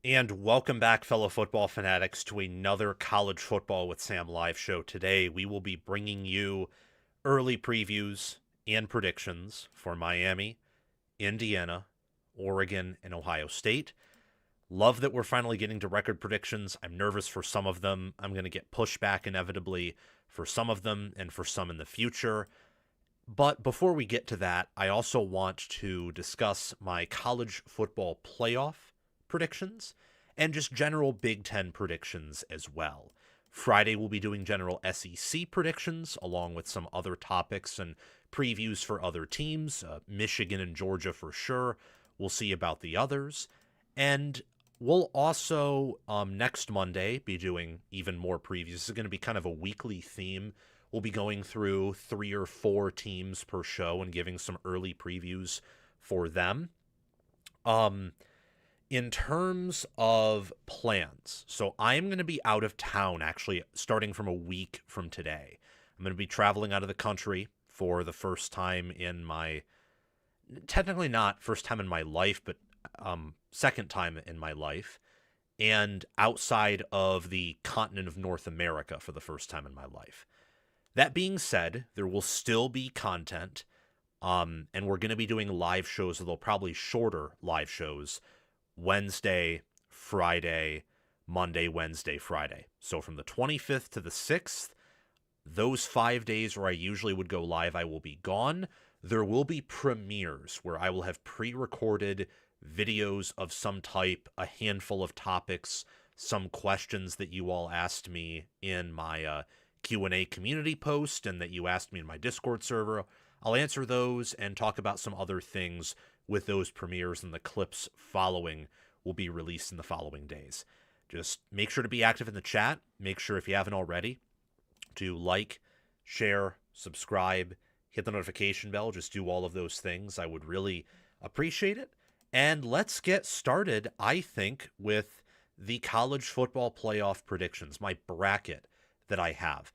And welcome back, fellow football fanatics, to another College Football with Sam live show. Today, we will be bringing you early previews and predictions for Miami, Indiana, Oregon, and Ohio State. Love that we're finally getting to record predictions. I'm nervous for some of them. I'm going to get pushback inevitably for some of them and for some in the future. But before we get to that, I also want to discuss my college football playoff predictions and just general Big Ten predictions as well. Friday, we'll be doing general SEC predictions along with some other topics and previews for other teams, Michigan and Georgia for sure. We'll see about the others. And we'll also, next Monday, be doing even more previews. This is going to be kind of a weekly theme. We'll be going through 3 or 4 teams per show and giving some early previews for them. In terms of plans, so I'm going to be out of town actually starting from a week from today. I'm going to be traveling out of the country for the first time in my, technically not first time in my life, but second time in my life, and outside of the continent of North America for the first time in my life. That being said, there will still be content, and we're going to be doing live shows, although probably shorter live shows, Wednesday, Friday, Monday, Wednesday, Friday. So from the 25th to the 6th, those 5 days where I usually would go live, I will be gone. There will be premieres where I will have pre-recorded videos of some type, a handful of topics, some questions that you all asked me in my Q&A community post and that you asked me in my Discord server. I'll answer those and talk about some other things with those premieres, and the clips following will be released in the following days. Just make sure to be active in the chat. Make sure, if you haven't already, to like, share, subscribe, hit the notification bell. Just do all of those things. I would really appreciate it. And let's get started, I think, with the college football playoff predictions, my bracket that I have.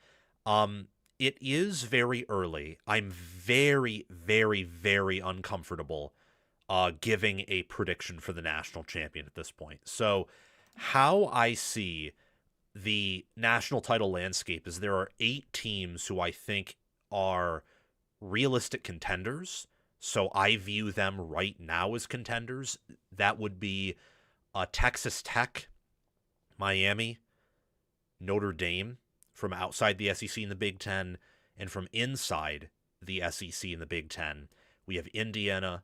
It is very early. I'm very, very, very uncomfortable giving a prediction for the national champion at this point. So how I see the national title landscape is there are 8 teams who I think are realistic contenders. So I view them right now as contenders. That would be Texas Tech, Miami, Notre Dame from outside the SEC and the Big Ten, and from inside the SEC and the Big Ten, we have Indiana,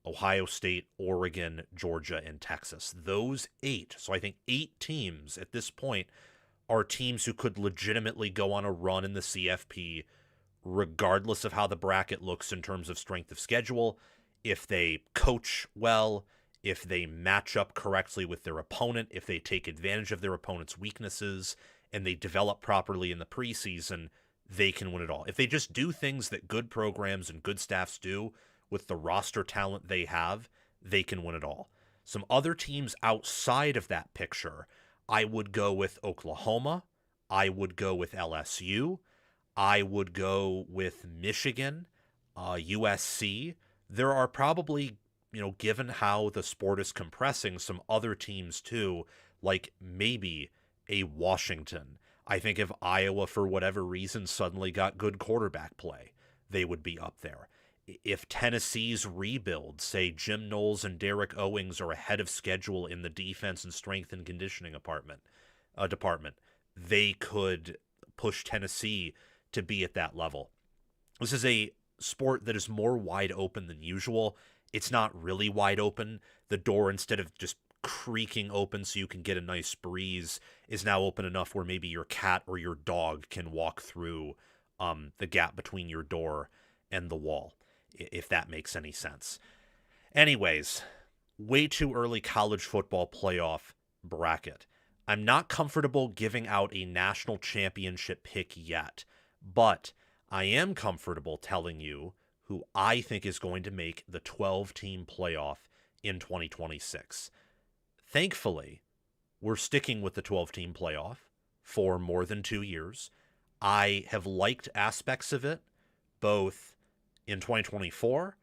Ohio State, Oregon, Georgia, and Texas. Those 8, so I think 8 teams at this point are teams who could legitimately go on a run in the CFP regardless of how the bracket looks in terms of strength of schedule, if they coach well, if they match up correctly with their opponent, if they take advantage of their opponent's weaknesses, and they develop properly in the preseason, they can win it all. If they just do things that good programs and good staffs do with the roster talent they have, they can win it all. Some other teams outside of that picture, I would go with Oklahoma. I would go with LSU. I would go with Michigan, USC. There are probably, given how the sport is compressing, some other teams too, like maybe a Washington. I think if Iowa, for whatever reason, suddenly got good quarterback play, they would be up there. If Tennessee's rebuild, say Jim Knowles and Derek Owings are ahead of schedule in the defense and strength and conditioning department, they could push Tennessee to be at that level. This is a sport that is more wide open than usual. It's not really wide open. The door, instead of just creaking open so you can get a nice breeze, is now open enough where maybe your cat or your dog can walk through the gap between your door and the wall, if that makes any sense. Anyways, way too early college football playoff bracket. I'm not comfortable giving out a national championship pick yet, but I am comfortable telling you who I think is going to make the 12-team playoff in 2026. Thankfully, we're sticking with the 12-team playoff for more than 2 years. I have liked aspects of it, both in 2024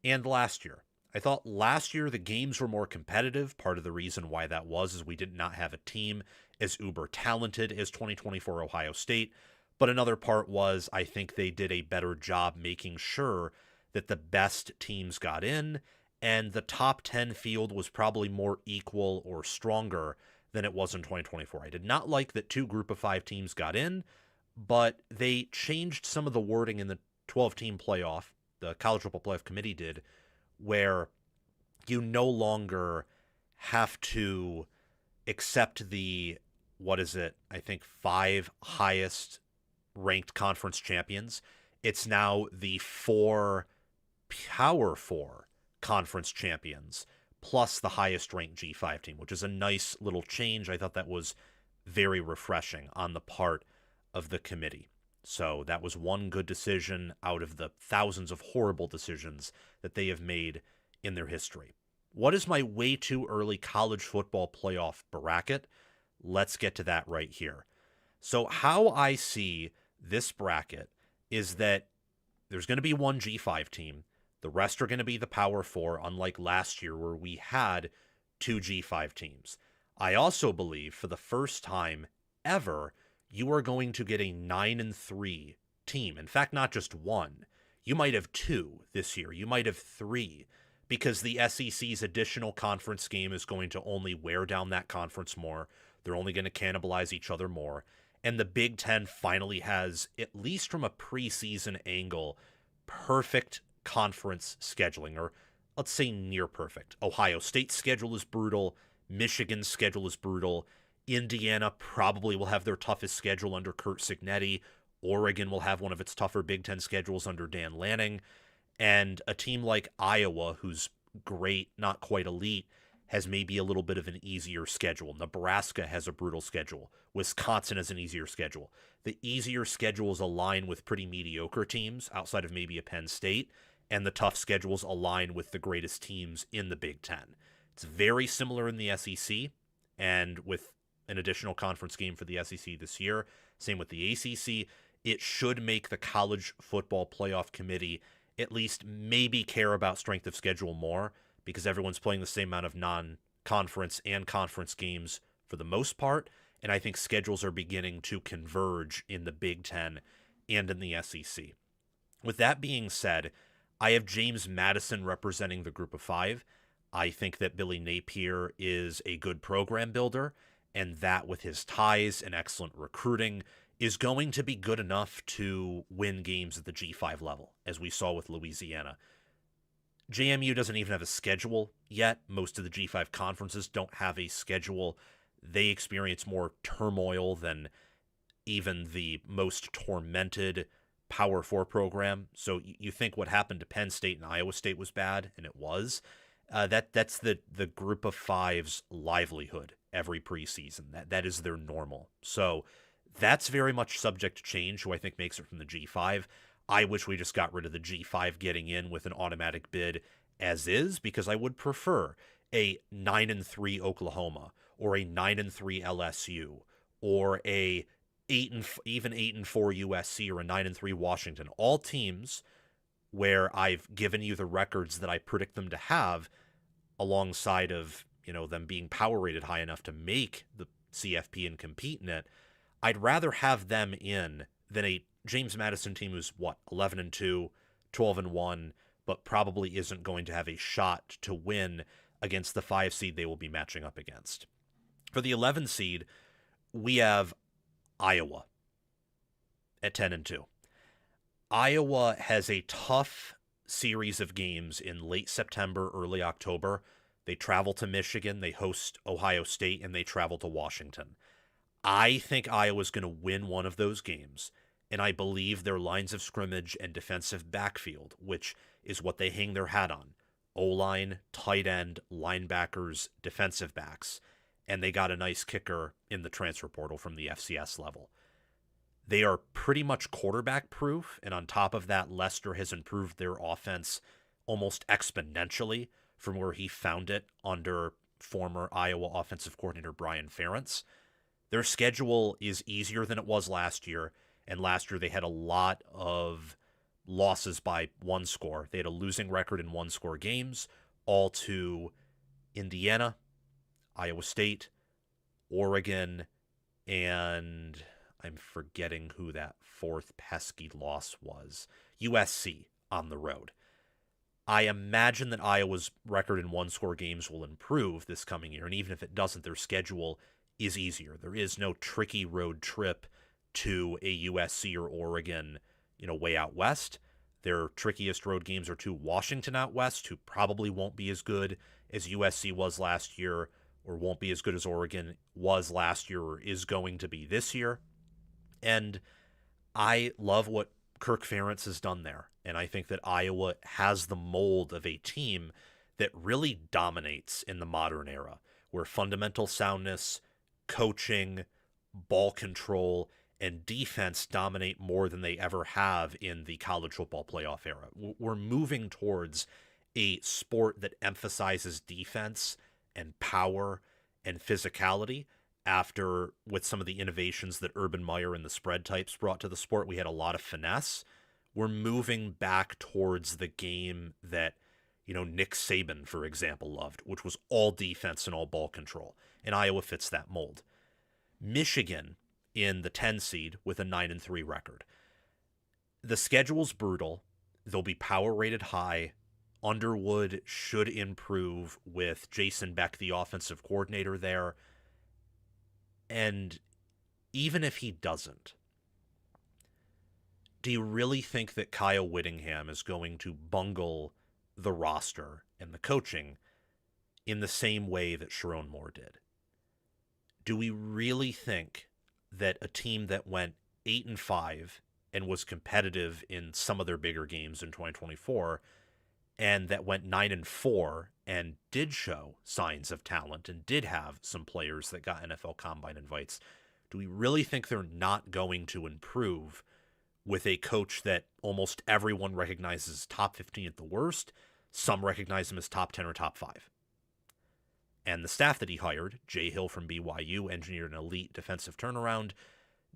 and last year. I thought last year the games were more competitive. Part of the reason why that was is we did not have a team as uber talented as 2024 Ohio State. But another part was I think they did a better job making sure that the best teams got in, and the top 10 field was probably more equal or stronger than it was in 2024. I did not like that 2 group of 5 teams got in, but they changed some of the wording in the 12-team playoff, the College Football Playoff Committee did, where you no longer have to accept the, what is it, I think 5 highest ranked conference champions. It's now the 4 Power 4 conference champions plus the highest ranked G5 team, which is a nice little change. I thought that was very refreshing on the part of the committee. So that was one good decision out of the thousands of horrible decisions that they have made in their history. What is my way too early college football playoff bracket? Let's get to that right here. So how I see this bracket is that there's going to be one G5 team. The rest are going to be the Power 4, unlike last year where we had 2 G5 teams. I also believe for the first time ever, you are going to get a 9-3 team. In fact, not just one. You might have 2 this year. You might have 3, because the SEC's additional conference game is going to only wear down that conference more. They're only going to cannibalize each other more. And the Big Ten finally has, at least from a preseason angle, perfect conference scheduling, or let's say near perfect. Ohio State's schedule is brutal. Michigan's schedule is brutal. Indiana probably will have their toughest schedule under Curt Cingetti. Oregon will have one of its tougher Big Ten schedules under Dan Lanning. And a team like Iowa, who's great, not quite elite, has maybe a little bit of an easier schedule. Nebraska has a brutal schedule. Wisconsin has an easier schedule. The easier schedules align with pretty mediocre teams outside of maybe a Penn State, and the tough schedules align with the greatest teams in the Big Ten. It's very similar in the SEC, and with an additional conference game for the SEC this year, same with the ACC, it should make the College Football Playoff Committee at least maybe care about strength of schedule more, because everyone's playing the same amount of non-conference and conference games for the most part, and I think schedules are beginning to converge in the Big Ten and in the SEC. With that being said, I have James Madison representing the group of 5. I think that Billy Napier is a good program builder, and that with his ties and excellent recruiting is going to be good enough to win games at the G5 level, as we saw with Louisiana. JMU doesn't even have a schedule yet. Most of the G5 conferences don't have a schedule. They experience more turmoil than even the most tormented Power 4 program. So you think what happened to Penn State and Iowa State was bad, and it was. That's the group of 5's livelihood every preseason. That is their normal. So that's very much subject to change, who I think makes it from the G5. I wish we just got rid of the G5 getting in with an automatic bid as is, because I would prefer a 9-3 Oklahoma or a 9-3 LSU or a 8-4 USC or a 9-3 Washington. All teams where I've given you the records that I predict them to have, alongside of, them being power rated high enough to make the CFP and compete in it. I'd rather have them in than a James Madison team who's 11-2, 12-1, but probably isn't going to have a shot to win against the 5 seed they will be matching up against. For the 11 seed, we have Iowa at 10-2. Iowa has a tough series of games in late September, early October. They travel to Michigan, they host Ohio State, and they travel to Washington. I think Iowa's going to win one of those games, and I believe their lines of scrimmage and defensive backfield, which is what they hang their hat on, O-line, tight end, linebackers, defensive backs, and they got a nice kicker in the transfer portal from the FCS level. They are pretty much quarterback proof, and on top of that, Lester has improved their offense almost exponentially from where he found it under former Iowa offensive coordinator Brian Ferentz. Their schedule is easier than it was last year, and last year they had a lot of losses by one score. They had a losing record in one-score games. all to Indiana, Iowa State, Oregon, and I'm forgetting who that fourth pesky loss was. USC on the road. I imagine that Iowa's record in one-score games will improve this coming year, and even if it doesn't, their schedule is easier. There is no tricky road trip to a USC or Oregon, way out west. Their trickiest road games are to Washington out west, who probably won't be as good as USC was last year, or won't be as good as Oregon was last year, or is going to be this year. And I love what Kirk Ferentz has done there. And I think that Iowa has the mold of a team that really dominates in the modern era, where fundamental soundness, coaching, ball control, and defense dominate more than they ever have in the college football playoff era. We're moving towards a sport that emphasizes defense and power and physicality. After, with some of the innovations that Urban Meyer and the spread types brought to the sport, we had a lot of finesse. We're moving back towards the game that, Nick Saban, for example, loved, which was all defense and all ball control. And Iowa fits that mold. Michigan in the 10 seed with a 9-3 record. The schedule's brutal. They'll be power rated high. Underwood should improve with Jason Beck, the offensive coordinator there. And even if he doesn't, do you really think that Kyle Whittingham is going to bungle the roster and the coaching in the same way that Sharon Moore did? Do we really think that a team that went 8-5 and was competitive in some of their bigger games in 2024, and that went 9-4 and did show signs of talent and did have some players that got NFL Combine invites, do we really think they're not going to improve with a coach that almost everyone recognizes as top 15 at the worst? Some recognize him as top 10 or top 5. And the staff that he hired, Jay Hill from BYU, engineered an elite defensive turnaround.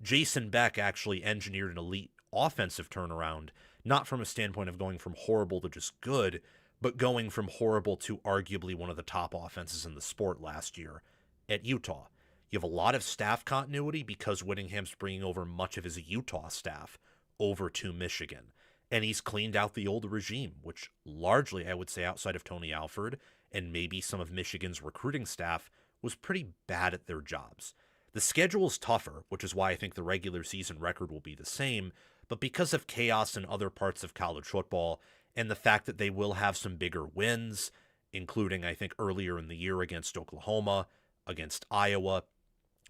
Jason Beck actually engineered an elite offensive turnaround, not from a standpoint of going from horrible to just good, but going from horrible to arguably one of the top offenses in the sport last year at Utah. You have a lot of staff continuity because Whittingham's bringing over much of his Utah staff over to Michigan. And he's cleaned out the old regime, which largely, I would say, outside of Tony Alford and maybe some of Michigan's recruiting staff, was pretty bad at their jobs. The schedule is tougher, which is why I think the regular season record will be the same, but because of chaos in other parts of college football and the fact that they will have some bigger wins, including, I think, earlier in the year against Oklahoma, against Iowa,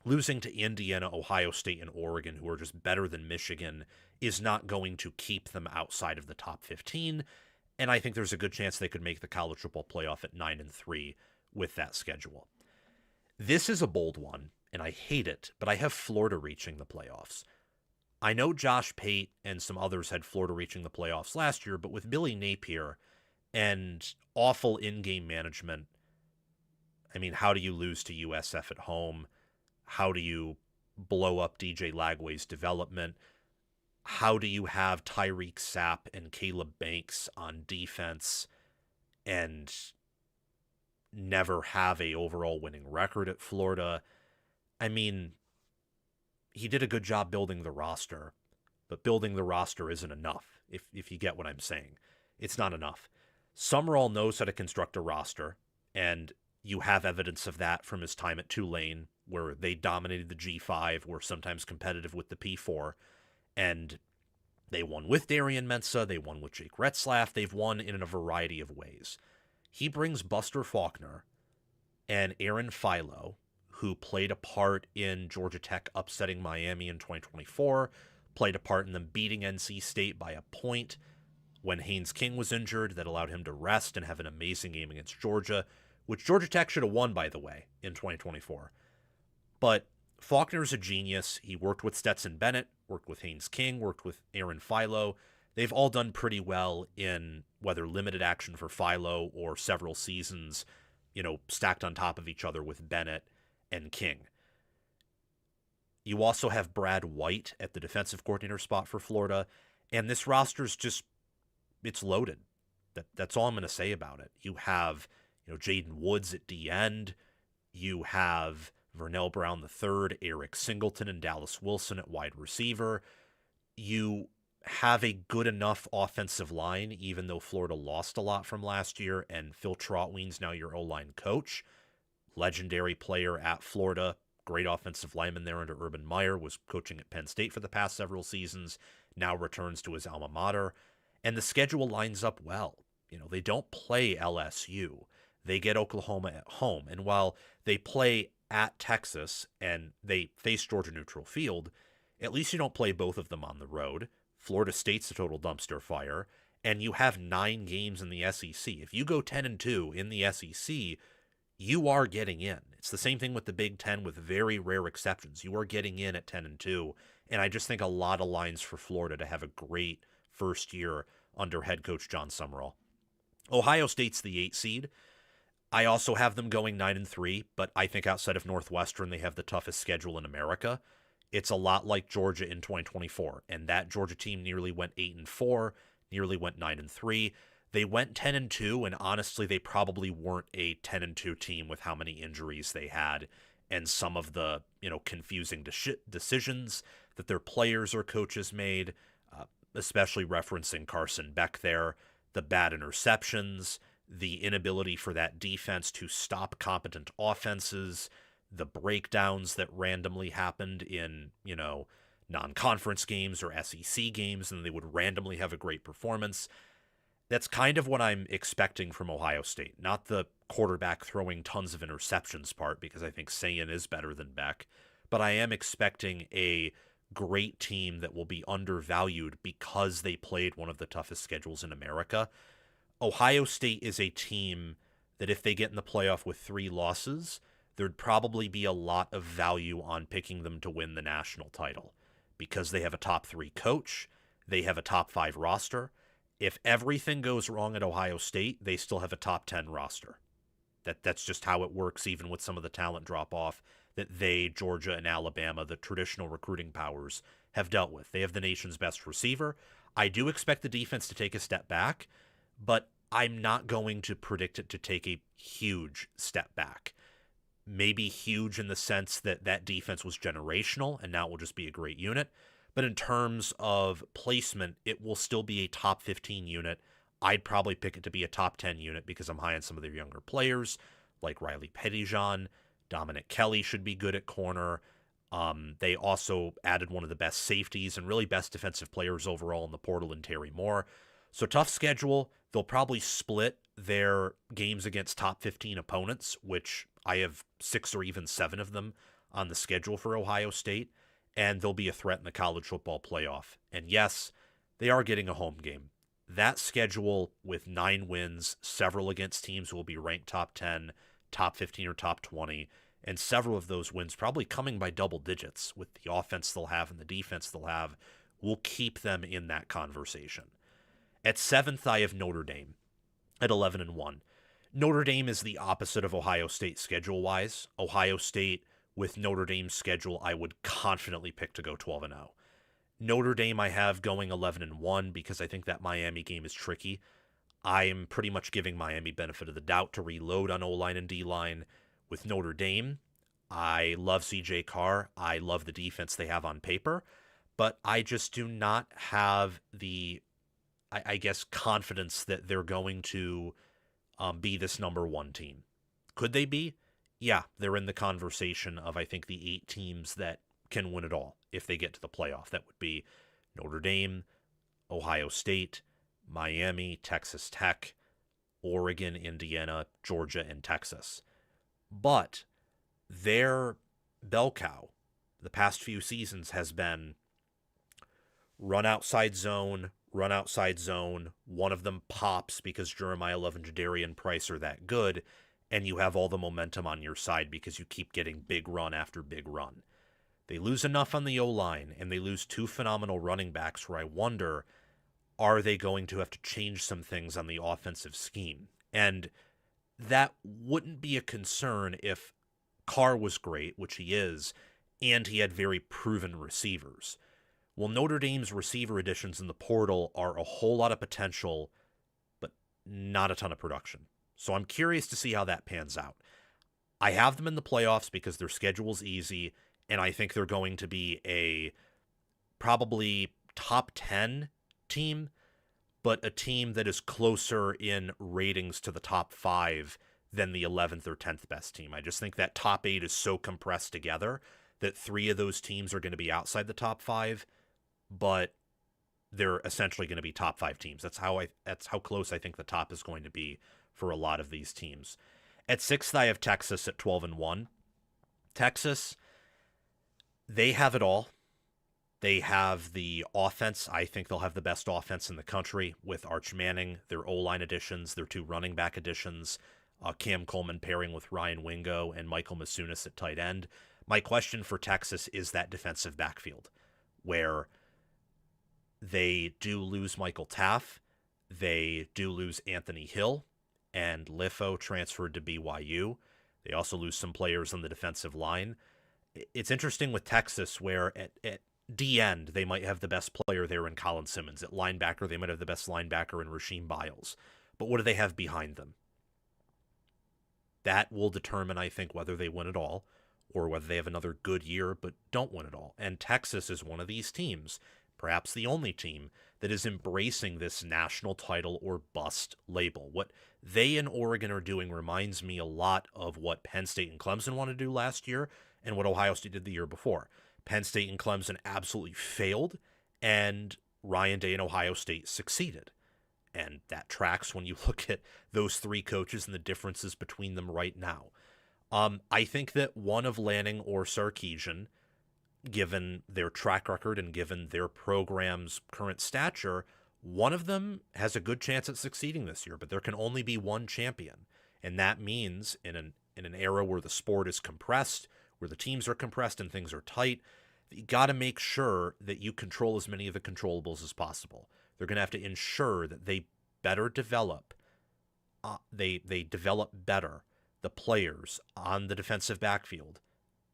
losing to Indiana, Ohio State, and Oregon, who are just better than Michigan, is not going to keep them outside of the top 15. And I think there's a good chance they could make the college football playoff at 9-3 with that schedule. This is a bold one, and I hate it, but I have Florida reaching the playoffs. I know Josh Pate and some others had Florida reaching the playoffs last year, but with Billy Napier and awful in-game management, I mean, how do you lose to USF at home? How do you blow up DJ Lagway's development? How do you have Tyreek Sapp and Caleb Banks on defense and never have a overall winning record at Florida? I mean, he did a good job building the roster, but building the roster isn't enough, if you get what I'm saying. It's not enough. Summerall knows how to construct a roster, and you have evidence of that from his time at Tulane, where they dominated the G5, were sometimes competitive with the P4, and they won with Darian Mensah, they won with Jake Retzlaff, they've won in a variety of ways. He brings Buster Faulkner and Aaron Philo, who played a part in Georgia Tech upsetting Miami in 2024, played a part in them beating NC State by a point when Haynes King was injured that allowed him to rest and have an amazing game against Georgia, which Georgia Tech should have won, by the way, in 2024. But Faulkner's a genius. He worked with Stetson Bennett, worked with Haynes King, worked with Aaron Philo. They've all done pretty well in whether limited action for Philo or several seasons, stacked on top of each other with Bennett and King. You also have Brad White at the defensive coordinator spot for Florida, and this roster's just, it's loaded. That's all I'm going to say about it. You have, Jaden Woods at D end. You have Vernell Brown III, Eric Singleton, and Dallas Wilson at wide receiver. You have a good enough offensive line, even though Florida lost a lot from last year, and Phil Trotween's now your O-line coach. Legendary player at Florida, great offensive lineman there under Urban Meyer, was coaching at Penn State for the past several seasons, now returns to his alma mater. And the schedule lines up well. They don't play LSU. They get Oklahoma at home. And while they play at Texas and they face Georgia neutral field, at least you don't play both of them on the road. Florida State's a total dumpster fire, and you have 9 games in the SEC. If you go 10-2 in the SEC, you are getting in. It's the same thing with the Big Ten with very rare exceptions. You are getting in at 10-2, and I just think a lot of lines for Florida to have a great first year under head coach John Summerall. Ohio State's the 8 seed. I also have them going 9-3, but I think outside of Northwestern, they have the toughest schedule in America. It's a lot like Georgia in 2024, and that Georgia team nearly went 8-4, nearly went 9-3. They went 10-2, and honestly, they probably weren't a 10-2 team with how many injuries they had and some of the confusing decisions that their players or coaches made, especially referencing Carson Beck there, the bad interceptions, the inability for that defense to stop competent offenses, the breakdowns that randomly happened in, non-conference games or SEC games, and they would randomly have a great performance. That's kind of what I'm expecting from Ohio State. Not the quarterback throwing tons of interceptions part, because I think Sayin is better than Beck, but I am expecting a great team that will be undervalued because they played one of the toughest schedules in America. Ohio State is a team that if they get in the playoff with 3 losses, there'd probably be a lot of value on picking them to win the national title because they have a top 3 coach, they have a top 5 roster. If everything goes wrong at Ohio State, they still have a top 10 roster. That's just how it works, even with some of the talent drop off that Georgia and Alabama, the traditional recruiting powers, have dealt with. They have the nation's best receiver. I do expect the defense to take a step back, but I'm not going to predict it to take a huge step back. Maybe huge in the sense that defense was generational and now it will just be a great unit. But in terms of placement, it will still be a top 15 unit. I'd probably pick it to be a top 10 unit because I'm high on some of their younger players, like Riley Pettyjohn. Dominic Kelly should be good at corner. They also added one of the best safeties and really best defensive players overall in the portal in Terry Moore. So tough schedule. They'll probably split their games against top 15 opponents, which I have 6 or even 7 of them on the schedule for Ohio State, and they'll be a threat in the college football playoff. And yes, they are getting a home game. That schedule with 9 wins, several against teams who will be ranked top 10, top 15, or top 20, and several of those wins probably coming by double digits with the offense they'll have and the defense they'll have, will keep them in that conversation. At 7th, I have Notre Dame at 11-1. Notre Dame is the opposite of Ohio State schedule-wise. Ohio State, with Notre Dame's schedule, I would confidently pick to go 12-0. Notre Dame I have going 11-1 because I think that Miami game is tricky. I am pretty much giving Miami benefit of the doubt to reload on O-line and D-line. With Notre Dame, I love CJ Carr. I love the defense they have on paper, but I just do not have the, I guess, confidence that they're going to be this number 1 team. Could they be? Yeah, they're in the conversation of, I think, the 8 teams that can win it all if they get to the playoff. That would be Notre Dame, Ohio State, Miami, Texas Tech, Oregon, Indiana, Georgia, and Texas. But their bell cow the past few seasons has been run outside zone, one of them pops because Jeremiah Love and Jadarian Price are that good, and you have all the momentum on your side because you keep getting big run after big run. They lose enough on the O-line, and they lose 2 phenomenal running backs where I wonder, are they going to have to change some things on the offensive scheme? And that wouldn't be a concern if Carr was great, which he is, and he had very proven receivers. Well, Notre Dame's receiver additions in the portal are a whole lot of potential, but not a ton of production. So I'm curious to see how that pans out. I have them in the playoffs because their schedule's easy, and I think they're going to be a probably top 10 team, but a team that is closer in ratings to the top 5 than the 11th or 10th best team. I just think that top 8 is so compressed together that 3 of those teams are going to be outside the top 5, but they're essentially going to be top 5 teams. That's how close I think the top is going to be for a lot of these teams. At 6th, I have Texas at 12-1. Texas, they have it all. They have the offense. I think they'll have the best offense in the country with Arch Manning, their O-line additions, their 2 running back additions, Cam Coleman pairing with Ryan Wingo and Michael Masunis at tight end. My question for Texas is that defensive backfield, where they do lose Michael Taff, they do lose Anthony Hill, and Liffo transferred to BYU. They also lose some players on the defensive line. It's interesting with Texas where at D-end, they might have the best player there in Colin Simmons. At linebacker, they might have the best linebacker in Rasheem Biles. But what do they have behind them? That will determine, I think, whether they win it all or whether they have another good year but don't win it all. And Texas is one of these teams, perhaps the only team, that is embracing this national title or bust label. What they and Oregon are doing reminds me a lot of what Penn State and Clemson wanted to do last year and what Ohio State did the year before. Penn State and Clemson absolutely failed, and Ryan Day and Ohio State succeeded. And that tracks when you look at those 3 coaches and the differences between them right now. I think that one of Lanning or Sarkisian, given their track record and given their program's current stature, one of them has a good chance at succeeding this year, but there can only be one champion. And that means in an era where the sport is compressed, where the teams are compressed and things are tight, you got to make sure that you control as many of the controllables as possible. They're going to have to ensure that they better develop, they develop better the players on the defensive backfield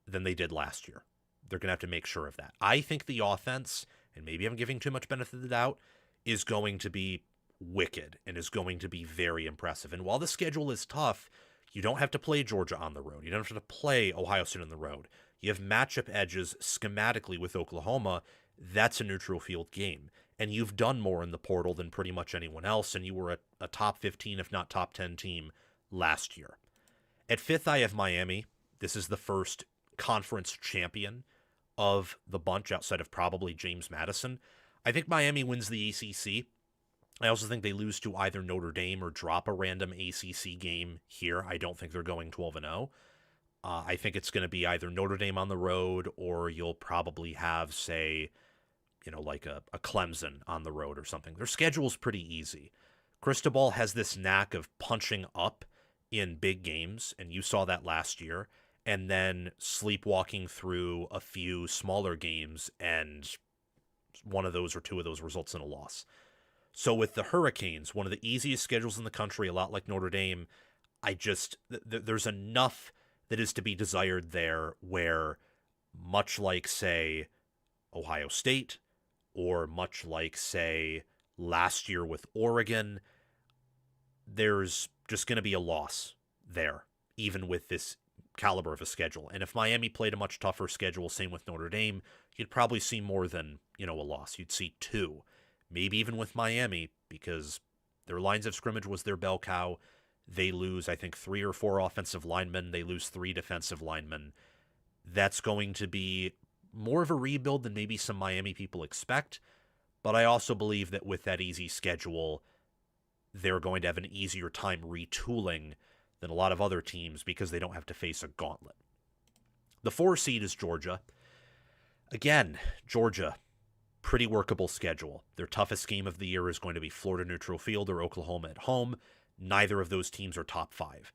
than they did last year. They're going to have to make sure of that. I think the offense, and maybe I'm giving too much benefit of the doubt, is going to be wicked and is going to be very impressive. And while the schedule is tough, you don't have to play Georgia on the road. You don't have to play Ohio State on the road. You have matchup edges schematically with Oklahoma. That's a neutral field game. And you've done more in the portal than pretty much anyone else, and you were a top 15, if not top 10 team last year. At 5th, I have Miami. This is the first conference champion of the bunch outside of probably James Madison. I think Miami wins the ACC. I also think they lose to either Notre Dame or drop a random ACC game here. I don't think they're going 12-0. I think it's going to be either Notre Dame on the road or you'll probably have, say, like a Clemson on the road or something. Their schedule's pretty easy. Cristobal has this knack of punching up in big games, and you saw that last year, and then sleepwalking through a few smaller games, and one of those or 2 of those results in a loss. So with the Hurricanes, one of the easiest schedules in the country, a lot like Notre Dame, there's enough that is to be desired there where, much like, say, Ohio State, or much like, say, last year with Oregon, there's just going to be a loss there, even with this caliber of a schedule. And if Miami played a much tougher schedule, same with Notre Dame, you'd probably see more than, a loss. You'd see 2, maybe even with Miami, because their lines of scrimmage was their bell cow. They lose, I think, 3 or 4 offensive linemen. They lose 3 defensive linemen. That's going to be more of a rebuild than maybe some Miami people expect. But I also believe that with that easy schedule, they're going to have an easier time retooling than a lot of other teams because they don't have to face a gauntlet. The 4 seed is Georgia. Again, Georgia, pretty workable schedule. Their toughest game of the year is going to be Florida neutral field or Oklahoma at home. Neither of those teams are top 5.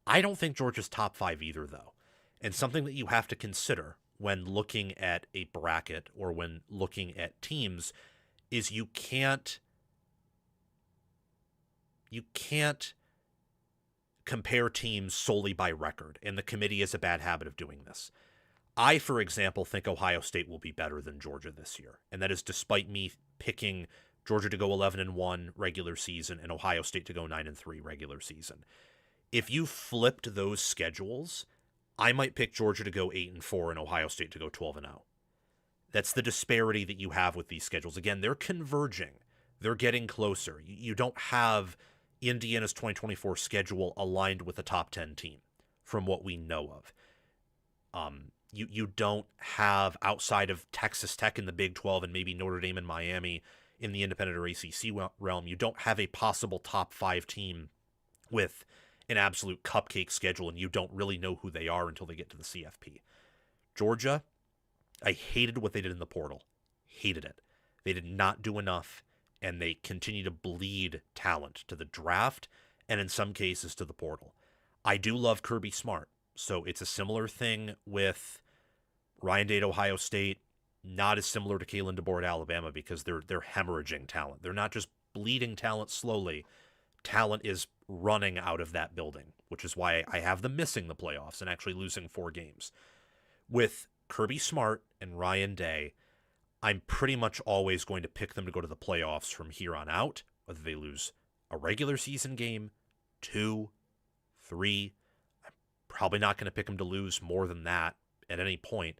I don't think Georgia's top 5 either, though. And something that you have to consider when looking at a bracket or when looking at teams is you can't compare teams solely by record, and the committee has a bad habit of doing this. I, for example, think Ohio State will be better than Georgia this year, and that is despite me picking Georgia to go 11-1 regular season, and Ohio State to go 9-3 regular season. If you flipped those schedules, I might pick Georgia to go 8-4 and Ohio State to go 12-0. That's the disparity that you have with these schedules. Again, they're converging. They're getting closer. You don't have Indiana's 2024 schedule aligned with a top 10 team from what we know of. You don't have, outside of Texas Tech in the Big 12 and maybe Notre Dame and Miami in the independent or ACC realm, you don't have a possible top 5 team with an absolute cupcake schedule, and you don't really know who they are until they get to the CFP. Georgia, I hated what they did in the portal. Hated it. They did not do enough, and they continue to bleed talent to the draft and in some cases to the portal. I do love Kirby Smart, so it's a similar thing with Ryan Day at Ohio State, not as similar to Kalen DeBoer at Alabama because they're hemorrhaging talent. They're not just bleeding talent slowly. Talent is running out of that building, which is why I have them missing the playoffs and actually losing 4 games. With Kirby Smart and Ryan Day, I'm pretty much always going to pick them to go to the playoffs from here on out, whether they lose a regular season game, 2, 3. I'm probably not going to pick them to lose more than that at any point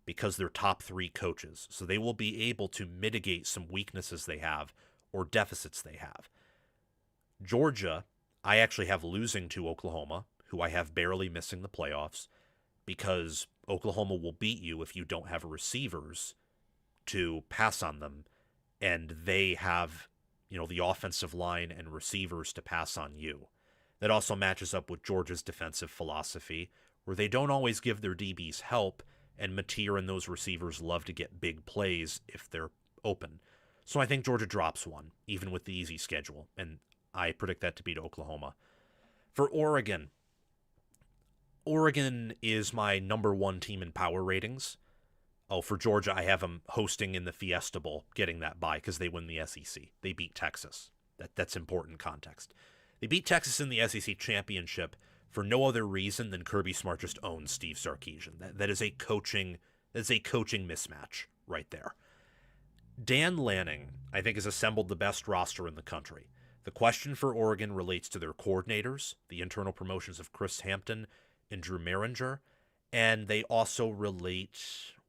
because they're top 3 coaches. So they will be able to mitigate some weaknesses they have or deficits they have. Georgia, I actually have losing to Oklahoma, who I have barely missing the playoffs, because Oklahoma will beat you if you don't have receivers to pass on them, and they have, the offensive line and receivers to pass on you. That also matches up with Georgia's defensive philosophy, where they don't always give their DBs help, and Mateer and those receivers love to get big plays if they're open. So I think Georgia drops one, even with the easy schedule, and I predict that to beat Oklahoma. For Oregon is my number 1 team in power ratings. Oh, for Georgia, I have them hosting in the Fiesta Bowl, getting that bye because they win the SEC. They beat Texas. That's important context. They beat Texas in the SEC championship for no other reason than Kirby Smart just owns Steve Sarkisian. That is a coaching mismatch right there. Dan Lanning, I think, has assembled the best roster in the country. The question for Oregon relates to their coordinators, the internal promotions of Chris Hampton and Drew Maringer, and they also relate,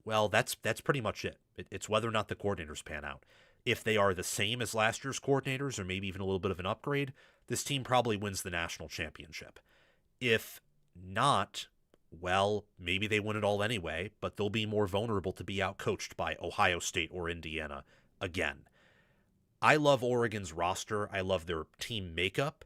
well, that's pretty much it. It's whether or not the coordinators pan out. If they are the same as last year's coordinators, or maybe even a little bit of an upgrade, this team probably wins the national championship. If not, well, maybe they win it all anyway, but they'll be more vulnerable to be outcoached by Ohio State or Indiana again. I love Oregon's roster. I love their team makeup.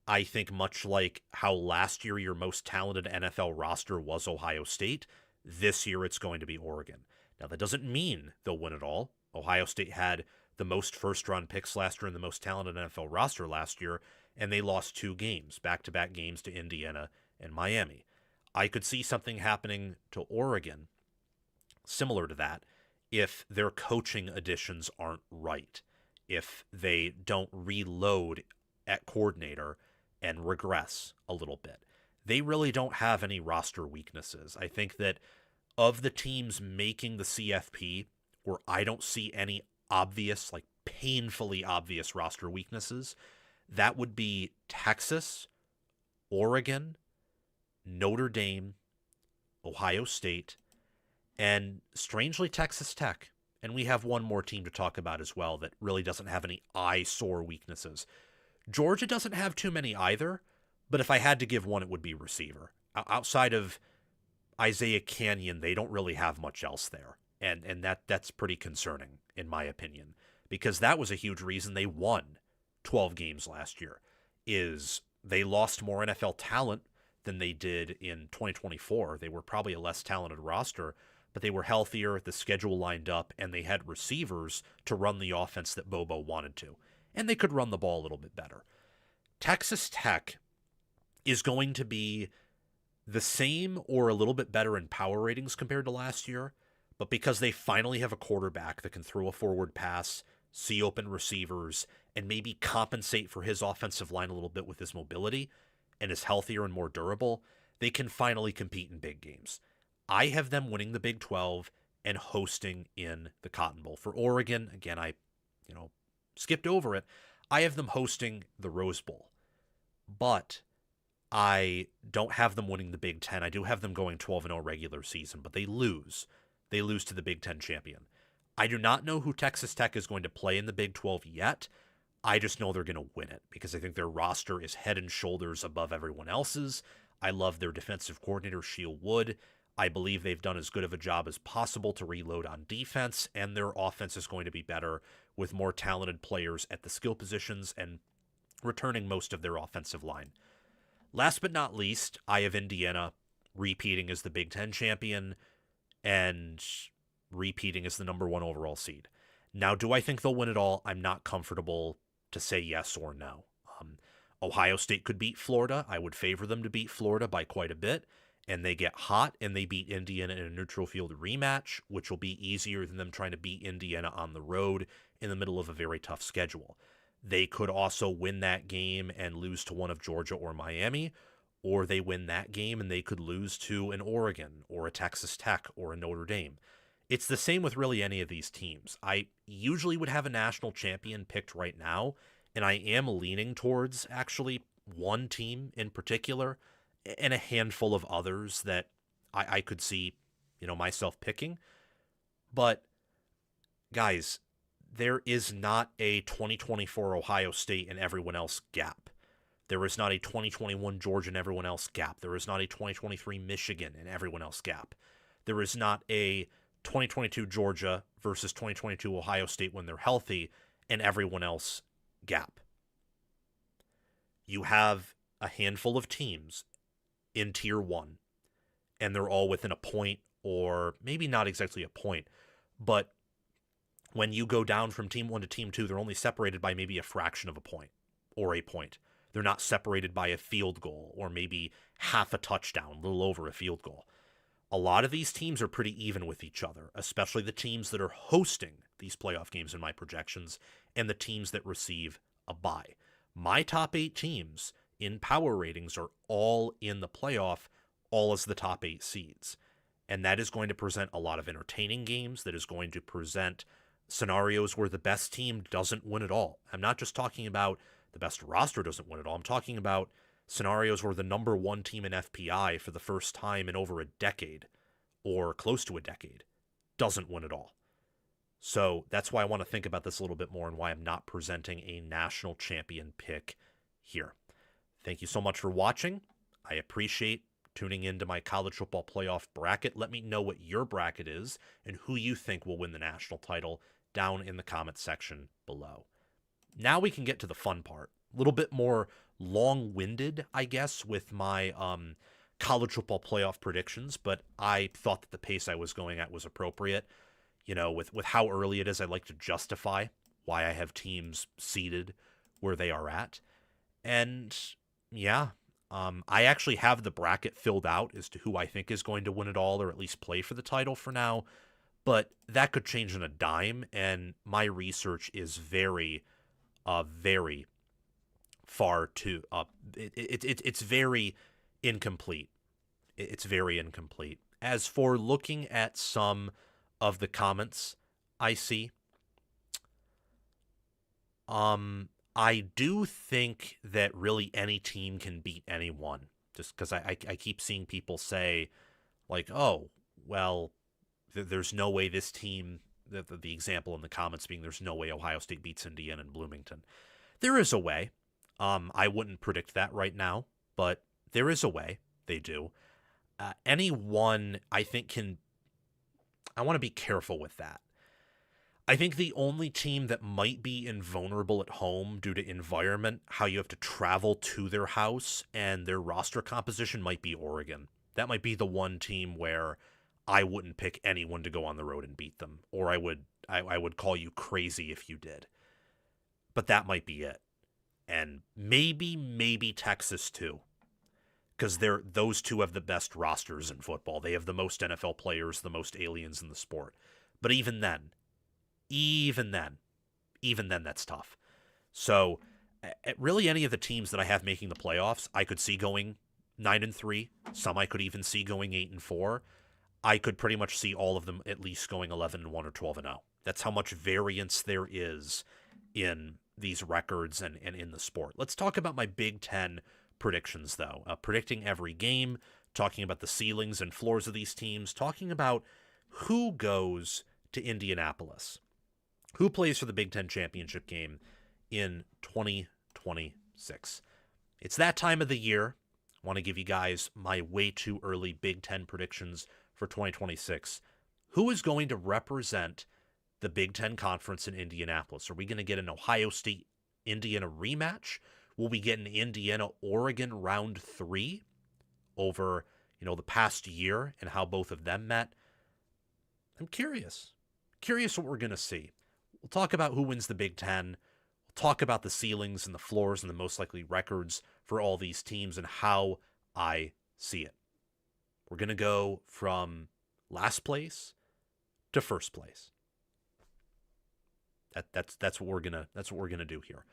I think much like how last year your most talented NFL roster was Ohio State, this year it's going to be Oregon. Now, that doesn't mean they'll win it all. Ohio State had the most first-round picks last year and the most talented NFL roster last year, and they lost 2 games, back-to-back games to Indiana and Miami. I could see something happening to Oregon similar to that if their coaching additions aren't right, if they don't reload at coordinator and regress a little bit. They really don't have any roster weaknesses. I think that of the teams making the CFP, where I don't see any obvious, like painfully obvious roster weaknesses, that would be Texas, Oregon, Notre Dame, Ohio State, and strangely Texas Tech. And we have one more team to talk about as well that really doesn't have any eyesore weaknesses. Georgia doesn't have too many either, but if I had to give one, it would be receiver. Outside of Isaiah Canyon, they don't really have much else there. And that's pretty concerning, in my opinion, because that was a huge reason they won 12 games last year, is they lost more NFL talent than they did in 2024. They were probably a less talented roster, but they were healthier, the schedule lined up, and they had receivers to run the offense that Bobo wanted to. And they could run the ball a little bit better. Texas Tech is going to be the same or a little bit better in power ratings compared to last year, but because they finally have a quarterback that can throw a forward pass, see open receivers, and maybe compensate for his offensive line a little bit with his mobility, and is healthier and more durable, they can finally compete in big games. I have them winning the Big 12 and hosting in the Cotton Bowl. For Oregon, again, skipped over it. I have them hosting the Rose Bowl, but I don't have them winning the Big Ten. I do have them going 12-0 regular season, but they lose. They lose to the Big Ten champion. I do not know who Texas Tech is going to play in the Big 12 yet. I just know they're going to win it because I think their roster is head and shoulders above everyone else's. I love their defensive coordinator, Sheil Wood. I believe they've done as good of a job as possible to reload on defense, and their offense is going to be better with more talented players at the skill positions and returning most of their offensive line. Last but not least, I have Indiana repeating as the Big Ten champion and repeating as the number 1 overall seed. Now, do I think they'll win it all? I'm not comfortable to say yes or no. Ohio State could beat Florida. I would favor them to beat Florida by quite a bit. And they get hot and they beat Indiana in a neutral field rematch, which will be easier than them trying to beat Indiana on the road in the middle of a very tough schedule. They could also win that game and lose to one of Georgia or Miami, or they win that game and they could lose to an Oregon or a Texas Tech or a Notre Dame. It's the same with really any of these teams. I usually would have a national champion picked right now, and I am leaning towards actually one team in particular and a handful of others that I could see, myself picking. But guys, there is not a 2024 Ohio State and everyone else gap. There is not a 2021 Georgia and everyone else gap. There is not a 2023 Michigan and everyone else gap. There is not a 2022 Georgia versus 2022 Ohio State when they're healthy and everyone else gap. You have a handful of teams in Tier 1, and they're all within a point, or maybe not exactly a point, but when you go down from Team 1 to Team 2, they're only separated by maybe a fraction of a point, or a point. They're not separated by a field goal, or maybe half a touchdown, a little over a field goal. A lot of these teams are pretty even with each other, especially the teams that are hosting these playoff games in my projections, and the teams that receive a bye. My top 8 teams in power ratings are all in the playoff, all as the top 8 seeds. And that is going to present a lot of entertaining games. That is going to present scenarios where the best team doesn't win it all. I'm not just talking about the best roster doesn't win it all. I'm talking about scenarios where the number 1 team in FPI for the first time in over a decade, or close to a decade, doesn't win it all. So that's why I want to think about this a little bit more and why I'm not presenting a national champion pick here. Thank you so much for watching. I appreciate tuning into my college football playoff bracket. Let me know what your bracket is and who you think will win the national title down in the comments section below. Now we can get to the fun part. A little bit more long-winded, I guess, with my college football playoff predictions, but I thought that the pace I was going at was appropriate. With how early it is, I'd like to justify why I have teams seated where they are at. And yeah, I actually have the bracket filled out as to who I think is going to win it all, or at least play for the title for now. But that could change on a dime, and my research is very, very far too. It's very incomplete. It's very incomplete. As for looking at some of the comments I see, I do think that really any team can beat anyone, just because I keep seeing people say, like, oh, well, there's no way this team, the example in the comments being there's no way Ohio State beats Indiana and Bloomington. There is a way. I wouldn't predict that right now, but there is a way. They do. Anyone, I think, I want to be careful with that. I think the only team that might be invulnerable at home due to environment, how you have to travel to their house, and their roster composition might be Oregon. That might be the one team where I wouldn't pick anyone to go on the road and beat them, or I would call you crazy if you did. But that might be it. And maybe Texas too, because those two have the best rosters in football. They have the most NFL players, the most aliens in the sport. But even then, that's tough. So really any of the teams that I have making the playoffs, I could see going 9-3. Some I could even see going 8-4. I could pretty much see all of them at least going 11-1 or 12-0. That's how much variance there is in these records and in the sport. Let's talk about my Big Ten predictions, though. Predicting every game, talking about the ceilings and floors of these teams, talking about who goes to Indianapolis, who plays for the Big Ten championship game in 2026. It's that time of the year. I want to give you guys my way too early Big Ten predictions for 2026. Who is going to represent the Big Ten Conference in Indianapolis? Are we going to get an Ohio State-Indiana rematch? Will we get an Indiana-Oregon round 3 over, the past year and how both of them met? I'm curious. Curious what we're going to see. We'll talk about who wins the Big Ten. We'll talk about the ceilings and the floors and the most likely records for all these teams and how I see it. We're going to go from last place to first place. That's what we're gonna do here.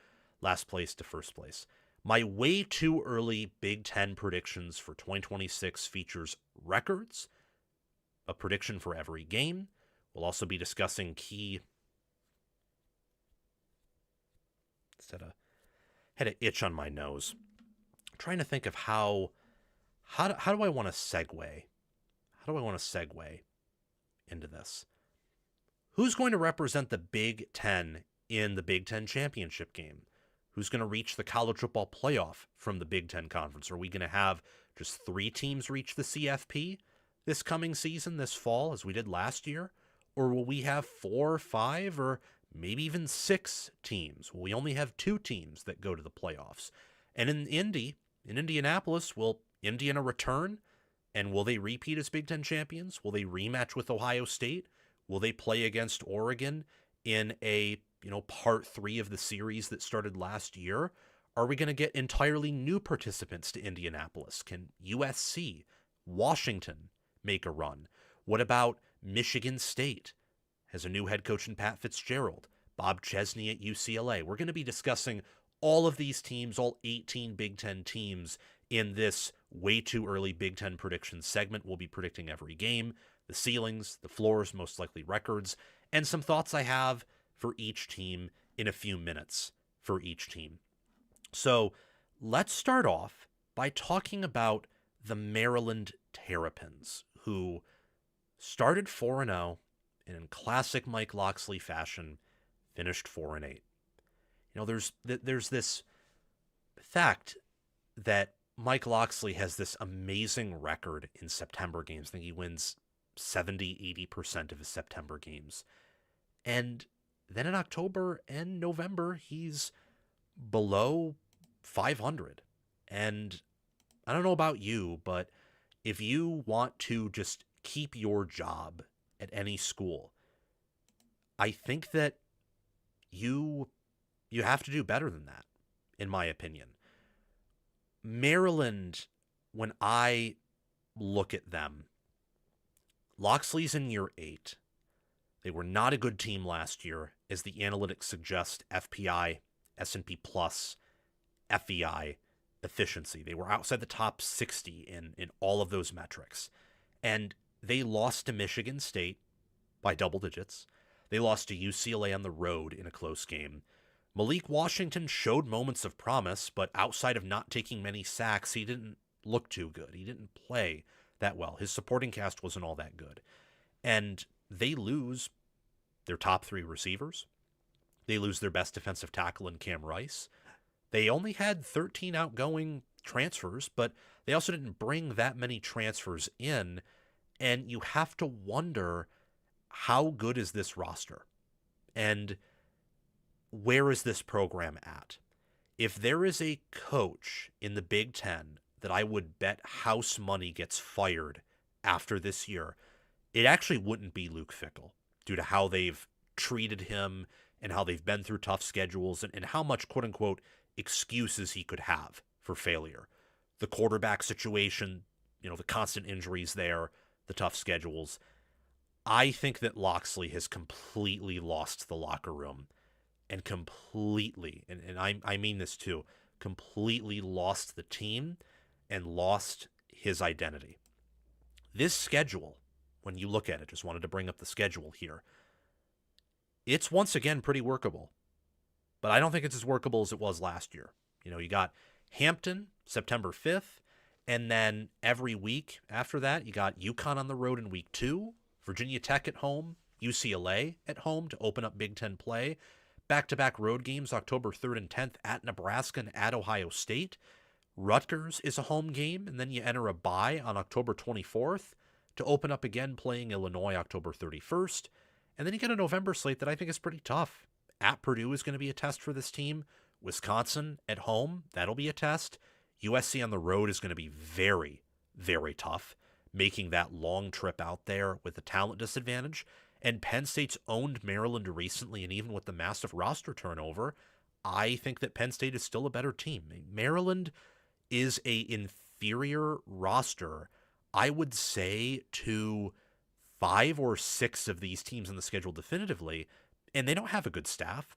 Last place to first place. My way too early Big Ten predictions for 2026 features records, a prediction for every game. We'll also be discussing key. Had an itch on my nose. I'm trying to think of how do I want to segue? How do I want to segue into this? Who's going to represent the Big Ten in the Big Ten championship game? Who's going to reach the college football playoff from the Big Ten conference? Are we going to have just 3 teams reach the CFP this coming season, this fall, as we did last year? Or will we have 4 or 5 or maybe even 6 teams? Will we only have 2 teams that go to the playoffs? And in Indianapolis, will Indiana return? And will they repeat as Big Ten champions? Will they rematch with Ohio State? Will they play against Oregon in a, part 3 of the series that started last year? Are we going to get entirely new participants to Indianapolis? Can USC, Washington make a run? What about Michigan State? Has a new head coach in Pat Fitzgerald, Bob Chesney at UCLA. We're going to be discussing all of these teams, all 18 Big Ten teams in this way too early Big Ten predictions segment. We'll be predicting every game, the ceilings, the floors, most likely records, and some thoughts I have for each team in a few minutes for each team. So let's start off by talking about the Maryland Terrapins, who started 4-0 and in classic Mike Locksley fashion finished 4-8. There's this fact that Mike Locksley has this amazing record in September games. I think he wins 70-80% of his September games. And then in October and November, he's below 500. And I don't know about you, but if you want to just keep your job at any school, I think that you have to do better than that, in my opinion. Maryland, when I look at them, Locksley's in year 8. They were not a good team last year, as the analytics suggest. FPI, S&P Plus, FEI, efficiency. They were outside the top 60 in all of those metrics. And they lost to Michigan State by double digits. They lost to UCLA on the road in a close game. Malik Washington showed moments of promise, but outside of not taking many sacks, he didn't look too good. He didn't play that well. His supporting cast wasn't all that good. And they lose their top 3 receivers. They lose their best defensive tackle in Cam Rice. They only had 13 outgoing transfers, but they also didn't bring that many transfers in. And you have to wonder, how good is this roster? And where is this program at? If there is a coach in the Big Ten that I would bet house money gets fired after this year, it actually wouldn't be Luke Fickell, due to how they've treated him and how they've been through tough schedules and how much, quote-unquote, excuses he could have for failure. The quarterback situation, the constant injuries there, the tough schedules. I think that Locksley has completely lost the locker room and completely, and I mean this too, completely lost the team and lost his identity. This schedule, when you look at it, just wanted to bring up the schedule here, it's once again pretty workable. but I don't think it's as workable as it was last year. You got Hampton, September 5th, and then every week after that, you got UConn on the road in week 2, Virginia Tech at home, UCLA at home to open up Big Ten play, back-to-back road games October 3rd and 10th at Nebraska and at Ohio State. Rutgers is a home game, and then you enter a bye on October 24th to open up again playing Illinois October 31st. And then you get a November slate that I think is pretty tough. At Purdue is going to be a test for this team. Wisconsin at home, that'll be a test. USC on the road is going to be very, very tough, making that long trip out there with a talent disadvantage. And Penn State's owned Maryland recently, and even with the massive roster turnover, I think that Penn State is still a better team. Maryland is a inferior roster, I would say, to 5 or 6 of these teams in the schedule definitively, and they don't have a good staff.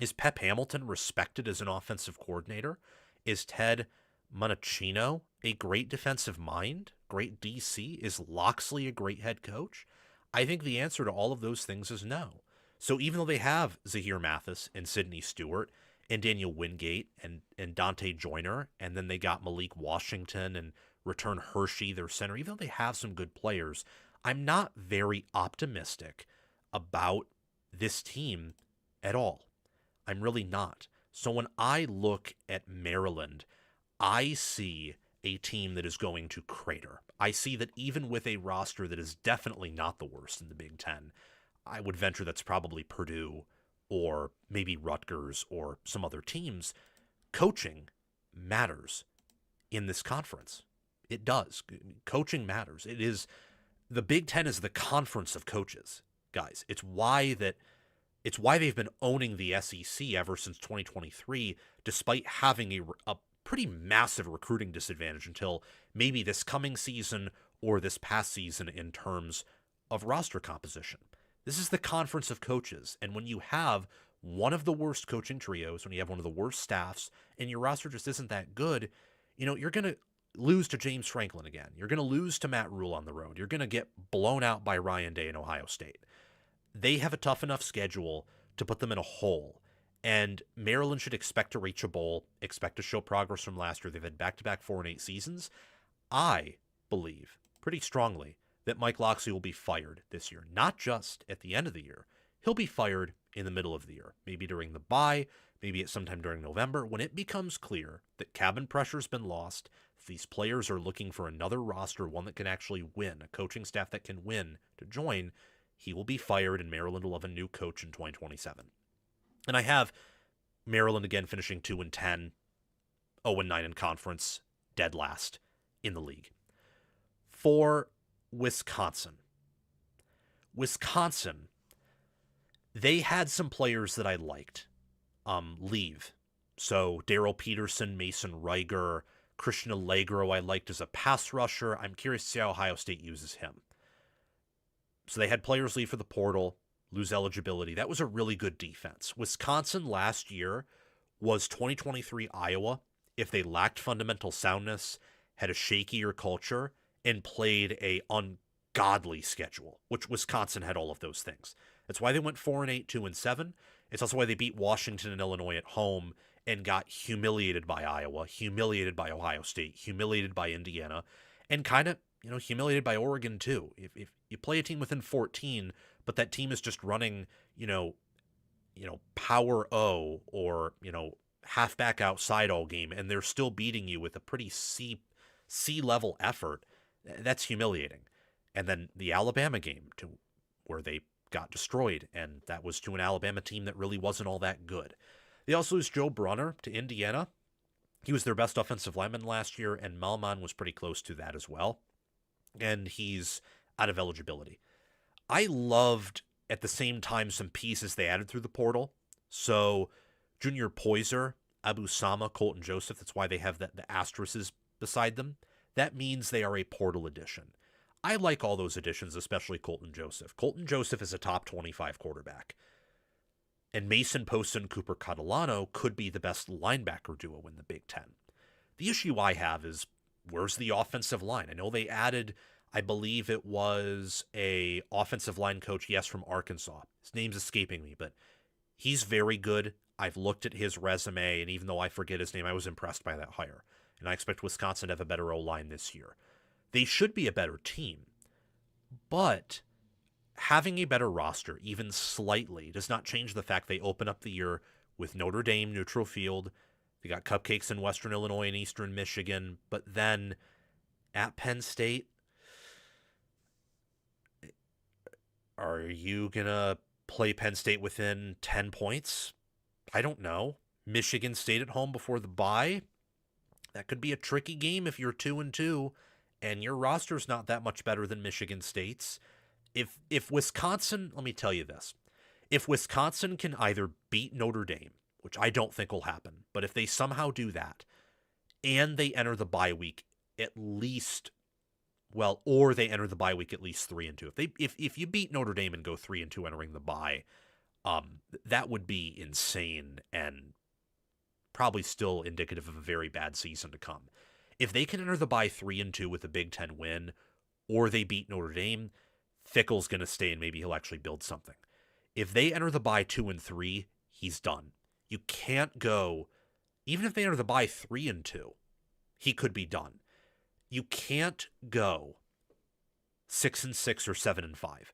Is Pep Hamilton respected as an offensive coordinator? Is Ted Monachino a great defensive mind, great DC? Is Loxley a great head coach? I think the answer to all of those things is no. So even though they have Zahir Mathis and Sidney Stewart and Daniel Wingate and Dante Joyner, and then they got Malik Washington and return Hershey, their center, even though they have some good players, I'm not very optimistic about this team at all. I'm really not. So when I look at Maryland, I see a team that is going to crater. I see that even with a roster that is definitely not the worst in the Big Ten, I would venture that's probably Purdue or maybe Rutgers or some other teams, coaching matters in this conference. It does. Coaching matters. The Big Ten is the conference of coaches, guys. It's why they've been owning the SEC ever since 2023, despite having a pretty massive recruiting disadvantage until maybe this coming season or this past season in terms of roster composition. This is the conference of coaches, and when you have one of the worst coaching trios, when you have one of the worst staffs, and your roster just isn't that good, you're going to lose to James Franklin again. You're going to lose to Matt Rule on the road. You're going to get blown out by Ryan Day in Ohio State. They have a tough enough schedule to put them in a hole, and Maryland should expect to reach a bowl, expect to show progress from last year. They've had back-to-back 4-8 seasons. I believe pretty strongly that Mike Loxley will be fired this year, not just at the end of the year. He'll be fired in the middle of the year, maybe during the bye, maybe at sometime during November, when it becomes clear that cabin pressure's been lost, these players are looking for another roster, one that can actually win, a coaching staff that can win to join. He will be fired, and Maryland will have a new coach in 2027. And I have Maryland again finishing 2-10, 0-9 in conference, dead last in the league. For Wisconsin, they had some players that I liked leave. So Daryl Peterson, Mason Riger, Christian Allegro I liked as a pass rusher. I'm curious to see how Ohio State uses him. So they had players leave for the portal, lose eligibility. That was a really good defense. Wisconsin last year was 2023 Iowa if they lacked fundamental soundness, had a shakier culture, and played a ungodly schedule, which Wisconsin had all of those things. That's why they went 4-8, 2-7. It's also why they beat Washington and Illinois at home and got humiliated by Iowa, humiliated by Ohio State, humiliated by Indiana, and kind of, humiliated by Oregon too. If you play a team within 14, but that team is just running, power O or, halfback outside all game, and they're still beating you with a pretty C-level effort, that's humiliating. And then the Alabama game, where they got destroyed, and that was to an Alabama team that really wasn't all that good. They also lose Joe Brunner to Indiana. He was their best offensive lineman last year, and Malman was pretty close to that as well. And he's out of eligibility. I loved, at the same time, some pieces they added through the portal. So Junior Poyser, Abu Sama, Colton Joseph, that's why they have the asterisks beside them. That means they are a portal addition. I like all those additions, especially Colton Joseph. Colton Joseph is a top 25 quarterback. And Mason Poston, Cooper Catalano could be the best linebacker duo in the Big Ten. The issue I have is, where's the offensive line? I know they added, I believe it was a offensive line coach, yes, from Arkansas. His name's escaping me, but he's very good. I've looked at his resume, and even though I forget his name, I was impressed by that hire. And I expect Wisconsin to have a better O-line this year. They should be a better team. But having a better roster, even slightly, does not change the fact they open up the year with Notre Dame, neutral field. They got cupcakes in Western Illinois and Eastern Michigan. But then at Penn State, are you going to play Penn State within 10 points? I don't know. Michigan State at home before the bye? That could be a tricky game if you're 2-2 and your roster's not that much better than Michigan State's. If Wisconsin, let me tell you this. If Wisconsin can either beat Notre Dame, which I don't think will happen, but if they somehow do that, and they enter the bye week at least, well, or they enter the bye week at least 3-2. If you beat Notre Dame and go 3-2 entering the bye, that would be insane and probably still indicative of a very bad season to come. If they can enter the bye 3-2 with a Big Ten win, or they beat Notre Dame, Fickell's going to stay and maybe he'll actually build something. If they enter the bye 2-3, he's done. You can't go, even if they enter the bye 3-2, he could be done. You can't go 6-6 or 7-5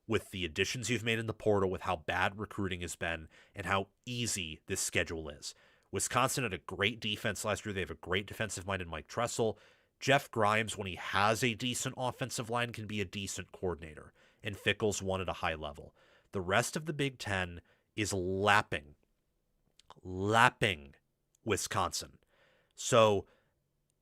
with the additions you've made in the portal, with how bad recruiting has been and how easy this schedule is. Wisconsin had a great defense last year. They have a great defensive-minded Mike Tressel. Jeff Grimes, when he has a decent offensive line, can be a decent coordinator. And Fickell's won at a high level. The rest of the Big Ten is lapping Wisconsin. So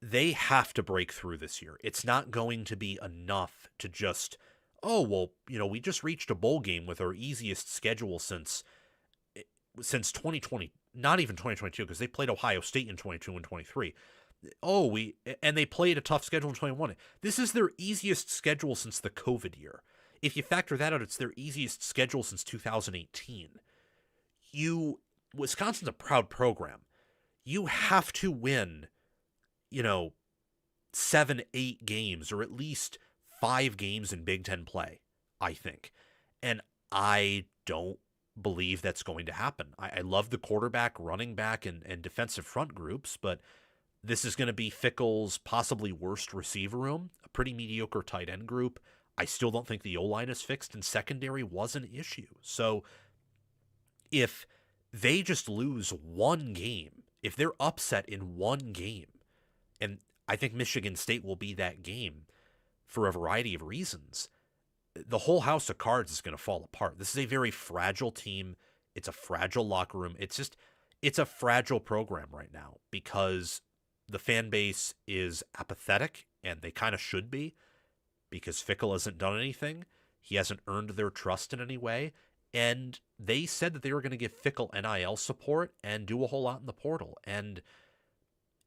they have to break through this year. It's not going to be enough to just, we just reached a bowl game with our easiest schedule since 2020. Not even 2022, because they played Ohio State in 22 and 23. And they played a tough schedule in 21. This is their easiest schedule since the COVID year. If you factor that out, it's their easiest schedule since 2018. Wisconsin's a proud program. You have to win, 7-8 games, or at least 5 games in Big Ten play, I think. And I don't believe that's going to happen. I love the quarterback, running back, and defensive front groups, but this is going to be Fickell's possibly worst receiver room, a pretty mediocre tight end group. I still don't think the O-line is fixed, and secondary was an issue. So if they just lose one game, if they're upset in one game, and I think Michigan State will be that game for a variety of reasons, the whole house of cards is going to fall apart. This is a very fragile team. It's a fragile locker room. It's a fragile program right now because the fan base is apathetic, and they kind of should be, because Fickell hasn't done anything. He hasn't earned their trust in any way. And they said that they were going to give Fickell NIL support and do a whole lot in the portal. And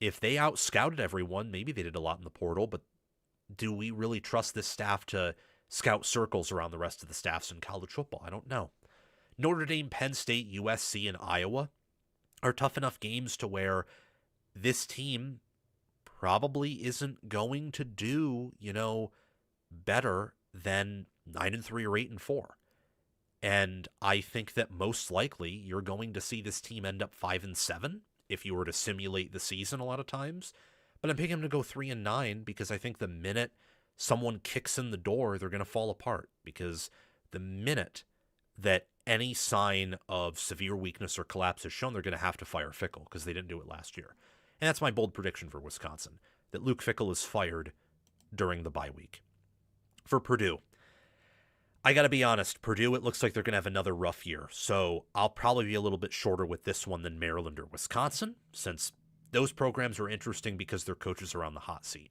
if they out-scouted everyone, maybe they did a lot in the portal, but do we really trust this staff to scout circles around the rest of the staffs in college football? I don't know. Notre Dame, Penn State, USC, and Iowa are tough enough games to where this team probably isn't going to do, better than 9-3 or 8-4. And I think that most likely you're going to see this team end up 5-7 if you were to simulate the season a lot of times. But I'm picking them to go 3-9 because I think the minute someone kicks in the door, they're going to fall apart, because the minute that any sign of severe weakness or collapse is shown, they're going to have to fire Fickell, because they didn't do it last year. And that's my bold prediction for Wisconsin, that Luke Fickell is fired during the bye week. For Purdue, I got to be honest, Purdue, it looks like they're going to have another rough year. So I'll probably be a little bit shorter with this one than Maryland or Wisconsin, since those programs are interesting because their coaches are on the hot seat.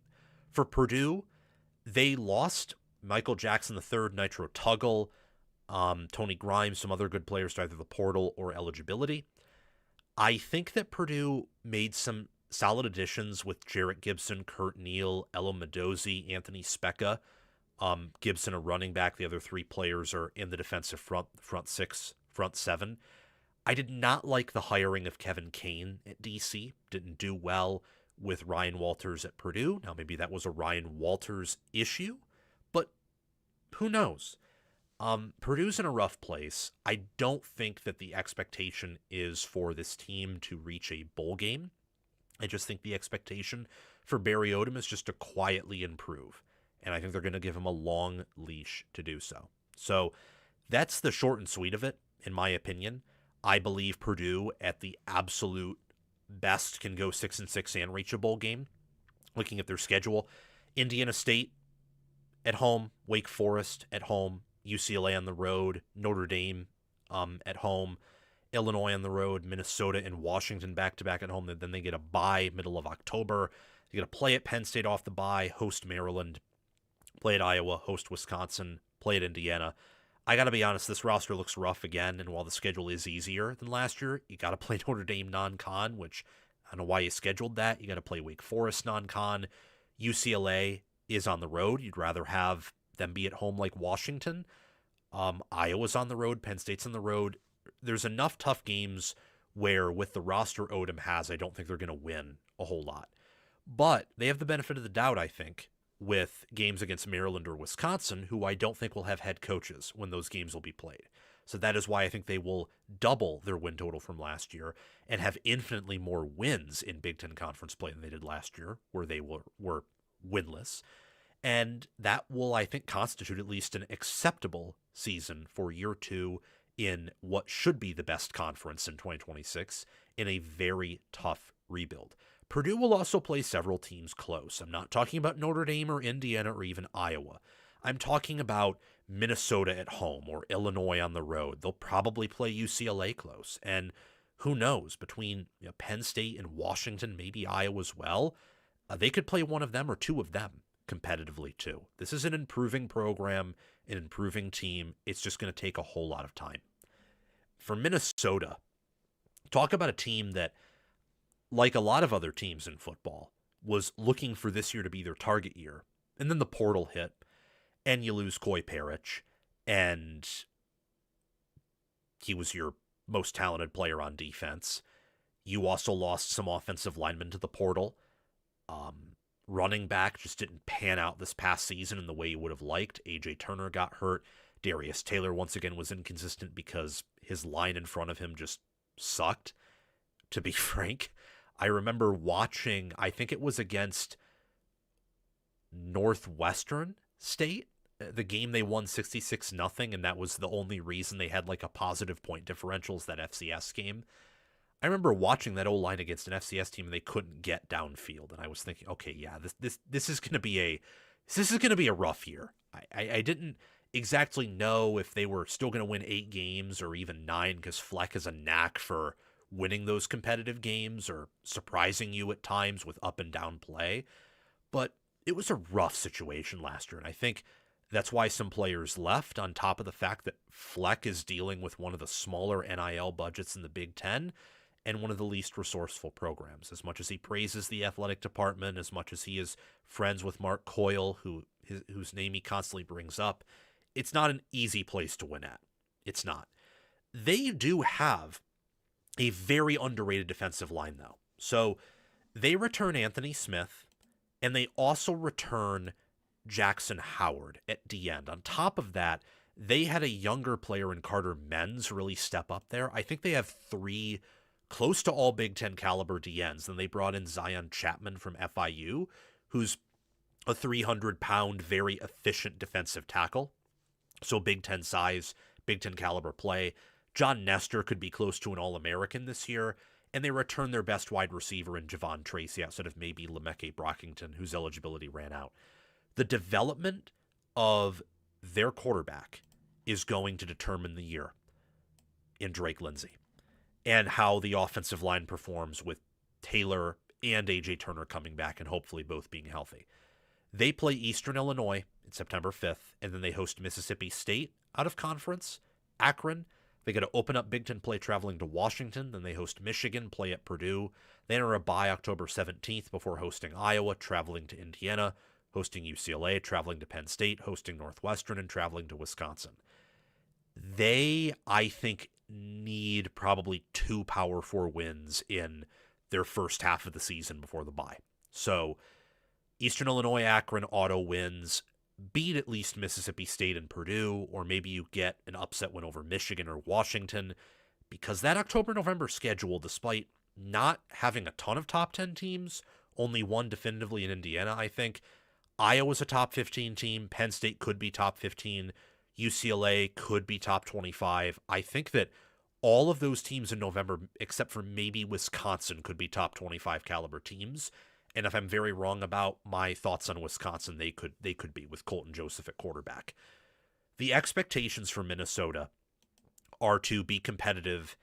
For Purdue, they lost Michael Jackson III, Nitro Tuggle, Tony Grimes, some other good players to either the portal or eligibility. I think that Purdue made some solid additions with Jarrett Gibson, Kurt Neal, Elo Mendoza, Anthony Specca. Gibson, a running back. The other 3 players are in the defensive front 6, front 7. I did not like the hiring of Kevin Kane at DC. Didn't do well with Ryan Walters at Purdue. Now, maybe that was a Ryan Walters issue, but who knows? Purdue's in a rough place. I don't think that the expectation is for this team to reach a bowl game. I just think the expectation for Barry Odom is just to quietly improve. And I think they're going to give him a long leash to do so. So that's the short and sweet of it, in my opinion. I believe Purdue, at the absolute best, can go 6-6 and reach a bowl game. Looking at their schedule, Indiana State at home, Wake Forest at home, UCLA on the road, Notre Dame at home, Illinois on the road, Minnesota and Washington back-to-back at home. Then they get a bye middle of October. They get to play at Penn State off the bye, host Maryland, play at Iowa, host Wisconsin, play at Indiana. I got to be honest, this roster looks rough again, and while the schedule is easier than last year, you got to play Notre Dame non-con, which I don't know why you scheduled that. You got to play Wake Forest non-con. UCLA is on the road. You'd rather have them be at home like Washington. Iowa's on the road. Penn State's on the road. There's enough tough games where, with the roster Odom has, I don't think they're going to win a whole lot. But they have the benefit of the doubt, I think, with games against Maryland or Wisconsin, who I don't think will have head coaches when those games will be played. So that is why I think they will double their win total from last year and have infinitely more wins in Big Ten Conference play than they did last year, where they were winless. And that will, I think, constitute at least an acceptable season for year two in what should be the best conference in 2026 in a very tough rebuild. Purdue will also play several teams close. I'm not talking about Notre Dame or Indiana or even Iowa. I'm talking about Minnesota at home or Illinois on the road. They'll probably play UCLA close. And who knows, between Penn State and Washington, maybe Iowa as well, they could play one of them or two of them competitively too. This is an improving program, an improving team. It's just going to take a whole lot of time. For Minnesota, talk about a team that, like a lot of other teams in football, was looking for this year to be their target year. And then the portal hit, and you lose Coy Parrish, and he was your most talented player on defense. You also lost some offensive linemen to the portal. Running back just didn't pan out this past season in the way you would have liked. A.J. Turner got hurt. Darius Taylor once again was inconsistent because his line in front of him just sucked, to be frank. I remember watching, I think it was against Northwestern State, the game they won 66-0, and that was the only reason they had like a positive point differential, is that FCS game. I remember watching that O-line against an FCS team and they couldn't get downfield, and I was thinking, okay, yeah, this is going to be a rough year. I didn't exactly know if they were still going to win 8 games or even 9, because Fleck has a knack for winning those competitive games or surprising you at times with up and down play. But it was a rough situation last year, and I think that's why some players left, on top of the fact that Fleck is dealing with one of the smaller NIL budgets in the Big Ten and one of the least resourceful programs. As much as he praises the athletic department, as much as he is friends with Mark Coyle, whose name he constantly brings up, it's not an easy place to win at. It's not. They do have a very underrated defensive line, though. So they return Anthony Smith, and they also return Jackson Howard at D end. On top of that, they had a younger player in Carter Menz really step up there. I think they have 3 close to all Big Ten caliber DNs. Then they brought in Zion Chapman from FIU, who's a 300-pound, very efficient defensive tackle. So Big Ten size, Big Ten caliber play. John Nestor could be close to an All-American this year. And they return their best wide receiver in Javon Tracy outside of maybe Lemeke Brockington, whose eligibility ran out. The development of their quarterback is going to determine the year in Drake Lindsey, and how the offensive line performs with Taylor and A.J. Turner coming back and hopefully both being healthy. They play Eastern Illinois on September 5th, and then they host Mississippi State out of conference, Akron. They got to open up Big Ten play traveling to Washington. Then they host Michigan, play at Purdue. They enter a bye October 17th before hosting Iowa, traveling to Indiana, hosting UCLA, traveling to Penn State, hosting Northwestern, and traveling to Wisconsin. They, I think, need probably 2 Power 4 wins in their first half of the season before the bye. So Eastern Illinois, Akron, auto wins. beat at least Mississippi State and Purdue, or maybe you get an upset win over Michigan or Washington, because that October-November schedule, despite not having a ton of top 10 teams, only one definitively in Indiana, I think. Iowa's a top 15 team. Penn State could be top 15. UCLA could be top 25. I think that all of those teams in November, except for maybe Wisconsin, could be top 25 caliber teams. And if I'm very wrong about my thoughts on Wisconsin, they could be, with Colton Joseph at quarterback. The expectations for Minnesota are to be competitive,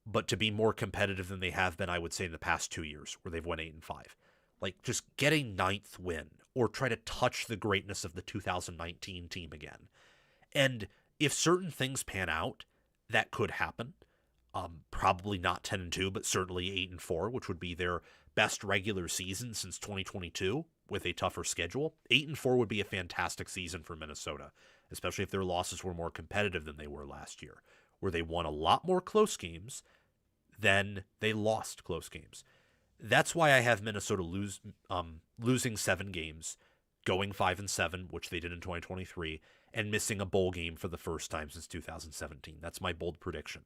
but to be more competitive than they have been, I would say, in the past 2 years, where they've won 8-5. Like, just get a ninth win, or try to touch the greatness of the 2019 team again. And if certain things pan out, that could happen. Probably not 10-2, but certainly 8-4, which would be their best regular season since 2022 with a tougher schedule. 8-4 would be a fantastic season for Minnesota, especially if their losses were more competitive than they were last year, where they won a lot more close games than they lost close games. That's why I have Minnesota losing 7 games, going 5-7, which they did in 2023, and missing a bowl game for the first time since 2017. That's my bold prediction.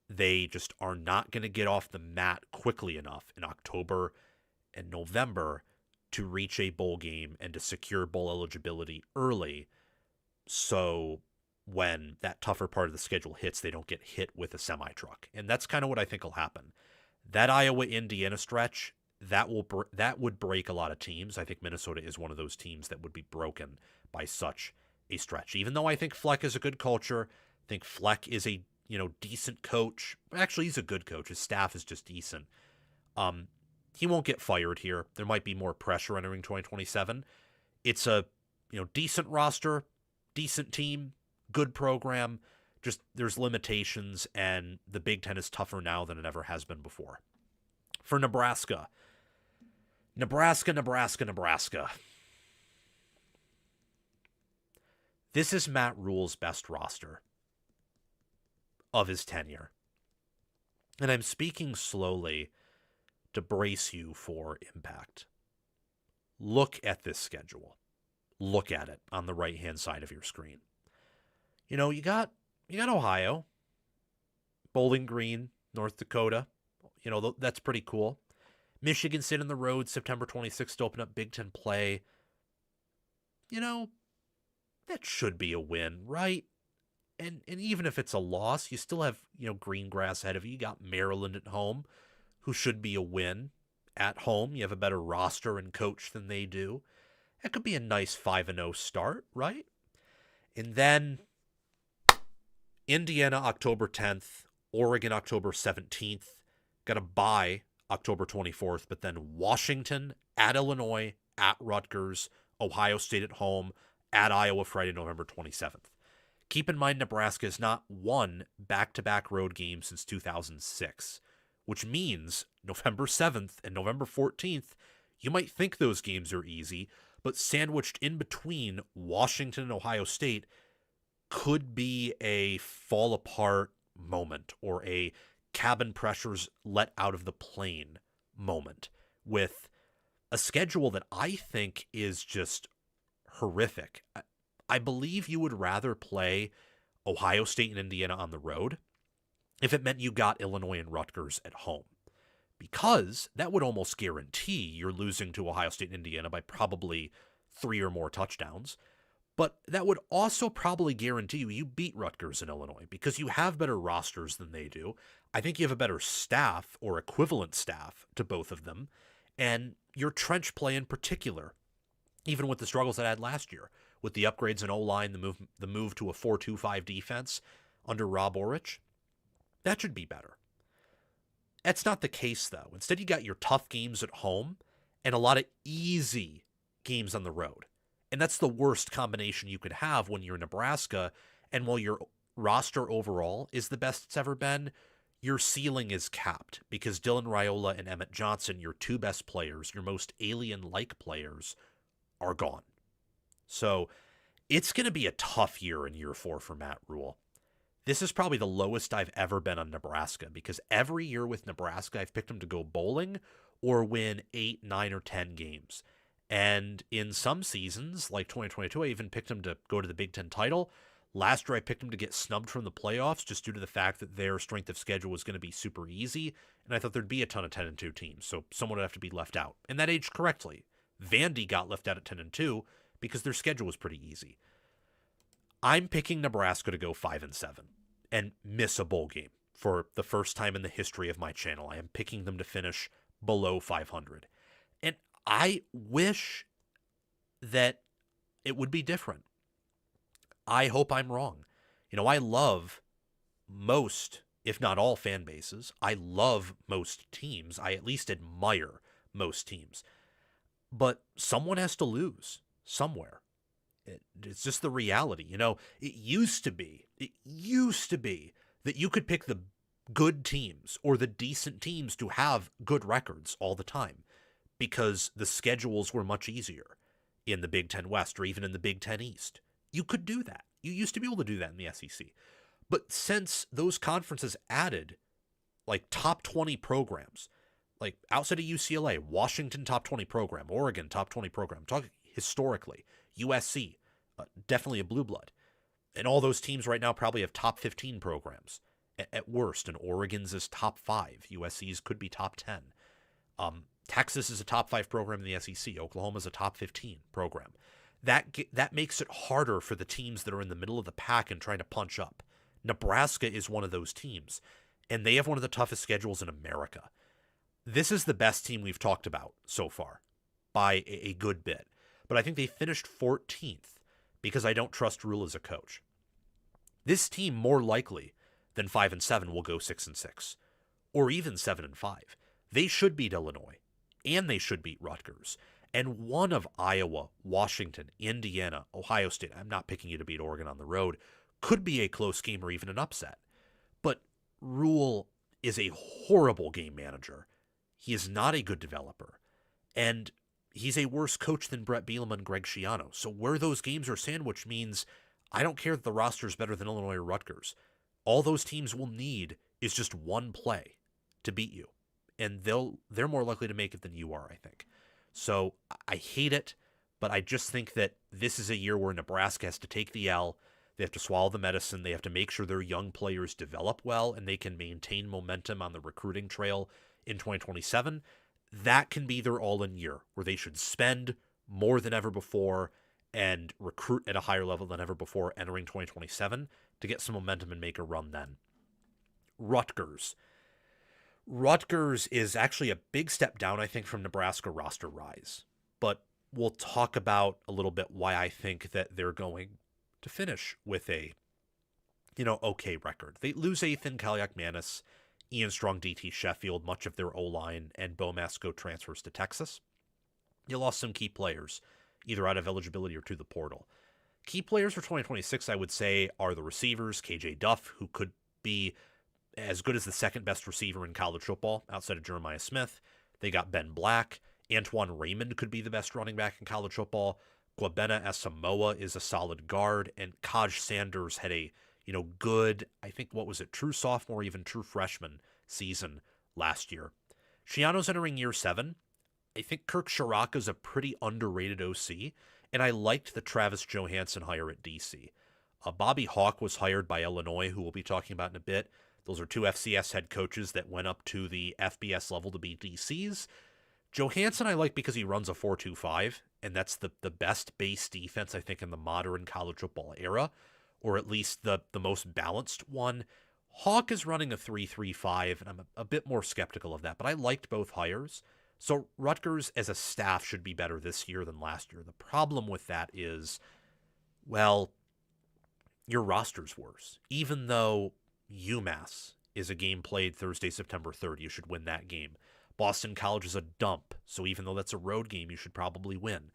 They just are not going to get off the mat quickly enough in October and November to reach a bowl game and to secure bowl eligibility early, so when that tougher part of the schedule hits, they don't get hit with a semi-truck. And that's kind of what I think will happen. That Iowa-Indiana stretch, that would break a lot of teams. I think Minnesota is one of those teams that would be broken by such a stretch. Even though I think Fleck is a good culture, I think Fleck is a decent coach. Actually, he's a good coach. His staff is just decent. He won't get fired here. There might be more pressure entering 2027. It's a decent roster, decent team, good program. Just there's limitations, and the Big Ten is tougher now than it ever has been before. For Nebraska. Nebraska. This is Matt Rule's best roster of his tenure. And I'm speaking slowly to brace you for impact. Look at this schedule. Look at it on the right-hand side of your screen. You got Ohio, Bowling Green, North Dakota. That's pretty cool. Michigan State on the road, September 26th to open up Big Ten play. That should be a win, right? And even if it's a loss, you still have, green grass ahead of you. You got Maryland at home, who should be a win at home. You have a better roster and coach than they do. That could be a nice 5-0 start, right? And then Indiana, October 10th, Oregon, October 17th. Got a bye October 24th, but then Washington, at Illinois, at Rutgers, Ohio State at home, at Iowa Friday, November 27th. Keep in mind, Nebraska has not won back-to-back road games since 2006, which means November 7th and November 14th, you might think those games are easy, but sandwiched in between Washington and Ohio State could be a fall-apart moment or a cabin pressures let out of the plane moment with a schedule that I think is just horrific. I believe you would rather play Ohio State and Indiana on the road if it meant you got Illinois and Rutgers at home, because that would almost guarantee you're losing to Ohio State and Indiana by probably 3 or more touchdowns. But that would also probably guarantee you beat Rutgers and Illinois because you have better rosters than they do. I think you have a better staff or equivalent staff to both of them. And your trench play in particular, even with the struggles that I had last year, with the upgrades in O-line, the move to a 4-2-5 defense under Rob Orich, that should be better. That's not the case, though. Instead, you got your tough games at home and a lot of easy games on the road. And that's the worst combination you could have when you're in Nebraska. And while your roster overall is the best it's ever been, your ceiling is capped because Dylan Raiola and Emmett Johnson, your 2 best players, your most alien-like players, are gone. So it's going to be a tough year in year 4 for Matt Rule. This is probably the lowest I've ever been on Nebraska because every year with Nebraska, I've picked them to go bowling or win 8, 9, or 10 games. And in some seasons, like 2022, I even picked them to go to the Big Ten title. Last year, I picked them to get snubbed from the playoffs just due to the fact that their strength of schedule was going to be super easy. And I thought there'd be a ton of 10-2 teams, so someone would have to be left out. And that aged correctly. Vandy got left out at 10-2 because their schedule was pretty easy. I'm picking Nebraska to go 5-7 and miss a bowl game for the first time in the history of my channel. I am picking them to finish below 500. And I wish that it would be different. I hope I'm wrong. I love most, if not all, fan bases. I love most teams. I at least admire most teams. But someone has to lose somewhere. It's just the reality. It used to be that you could pick the good teams or the decent teams to have good records all the time because the schedules were much easier in the Big Ten West or even in the Big Ten East. You could do that. You used to be able to do that in the SEC. But since those conferences added like top 20 programs, like outside of UCLA, Washington top 20 program, Oregon top 20 program, talking historically, USC, definitely a blue blood. And all those teams right now probably have top 15 programs at worst, and Oregon's is top 5. USC's could be top 10. Texas is a top 5 program in the SEC. Oklahoma's a top 15 program. That makes it harder for the teams that are in the middle of the pack and trying to punch up. Nebraska is one of those teams, and they have one of the toughest schedules in America. This is the best team we've talked about so far by a good bit. But I think they finished 14th because I don't trust Rule as a coach. This team, more likely than 5-7, will go 6-6 or even 7-5. They should beat Illinois and they should beat Rutgers. And one of Iowa, Washington, Indiana, Ohio State, I'm not picking you to beat Oregon on the road, could be a close game or even an upset. But Rule is a horrible game manager. He is not a good developer. And he's a worse coach than Brett Bielema and Greg Schiano. So where those games are sandwiched means I don't care that the roster is better than Illinois or Rutgers. All those teams will need is just one play to beat you. And they're more likely to make it than you are, I think. So I hate it, but I just think that this is a year where Nebraska has to take the L. They have to swallow the medicine. They have to make sure their young players develop well and they can maintain momentum on the recruiting trail in 2027. That can be their all-in year where they should spend more than ever before and recruit at a higher level than ever before entering 2027 to get some momentum and make a run then. Rutgers is actually a big step down, I think, from Nebraska roster rise. But we'll talk about a little bit why I think that they're going to finish with a, okay record. They lose Ethan Kaliak-Manis, Ian Strong, DT Sheffield, much of their O-line, and Bo Masco transfers to Texas. You lost some key players, either out of eligibility or to the portal. Key players for 2026, I would say, are the receivers, KJ Duff, who could be as good as the second best receiver in college football outside of Jeremiah Smith. They got Ben Black. Antoine Raymond could be the best running back in college football. Gwabena Asamoah is a solid guard. And Kaj Sanders had a, good, I think, true sophomore, even true freshman season last year. Schiano's entering year 7. I think Kirk Ciarrocca's a pretty underrated OC, and I liked the Travis Johansson hire at DC. Bobby Hawk was hired by Illinois, who we'll be talking about in a bit. Those are two FCS head coaches that went up to the FBS level to be DCs. Johansson I like because he runs a 4-2-5, and that's the best base defense, I think, in the modern college football era, or at least the most balanced one. Hawk is running a 3-3-5, and I'm a bit more skeptical of that, but I liked both hires. So Rutgers as a staff should be better this year than last year. The problem with that is, well, your roster's worse. Even though UMass is a game played Thursday, September 3rd, you should win that game. Boston College is a dump, so even though that's a road game, you should probably win.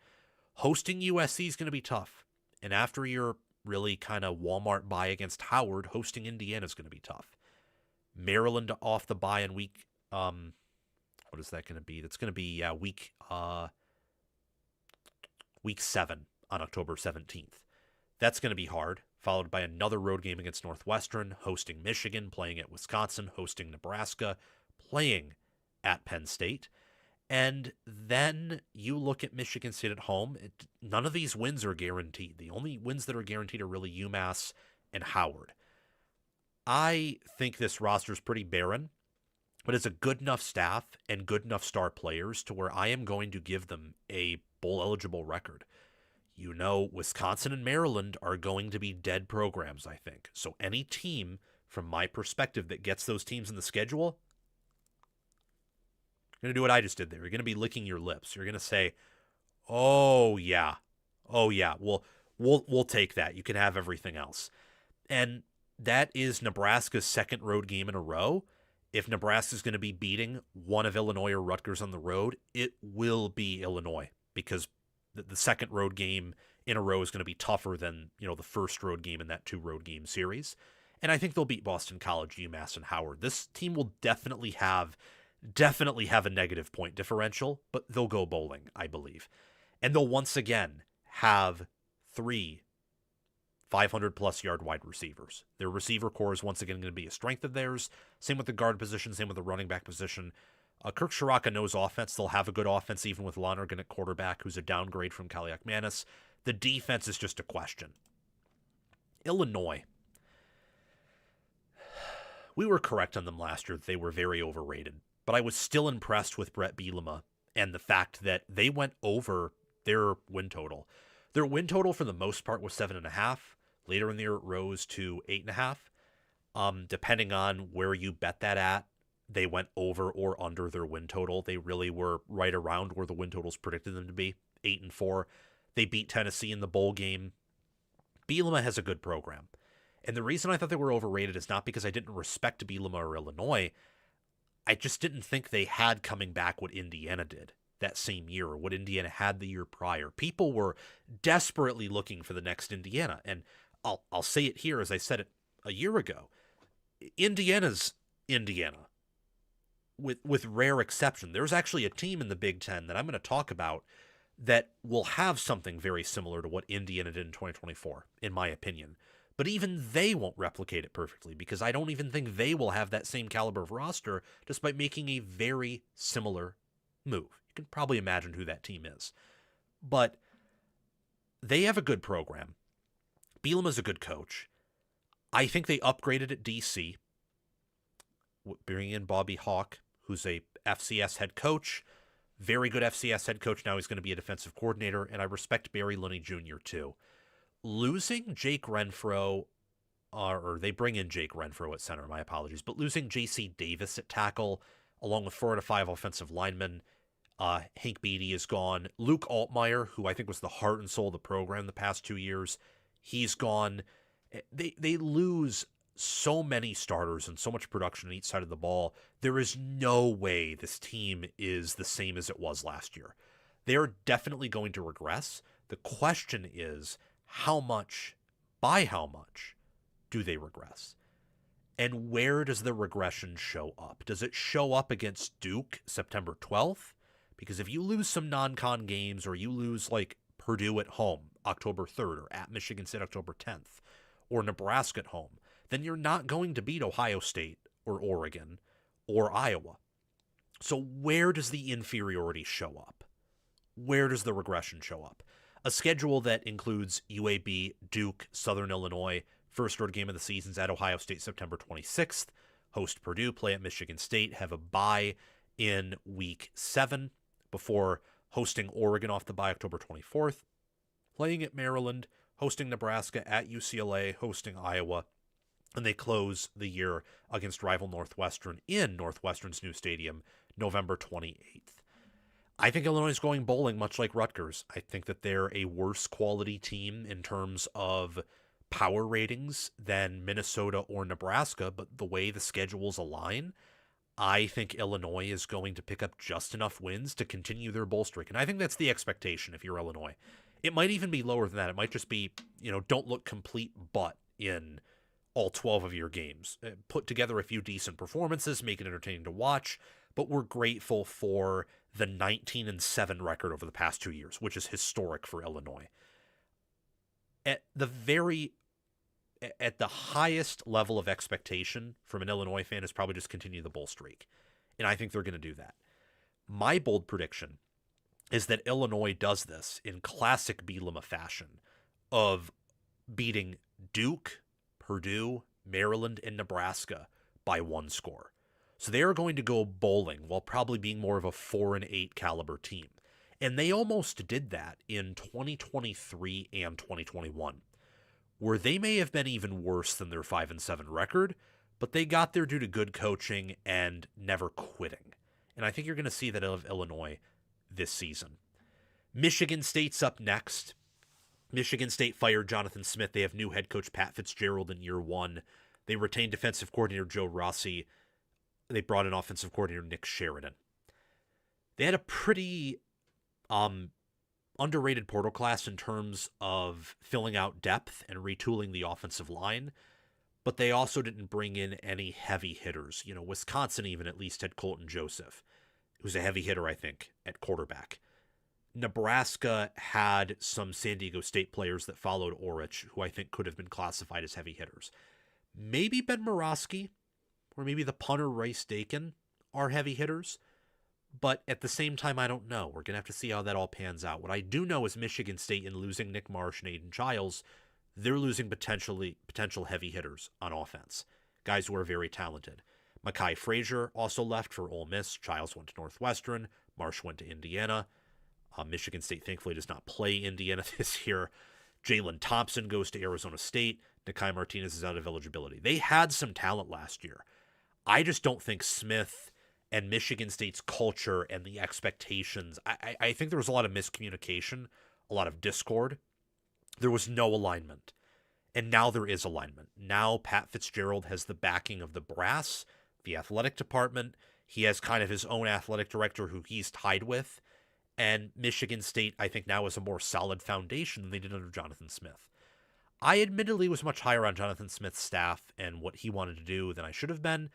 Hosting USC is going to be tough. And after your really kind of Walmart bye against Howard, hosting Indiana is going to be tough. Maryland off the bye in week, what is that going to be? That's going to be week 7 on October 17th. That's going to be hard, followed by another road game against Northwestern, hosting Michigan, playing at Wisconsin, hosting Nebraska, playing at Penn State. And then you look at Michigan State at home. None of these wins are guaranteed. The only wins that are guaranteed are really UMass and Howard. I think this roster is pretty barren, but it's a good enough staff and good enough star players to where I am going to give them a bowl-eligible record. You know, Wisconsin and Maryland are going to be dead programs, I think. So any team, from my perspective, that gets those teams in the schedule, you're going to do what I just did there. You're going to be licking your lips. You're going to say, oh, yeah. Oh, yeah. We'll take that. You can have everything else. And that is Nebraska's second road game in a row. If Nebraska's going to be beating one of Illinois or Rutgers on the road, it will be Illinois, because the second road game in a row is going to be tougher than, the first road game in that 2-road game series. And I think they'll beat Boston College, UMass, and Howard. This team will definitely have a negative point differential, but they'll go bowling, I believe. And they'll once again have 3 500-plus yard wide receivers. Their receiver core is once again going to be a strength of theirs. Same with the guard position, same with the running back position. Kirk Ciarrocca knows offense. They'll have a good offense even with Lonergan at quarterback, who's a downgrade from Kaliak-Manis. The defense is just a question. Illinois. We were correct on them last year that they were very overrated, but I was still impressed with Brett Bielema and the fact that they went over their win total. Their win total for the most part was 7.5. Later in the year, it rose to 8.5. Depending on where you bet that at, they went over or under their win total. They really were right around where the win totals predicted them to be, 8-4. They beat Tennessee in the bowl game. Bielema has a good program. And the reason I thought they were overrated is not because I didn't respect Bielema or Illinois. I just didn't think they had coming back what Indiana did that same year, or what Indiana had the year prior. People were desperately looking for the next Indiana. And I'll say it here as I said it a year ago. Indiana's Indiana, with rare exception. There's actually a team in the Big Ten that I'm going to talk about that will have something very similar to what Indiana did in 2024, in my opinion. But even they won't replicate it perfectly, because I don't even think they will have that same caliber of roster, despite making a very similar move. You can probably imagine who that team is. But they have a good program. Bielema's a good coach. I think they upgraded at DC, bringing in Bobby Hawk, who's a FCS head coach. Very good FCS head coach. Now he's going to be a defensive coordinator, and I respect Barry Lunney Jr. too. Losing Jake Renfro, or they bring in Jake Renfro at center, my apologies, but losing J.C. Davis at tackle, along with 4 out of 5 offensive linemen. Hank Beatty is gone. Luke Altmaier, who I think was the heart and soul of the program the past 2 years, he's gone. They lose so many starters and so much production on each side of the ball. There is no way this team is the same as it was last year. They're definitely going to regress. The question is, by how much do they regress? And where does the regression show up? Does it show up against Duke September 12th? Because if you lose some non-con games, or you lose like Purdue at home October 3rd, or at Michigan State October 10th, or Nebraska at home, then you're not going to beat Ohio State or Oregon or Iowa. So where does the inferiority show up? Where does the regression show up? A schedule that includes UAB, Duke, Southern Illinois, first road game of the season's at Ohio State September 26th, host Purdue, play at Michigan State, have a bye in week 7 before hosting Oregon off the bye October 24th, playing at Maryland, hosting Nebraska, at UCLA, hosting Iowa, and they close the year against rival Northwestern in Northwestern's new stadium November 28th. I think Illinois is going bowling much like Rutgers. I think that they're a worse quality team in terms of power ratings than Minnesota or Nebraska, but the way the schedules align, I think Illinois is going to pick up just enough wins to continue their bowl streak. And I think that's the expectation if you're Illinois. It might even be lower than that. It might just be, don't look complete butt in all 12 of your games. Put together a few decent performances, make it entertaining to watch, but we're grateful for the 19-7 record over the past 2 years, which is historic for Illinois. At the highest level of expectation from an Illinois fan is probably just continue the bowl streak. And I think they're going to do that. My bold prediction is that Illinois does this in classic Bielema fashion of beating Duke, Purdue, Maryland, and Nebraska by one score. So they are going to go bowling while probably being more of a 4-8 caliber team. And they almost did that in 2023 and 2021, where they may have been even worse than their 5-7 record, but they got there due to good coaching and never quitting. And I think you're going to see that of Illinois this season. Michigan State's up next. Michigan State fired Jonathan Smith. They have new head coach Pat Fitzgerald in year one. They retained defensive coordinator Joe Rossi. They brought in offensive coordinator Nick Sheridan. They had a pretty underrated portal class in terms of filling out depth and retooling the offensive line, but they also didn't bring in any heavy hitters. You know, Wisconsin even at least had Colton Joseph, who's a heavy hitter, I think, at quarterback. Nebraska had some San Diego State players that followed Orich, who I think could have been classified as heavy hitters. Maybe Ben Morosky, or maybe the punter Rice Dakin are heavy hitters, but at the same time, I don't know. We're going to have to see how that all pans out. What I do know is Michigan State, in losing Nick Marsh and Aiden Childs, they're losing potential heavy hitters on offense, guys who are very talented. Mekhi Frazier also left for Ole Miss. Childs went to Northwestern. Marsh went to Indiana. Michigan State thankfully does not play Indiana this year. Jalen Thompson goes to Arizona State. Nikai Martinez is out of eligibility. They had some talent last year. I just don't think Smith and Michigan State's culture and the expectations, I think there was a lot of miscommunication, a lot of discord. There was no alignment. And now there is alignment. Now Pat Fitzgerald has the backing of the brass, the athletic department. He has kind of his own athletic director who he's tied with. And Michigan State, I think, now has a more solid foundation than they did under Jonathan Smith. I admittedly was much higher on Jonathan Smith's staff and what he wanted to do than I should have been.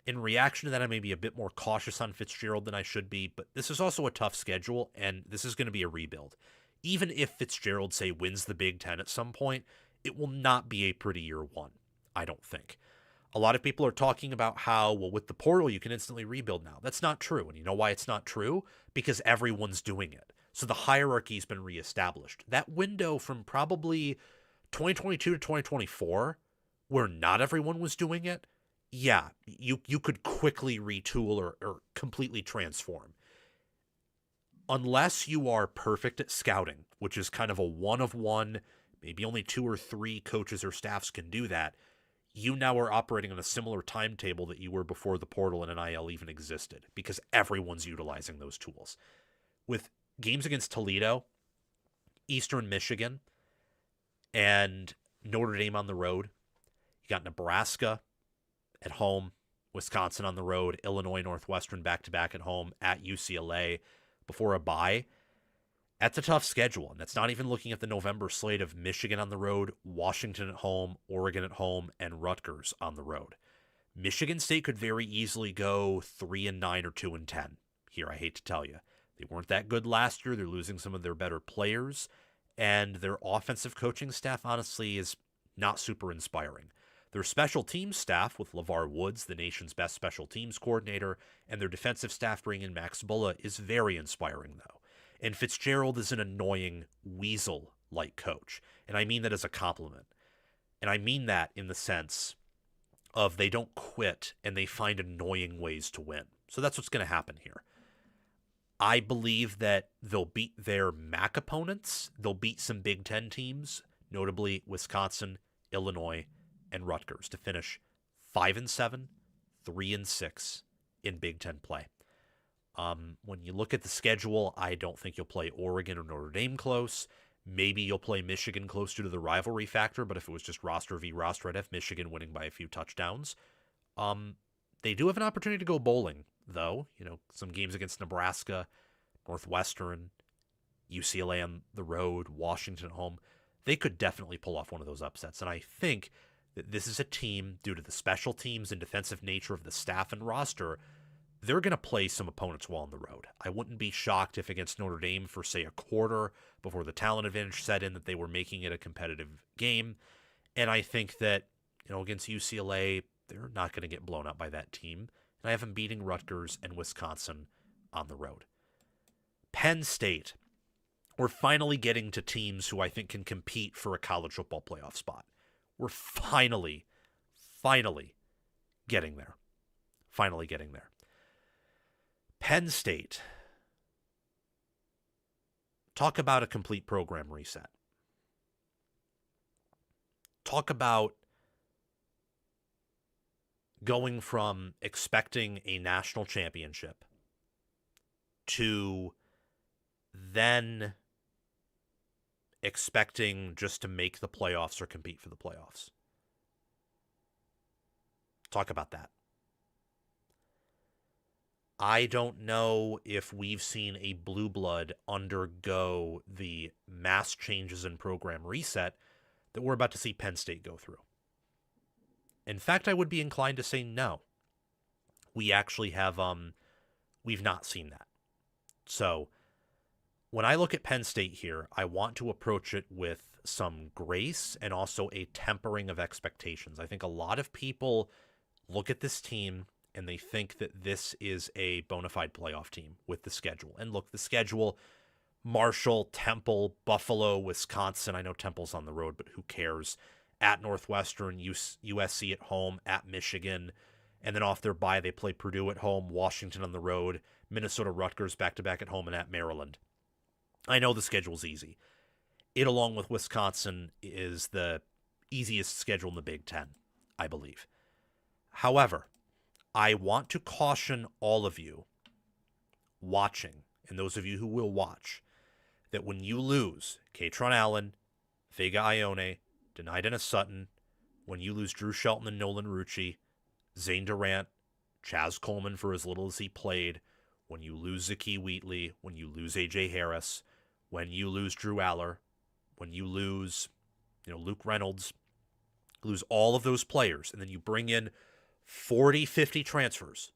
In reaction to that, I may be a bit more cautious on Fitzgerald than I should be, but this is also a tough schedule, and this is going to be a rebuild. Even if Fitzgerald, say, wins the Big Ten at some point, it will not be a pretty year one, I don't think. A lot of people are talking about how, well, with the portal, you can instantly rebuild now. That's not true, and you know why it's not true? Because everyone's doing it. So the hierarchy's been reestablished. That window from probably 2022 to 2024, where not everyone was doing it, yeah, you could quickly retool or completely transform. Unless you are perfect at scouting, which is kind of a one-of-one, maybe only 2 or 3 coaches or staffs can do that, you now are operating on a similar timetable that you were before the portal and NIL even existed, because everyone's utilizing those tools. With games against Toledo, Eastern Michigan, and Notre Dame on the road, you got Nebraska at home, Wisconsin on the road, Illinois, Northwestern back-to-back at home, at UCLA before a bye. That's a tough schedule, and that's not even looking at the November slate of Michigan on the road, Washington at home, Oregon at home, and Rutgers on the road. Michigan State could very easily go 3-9 or 2-10 here, I hate to tell you. They weren't that good last year. They're losing some of their better players, and their offensive coaching staff, honestly, is not super inspiring. Their special teams staff, with LeVar Woods, the nation's best special teams coordinator, and their defensive staff bringing in Max Bulla, is very inspiring, though. And Fitzgerald is an annoying weasel-like coach. And I mean that as a compliment. And I mean that in the sense of they don't quit and they find annoying ways to win. So that's what's going to happen here. I believe that they'll beat their MAC opponents. They'll beat some Big Ten teams, notably Wisconsin, Illinois, and Rutgers, to finish 5-7, 3-6 in Big Ten play. When you look at the schedule, I don't think you'll play Oregon or Notre Dame close. Maybe you'll play Michigan close due to the rivalry factor, but if it was just roster v. roster, I'd have Michigan winning by a few touchdowns. They do have an opportunity to go bowling, though. You know, some games against Nebraska, Northwestern, UCLA on the road, Washington at home. They could definitely pull off one of those upsets, and I think that this is a team, due to the special teams and defensive nature of the staff and roster, they're going to play some opponents well on the road. I wouldn't be shocked if against Notre Dame for, say, a quarter before the talent advantage set in, that they were making it a competitive game. And I think that, you know, against UCLA, they're not going to get blown up by that team. And I have them beating Rutgers and Wisconsin on the road. Penn State, we're finally getting to teams who I think can compete for a college football playoff spot. We're finally getting there. Finally getting there. Penn State. Talk about a complete program reset. Talk about going from expecting a national championship to then expecting just to make the playoffs or compete for the playoffs. Talk about that. I don't know if we've seen a blue blood undergo the mass changes in program reset that we're about to see Penn State go through. In fact, I would be inclined to say no. We actually have, we've not seen that. So when I look at Penn State here, I want to approach it with some grace and also a tempering of expectations. I think a lot of people look at this team and they think that this is a bona fide playoff team with the schedule. And look, the schedule, Marshall, Temple, Buffalo, Wisconsin. I know Temple's on the road, but who cares? At Northwestern, USC at home, at Michigan. And then off their bye, they play Purdue at home, Washington on the road, Minnesota, Rutgers back-to-back at home, and at Maryland. I know the schedule's easy. It, along with Wisconsin, is the easiest schedule in the Big Ten, I believe. However, I want to caution all of you watching, and those of you who will watch, that when you lose Katron Allen, Vega Ione, Denai Dennis Sutton, when you lose Drew Shelton and Nolan Rucci, Zane Durant, Chaz Coleman for as little as he played, when you lose Zakee Wheatley, when you lose A.J. Harris, when you lose Drew Aller, when you lose Luke Reynolds, lose all of those players, and then you bring in 40, 50 transfers.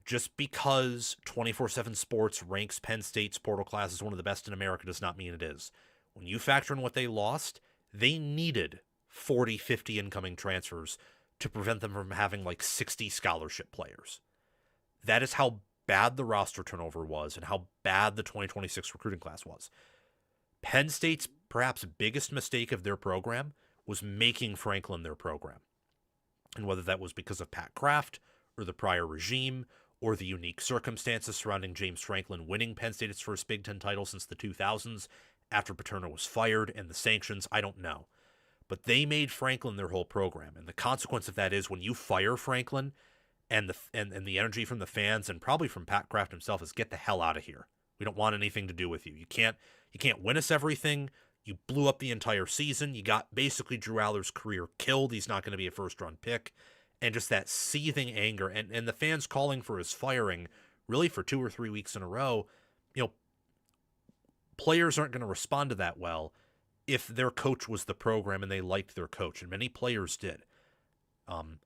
Just because 24/7 Sports ranks Penn State's portal class as one of the best in America does not mean it is. When you factor in what they lost, they needed 40, 50 incoming transfers to prevent them from having like 60 scholarship players. That is how bad the roster turnover was and how bad the 2026 recruiting class was. Penn State's perhaps biggest mistake of their program was making Franklin their program. And whether that was because of Pat Kraft or the prior regime or the unique circumstances surrounding James Franklin winning Penn State its first Big Ten title since the 2000s after Paterno was fired and the sanctions, I don't know. But they made Franklin their whole program. And the consequence of that is when you fire Franklin and the energy from the fans and probably from Pat Kraft himself is get the hell out of here. We don't want anything to do with you. You can't win us everything. You blew up the entire season. You got basically Drew Aller's career killed. He's not going to be a first-round pick. And just that seething anger and the fans calling for his firing really for 2 or 3 weeks in a row, players aren't going to respond to that well if their coach was the program and they liked their coach. And many players did.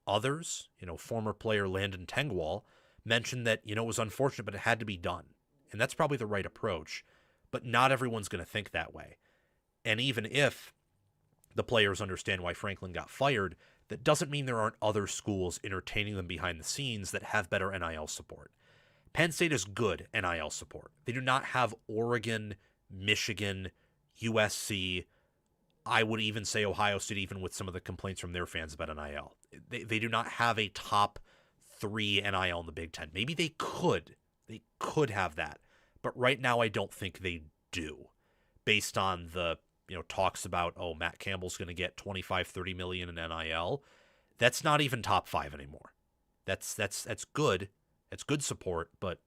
Others, former player Landon Tengwall mentioned that, it was unfortunate, but it had to be done. And that's probably the right approach. But not everyone's going to think that way. And even if the players understand why Franklin got fired, that doesn't mean there aren't other schools entertaining them behind the scenes that have better NIL support. Penn State is good NIL support. They do not have Oregon, Michigan, USC, I would even say Ohio State, even with some of the complaints from their fans about NIL. They do not have a top 3 NIL in the Big Ten. Maybe they could. They could have that. But right now I don't think they do. Based on the talks about, Matt Campbell's going to get 25, 30 million in NIL. That's not even top 5 anymore. That's good. That's good support, but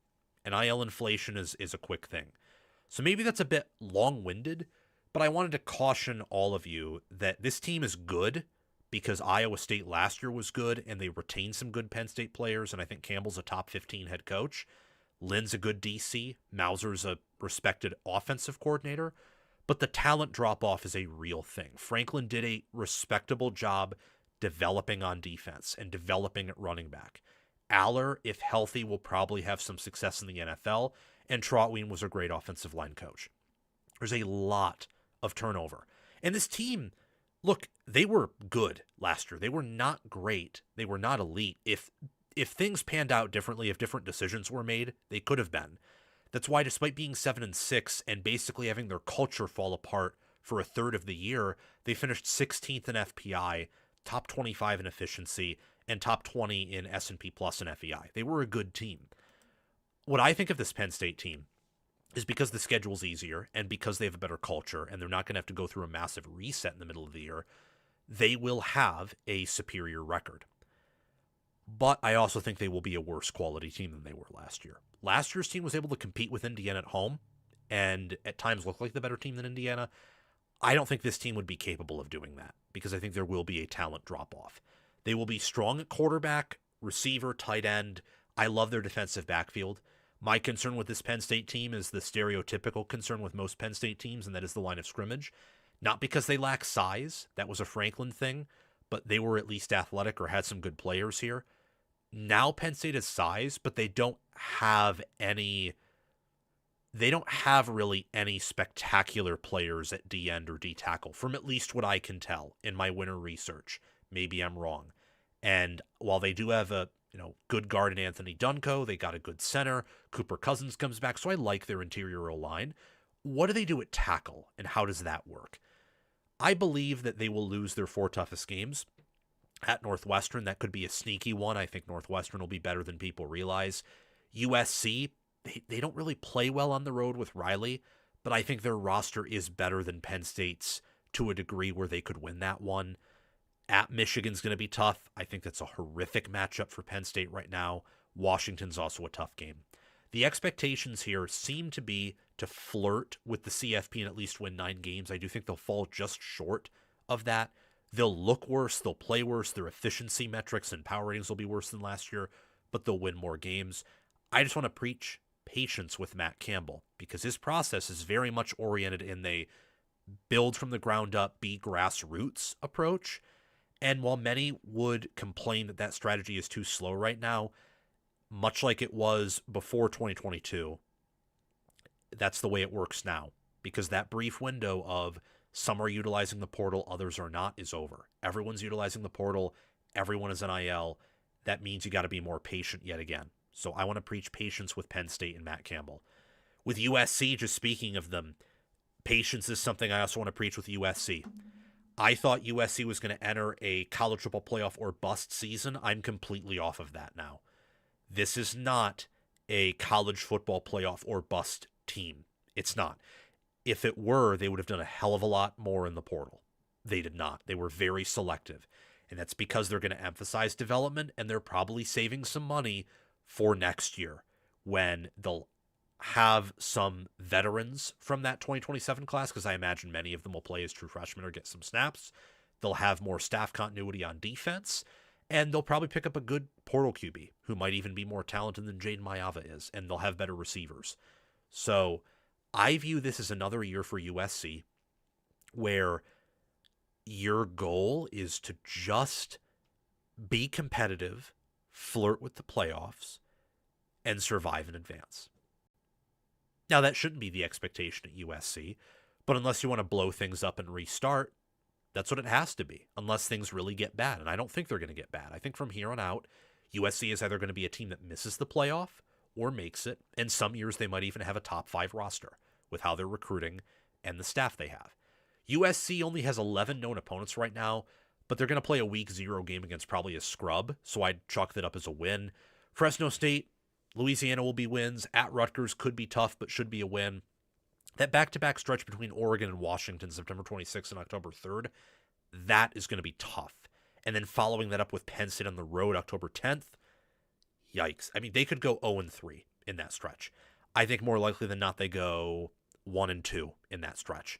NIL inflation is a quick thing. So maybe that's a bit long-winded, but I wanted to caution all of you that this team is good because Iowa State last year was good and they retained some good Penn State players, and I think Campbell's a top 15 head coach. Lynn's a good DC. Mauser's a respected offensive coordinator. But the talent drop-off is a real thing. Franklin did a respectable job developing on defense and developing at running back. Aller, if healthy, will probably have some success in the NFL, and Trotween was a great offensive line coach. There's a lot of turnover. And this team, look, they were good last year. They were not great. They were not elite. If if things panned out differently, if different decisions were made, they could have been. That's why, despite being 7-6 and basically having their culture fall apart for a third of the year, they finished 16th in FPI, top 25 in efficiency, and top 20 in S&P Plus and FEI. They were a good team. What I think of this Penn State team is because the schedule's easier and because they have a better culture and they're not going to have to go through a massive reset in the middle of the year, they will have a superior record. But I also think they will be a worse quality team than they were last year. Last year's team was able to compete with Indiana at home and at times looked like the better team than Indiana. I don't think this team would be capable of doing that because I think there will be a talent drop-off. They will be strong at quarterback, receiver, tight end. I love their defensive backfield. My concern with this Penn State team is the stereotypical concern with most Penn State teams, and that is the line of scrimmage. Not because they lack size. That was a Franklin thing, but they were at least athletic or had some good players here. Now Penn State has size, but they don't have really any spectacular players at D end or D tackle, from at least what I can tell in my winter research. Maybe I'm wrong. And while they do have a good guard in Anthony Dunco, they got a good center. Cooper Cousins comes back, so I like their interior O-line. What do they do at tackle, and how does that work? I believe that they will lose their 4 toughest games at Northwestern. That could be a sneaky one. I think Northwestern will be better than people realize. USC, they don't really play well on the road with Riley, but I think their roster is better than Penn State's to a degree where they could win that one. At Michigan's going to be tough. I think that's a horrific matchup for Penn State right now. Washington's also a tough game. The expectations here seem to be to flirt with the CFP and at least win 9 games. I do think they'll fall just short of that. They'll look worse. They'll play worse. Their efficiency metrics and power ratings will be worse than last year, but they'll win more games. I just want to preach patience with Matt Campbell because his process is very much oriented in the build from the ground up, be grassroots approach. And while many would complain that that strategy is too slow right now, much like it was before 2022, that's the way it works now. Because that brief window of some are utilizing the portal, others are not, is over. Everyone's utilizing the portal. Everyone is NIL. That means you got to be more patient yet again. So I want to preach patience with Penn State and Matt Campbell. With USC, just speaking of them, patience is something I also want to preach with USC. I thought USC was going to enter a college football playoff or bust season. I'm completely off of that now. This is not a college football playoff or bust team. It's not. If it were, they would have done a hell of a lot more in the portal. They did not. They were very selective. And that's because they're going to emphasize development, and they're probably saving some money for next year when they'll have some veterans from that 2027 class, because I imagine many of them will play as true freshmen or get some snaps. They'll have more staff continuity on defense, and they'll probably pick up a good portal QB who might even be more talented than Jaden Mayava is, and they'll have better receivers. So I view this as another year for USC where your goal is to just be competitive, flirt with the playoffs, and survive in advance. Now, that shouldn't be the expectation at USC, but unless you want to blow things up and restart, that's what it has to be, unless things really get bad. And I don't think they're going to get bad. I think from here on out, USC is either going to be a team that misses the playoff or makes it, and some years they might even have a top 5 roster with how they're recruiting and the staff they have. USC only has 11 known opponents right now, but they're going to play a week 0 game against probably a scrub, so I'd chalk that up as a win. Fresno State, Louisiana will be wins. At Rutgers could be tough, but should be a win. That back-to-back stretch between Oregon and Washington, September 26th and October 3rd, that is going to be tough. And then following that up with Penn State on the road, October 10th, yikes. I mean, they could go 0-3 in that stretch. I think more likely than not they go 1-2 in that stretch.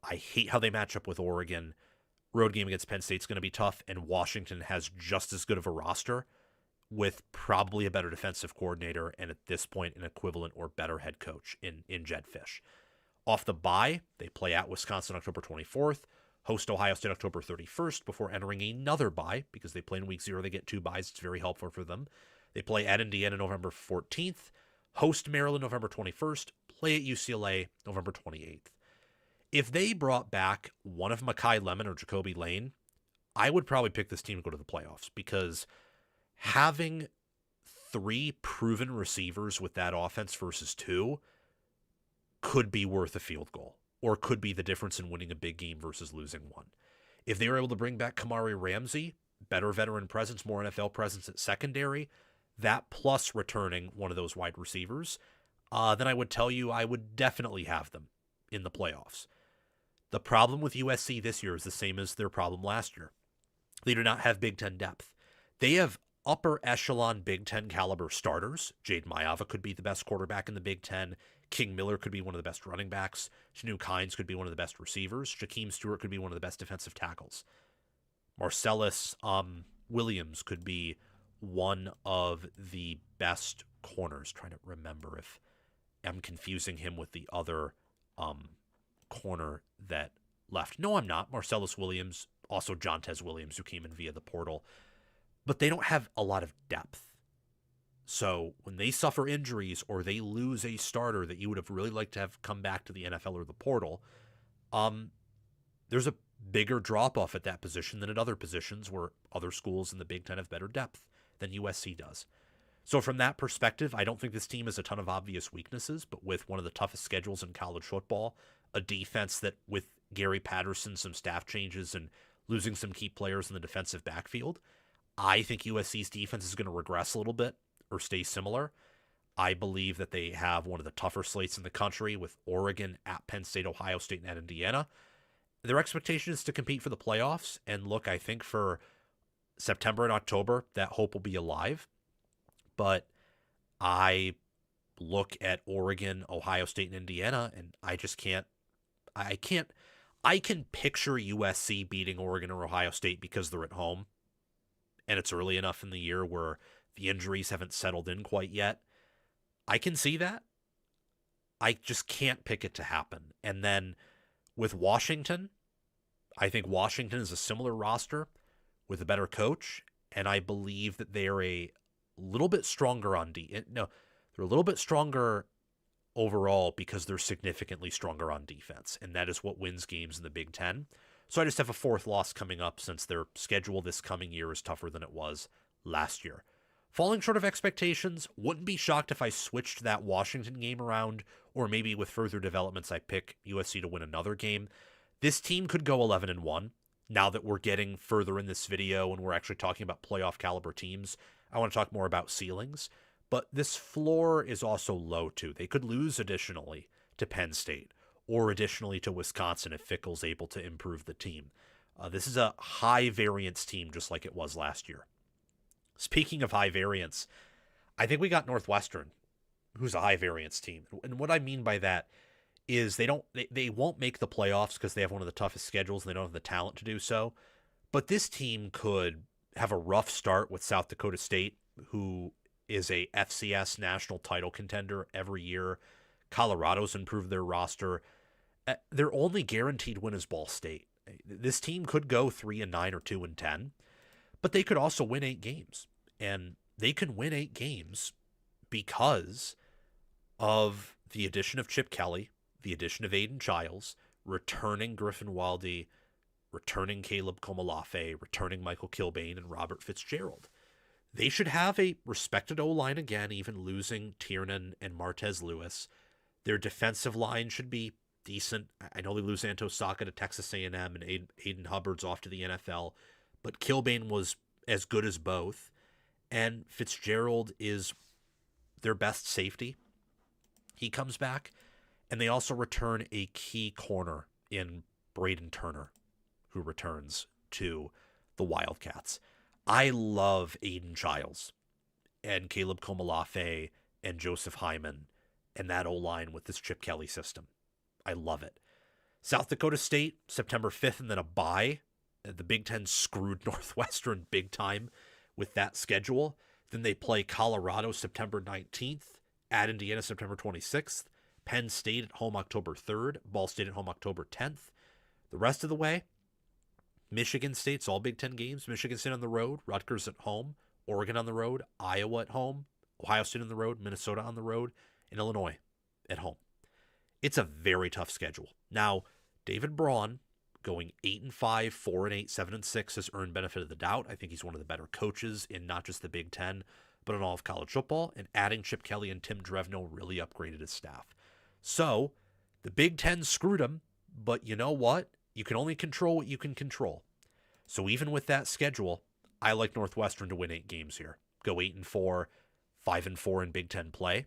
I hate how they match up with Oregon. Road game against Penn State's going to be tough, and Washington has just as good of a roster with probably a better defensive coordinator and at this point an equivalent or better head coach in Jed Fish. Off the bye, they play at Wisconsin October 24th, host Ohio State October 31st before entering another bye because they play in week 0. They get 2 byes. It's very helpful for them. They play at Indiana November 14th, host Maryland November 21st, play at UCLA November 28th. If they brought back one of Mekhi Lemon or Jacoby Lane, I would probably pick this team to go to the playoffs because having 3 proven receivers with that offense versus 2 could be worth a field goal or could be the difference in winning a big game versus losing one. If they were able to bring back Kamari Ramsey, better veteran presence, more NFL presence at secondary, that plus returning one of those wide receivers, then I would tell you I would definitely have them in the playoffs. The problem with USC this year is the same as their problem last year. They do not have Big Ten depth. They have upper echelon Big Ten caliber starters. Jade Mayava could be the best quarterback in the Big Ten. King Miller could be one of the best running backs. Chanute Kynes could be one of the best receivers. Jakeem Stewart could be one of the best defensive tackles. Marcellus Williams could be one of the best corners. Trying to remember if I'm confusing him with the other corner that left. No, I'm not. Marcellus Williams, also Jontez Williams, who came in via the portal. But they don't have a lot of depth. So when they suffer injuries or they lose a starter that you would have really liked to have come back to the NFL or the portal, there's a bigger drop-off at that position than at other positions where other schools in the Big Ten have better depth than USC does. So from that perspective, I don't think this team has a ton of obvious weaknesses, but with one of the toughest schedules in college football, a defense that with Gary Patterson, some staff changes, and losing some key players in the defensive backfield, I think USC's defense is going to regress a little bit or stay similar. I believe that they have one of the tougher slates in the country with Oregon, at Penn State, Ohio State, and at Indiana. Their expectation is to compete for the playoffs. And look, I think for September and October, that hope will be alive. But I look at Oregon, Ohio State, and Indiana, and I just can't. I can picture USC beating Oregon or Ohio State because they're at home. And it's early enough in the year where the injuries haven't settled in quite yet. I can see that. I just can't pick it to happen. And then with Washington, I think Washington is a similar roster with a better coach, and I believe that they're a little bit stronger on they're a little bit stronger overall because they're significantly stronger on defense, and that is what wins games in the Big Ten. So I just have a 4th loss coming up since their schedule this coming year is tougher than it was last year. Falling short of expectations, wouldn't be shocked if I switched that Washington game around, or maybe with further developments I pick USC to win another game. This team could go 11-1. Now that we're getting further in this video and we're actually talking about playoff caliber teams, I want to talk more about ceilings. But this floor is also low too. They could lose additionally to Penn State or additionally to Wisconsin if Fickell's able to improve the team. This is a high variance team just like it was last year. Speaking of high variance, I think we got Northwestern, who's a high variance team. And what I mean by that is they won't make the playoffs because they have one of the toughest schedules and they don't have the talent to do so. But this team could have a rough start with South Dakota State, who is a FCS national title contender every year. Colorado's improved their roster. Their only guaranteed win is Ball State. This team could go 3-9 or 2-10, but they could also win 8 games. And they can win 8 games because of the addition of Chip Kelly, the addition of Aiden Childs, returning Griffin Waldy, returning Caleb Komalafe, returning Michael Kilbane, and Robert Fitzgerald. They should have a respected O-line again, even losing Tiernan and Martez Lewis. Their defensive line should be decent. I know they lose Anto Saka to Texas A&M and Aiden Hubbard's off to the NFL, but Kilbane was as good as both. And Fitzgerald is their best safety. He comes back, and they also return a key corner in Braden Turner, who returns to the Wildcats. I love Aiden Childs and Caleb Komalafe and Joseph Hyman and that O-line with this Chip Kelly system. I love it. South Dakota State, September 5th, and then a bye. The Big Ten screwed Northwestern big time with that schedule. Then they play Colorado September 19th, at Indiana September 26th, Penn State at home October 3rd, Ball State at home October 10th. The rest of the way, Michigan State's all Big Ten games. Michigan State on the road, Rutgers at home, Oregon on the road, Iowa at home, Ohio State on the road, Minnesota on the road, and Illinois at home. It's a very tough schedule. Now, David Braun going 8-5, 4-8, 7-6 has earned benefit of the doubt. I think he's one of the better coaches in not just the Big Ten, but in all of college football, and adding Chip Kelly and Tim Drevno really upgraded his staff. So the Big Ten screwed him, but you know what? You can only control what you can control. So even with that schedule, I like Northwestern to win 8 games here. Go 8-4, 5-4 in Big Ten play.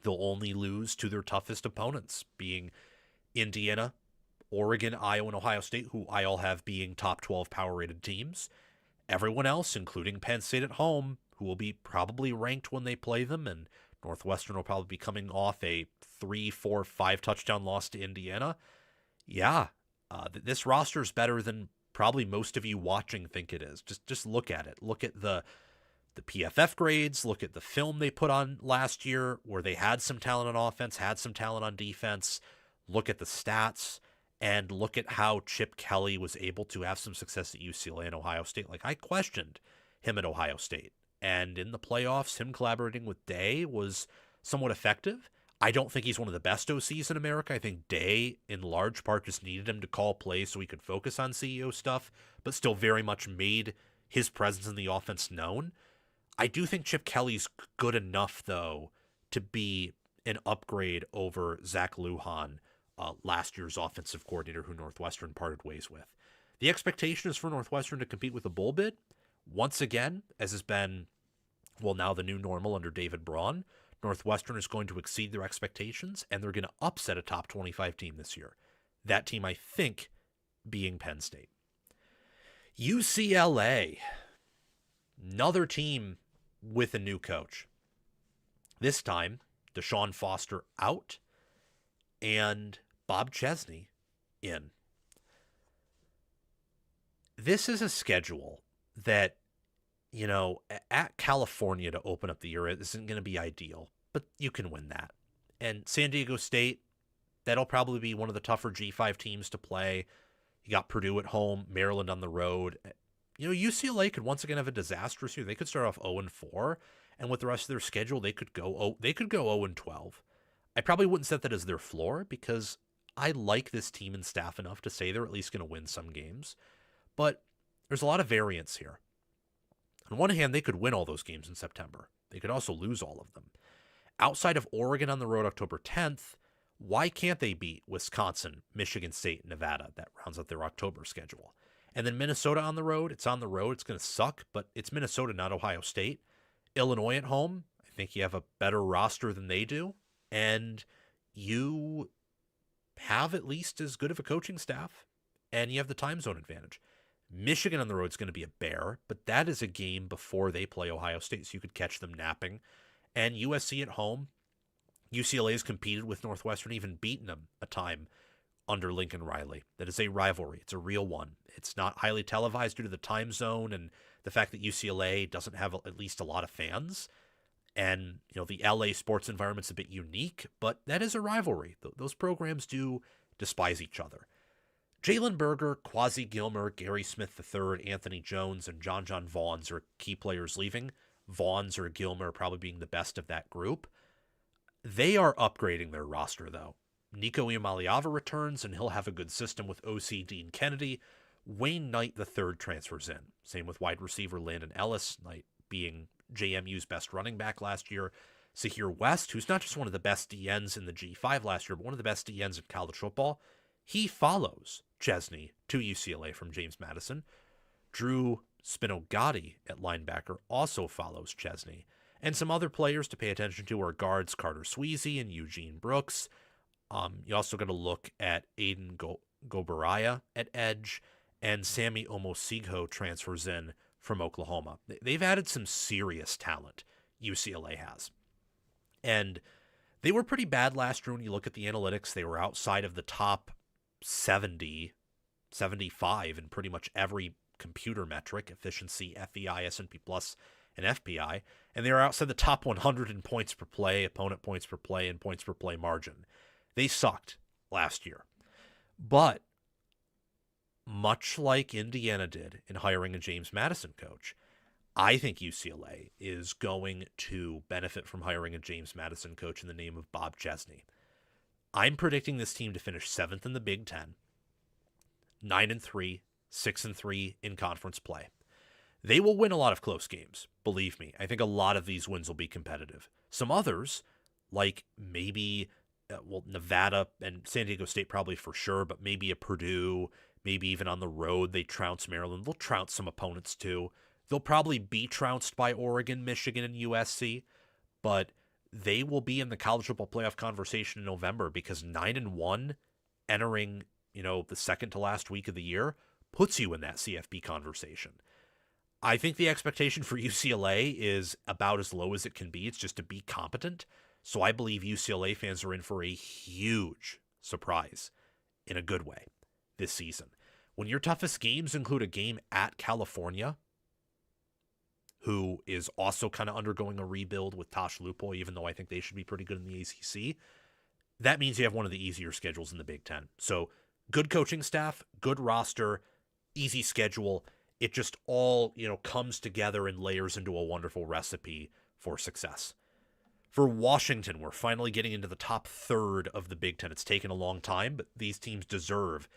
They'll only lose to their toughest opponents, being Indiana, Oregon, Iowa, and Ohio State, who I all have being top 12 power-rated teams. Everyone else, including Penn State at home, who will be probably ranked when they play them, and Northwestern will probably be coming off a 3, 4, 5 touchdown loss to Indiana. Yeah, this roster is better than probably most of you watching think it is. Just look at it. Look at the PFF grades. Look at the film they put on last year where they had some talent on offense, had some talent on defense. Look at the stats and look at how Chip Kelly was able to have some success at UCLA and Ohio State. Like, I questioned him at Ohio State. And in the playoffs, him collaborating with Day was somewhat effective. I don't think he's one of the best OCs in America. I think Day, in large part, just needed him to call plays so he could focus on CEO stuff, but still very much made his presence in the offense known. I do think Chip Kelly's good enough, though, to be an upgrade over Zach Lujan, last year's offensive coordinator who Northwestern parted ways with. The expectation is for Northwestern to compete with a bowl bid. Once again, as has been, well, now the new normal under David Braun, Northwestern is going to exceed their expectations, and they're going to upset a top 25 team this year. That team, I think, being Penn State. UCLA, another team with a new coach. This time, Deshaun Foster out and Bob Chesney in. This is a schedule that, you know, at California to open up the year isn't going to be ideal, but you can win that. And San Diego State, that'll probably be one of the tougher G5 teams to play. You got Purdue at home, Maryland on the road. You know, UCLA could once again have a disastrous year. They could start off 0-4, and with the rest of their schedule, they could go 0-12. I probably wouldn't set that as their floor because I like this team and staff enough to say they're at least going to win some games. But there's a lot of variance here. On one hand, they could win all those games in September. They could also lose all of them. Outside of Oregon on the road October 10th, why can't they beat Wisconsin, Michigan State, Nevada? That rounds out their October schedule. And then Minnesota on the road. It's on the road. It's going to suck, but it's Minnesota, not Ohio State. Illinois at home. I think you have a better roster than they do. And you have at least as good of a coaching staff. And you have the time zone advantage. Michigan on the road is going to be a bear, but that is a game before they play Ohio State, so you could catch them napping. And USC at home. UCLA has competed with Northwestern, even beaten them a time under Lincoln Riley. That is a rivalry. It's a real one. It's not highly televised due to the time zone and the fact that UCLA doesn't have at least a lot of fans. And, you know, the LA sports environment's a bit unique, but that is a rivalry. Those programs do despise each other. Jalen Berger, Quasi Gilmer, Gary Smith III, Anthony Jones, and John Vaughns are key players leaving. Vaughns or Gilmer probably being the best of that group. They are upgrading their roster, though. Nico Iamaleava returns, and he'll have a good system with OC Dean Kennedy. Wayne Knight III transfers in. Same with wide receiver Landon Ellis, Knight being JMU's best running back last year. Zahir West, who's not just one of the best DNs in the G5 last year, but one of the best DNs in college football. He follows Chesney to UCLA from James Madison. Drew Spinogatti at linebacker also follows Chesney. And some other players to pay attention to are guards Carter Sweezy and Eugene Brooks. You also got to look at Aiden Goberaya at edge, and Sammy Omosigho transfers in from Oklahoma. They've added some serious talent, UCLA has. And they were pretty bad last year when you look at the analytics. They were outside of the top 70, 75 in pretty much every computer metric, efficiency, FEI, S&P Plus, and FPI. And they were outside the top 100 in points per play, opponent points per play, and points per play margin. They sucked last year. But much like Indiana did in hiring a James Madison coach, I think UCLA is going to benefit from hiring a James Madison coach in the name of Bob Chesney. I'm predicting this team to finish 7th in the Big Ten, 9-3, 6-3 in conference play. They will win a lot of close games, believe me. I think a lot of these wins will be competitive. Some others, like maybe, Nevada and San Diego State probably for sure, but maybe a Purdue, maybe even on the road, they trounce Maryland. They'll trounce some opponents too. They'll probably be trounced by Oregon, Michigan, and USC, but they will be in the college football playoff conversation in November because 9-1 entering, the second to last week of the year puts you in that CFP conversation. I think the expectation for UCLA is about as low as it can be. It's just to be competent. So I believe UCLA fans are in for a huge surprise in a good way this season. When your toughest games include a game at California, who is also kind of undergoing a rebuild with Tosh Lupo, even though I think they should be pretty good in the ACC, that means you have one of the easier schedules in the Big Ten. So good coaching staff, good roster, easy schedule. It just all, comes together and layers into a wonderful recipe for success. For Washington, we're finally getting into the top third of the Big Ten. It's taken a long time, but these teams deserve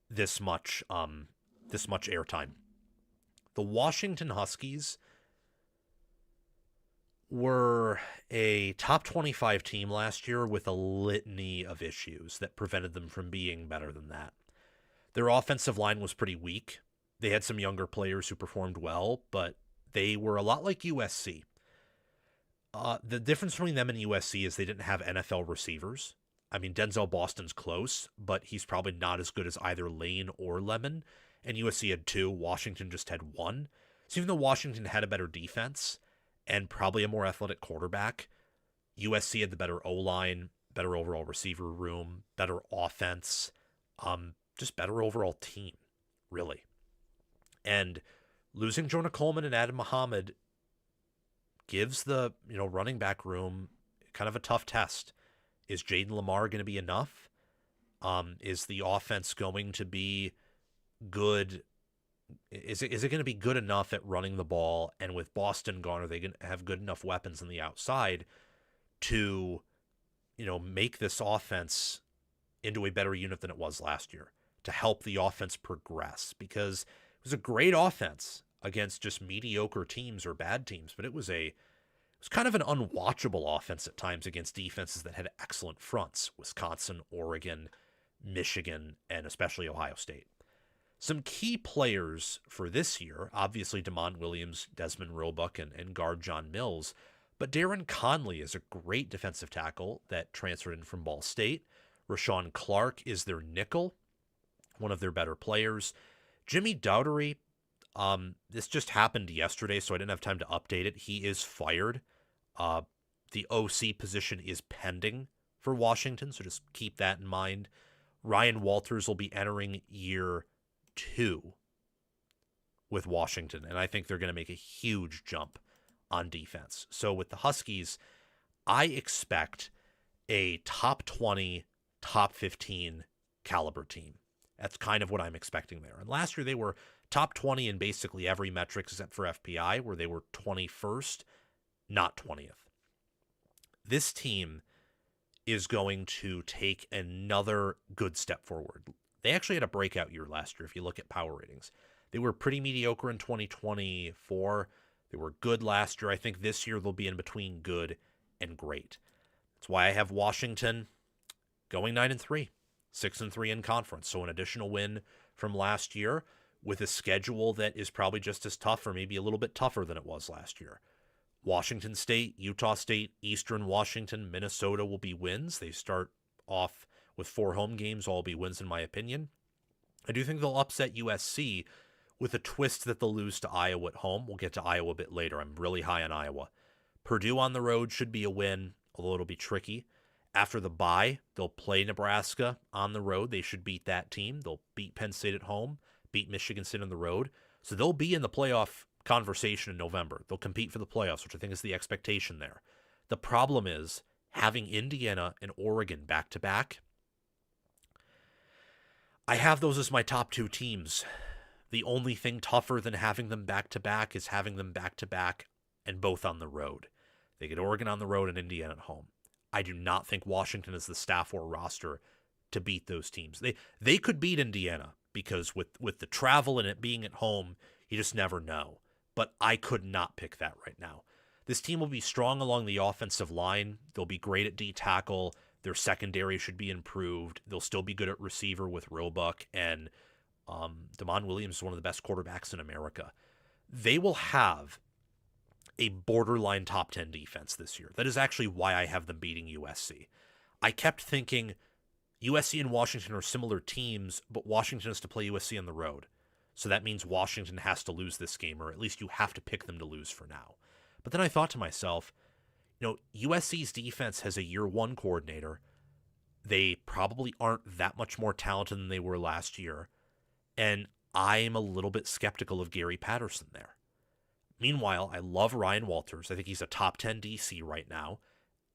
this much airtime. The Washington Huskies were a top 25 team last year with a litany of issues that prevented them from being better than that. Their offensive line was pretty weak. They had some younger players who performed well, but they were a lot like USC. The difference between them and USC is they didn't have NFL receivers. I mean, Denzel Boston's close, but he's probably not as good as either Lane or Lemon. And USC had 2. Washington just had 1. So even though Washington had a better defense and probably a more athletic quarterback, USC had the better O-line, better overall receiver room, better offense, just better overall team, really. And losing Jonah Coleman and Adam Muhammad gives the running back room kind of a tough test. Is Jaden Lamar going to be enough? Is the offense going to be good? Is it going to be good enough at running the ball? And with Boston gone, are they going to have good enough weapons on the outside to, make this offense into a better unit than it was last year, to help the offense progress? Because it was a great offense against just mediocre teams or bad teams, but it was kind of an unwatchable offense at times against defenses that had excellent fronts: Wisconsin, Oregon, Michigan, and especially Ohio State. Some key players for this year, obviously DeMond Williams, Desmond Roebuck, and guard John Mills, but Darren Conley is a great defensive tackle that transferred in from Ball State. Rashawn Clark is their nickel, one of their better players. Jimmy Dowdery, this just happened yesterday, so I didn't have time to update it. He is fired. The OC position is pending for Washington, so just keep that in mind. Ryan Walters will be entering year 2 with Washington, and I think they're going to make a huge jump on defense. So with the Huskies, I expect a top 20, top 15 caliber team. That's kind of what I'm expecting there. And last year they were top 20 in basically every metric except for FPI, where they were 21st, not 20th. This team is going to take another good step forward. They actually had a breakout year last year if you look at power ratings. They were pretty mediocre in 2024. They were good last year. I think this year they'll be in between good and great. That's why I have Washington going 9-3, 6-3 in conference. So an additional win from last year with a schedule that is probably just as tough or maybe a little bit tougher than it was last year. Washington State, Utah State, Eastern Washington, Minnesota will be wins. They start off with 4 home games, all be wins in my opinion. I do think they'll upset USC with a twist that they'll lose to Iowa at home. We'll get to Iowa a bit later. I'm really high on Iowa. Purdue on the road should be a win, although it'll be tricky. After the bye, they'll play Nebraska on the road. They should beat that team. They'll beat Penn State at home, beat Michigan State on the road. So they'll be in the playoff conversation in November. They'll compete for the playoffs, which I think is the expectation there. The problem is having Indiana and Oregon back-to-back. I have those as my top 2 teams. The only thing tougher than having them back-to-back is having them back-to-back and both on the road. They get Oregon on the road and Indiana at home. I do not think Washington is the staff or roster to beat those teams. They could beat Indiana because with the travel and it being at home, you just never know. but I could not pick that right now. This team will be strong along the offensive line. They'll be great at D tackle. Their secondary should be improved. They'll still be good at receiver with Roebuck, and Damon Williams is one of the best quarterbacks in America. They will have a borderline top 10 defense this year. That is actually why I have them beating USC. I kept thinking USC and Washington are similar teams, but Washington has to play USC on the road. So that means Washington has to lose this game, or at least you have to pick them to lose for now. But then I thought to myself, USC's defense has a year one coordinator. They probably aren't that much more talented than they were last year. And I'm a little bit skeptical of Gary Patterson there. Meanwhile, I love Ryan Walters. I think he's a top 10 DC right now.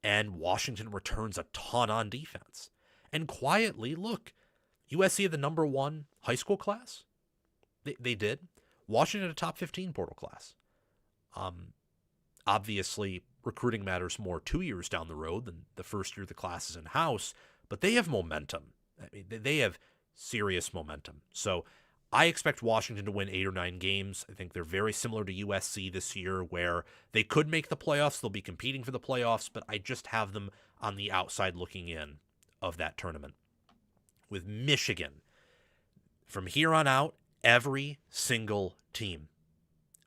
And Washington returns a ton on defense. And quietly, look, USC had the number 1 high school class. They did. Washington had a top 15 portal class. Obviously, recruiting matters more 2 years down the road than the first year the class is in-house, but they have momentum. I mean, they have serious momentum. So I expect Washington to win 8 or 9 games. I think they're very similar to USC this year, where they could make the playoffs. They'll be competing for the playoffs, but I just have them on the outside looking in of that tournament. With Michigan, from here on out, every single team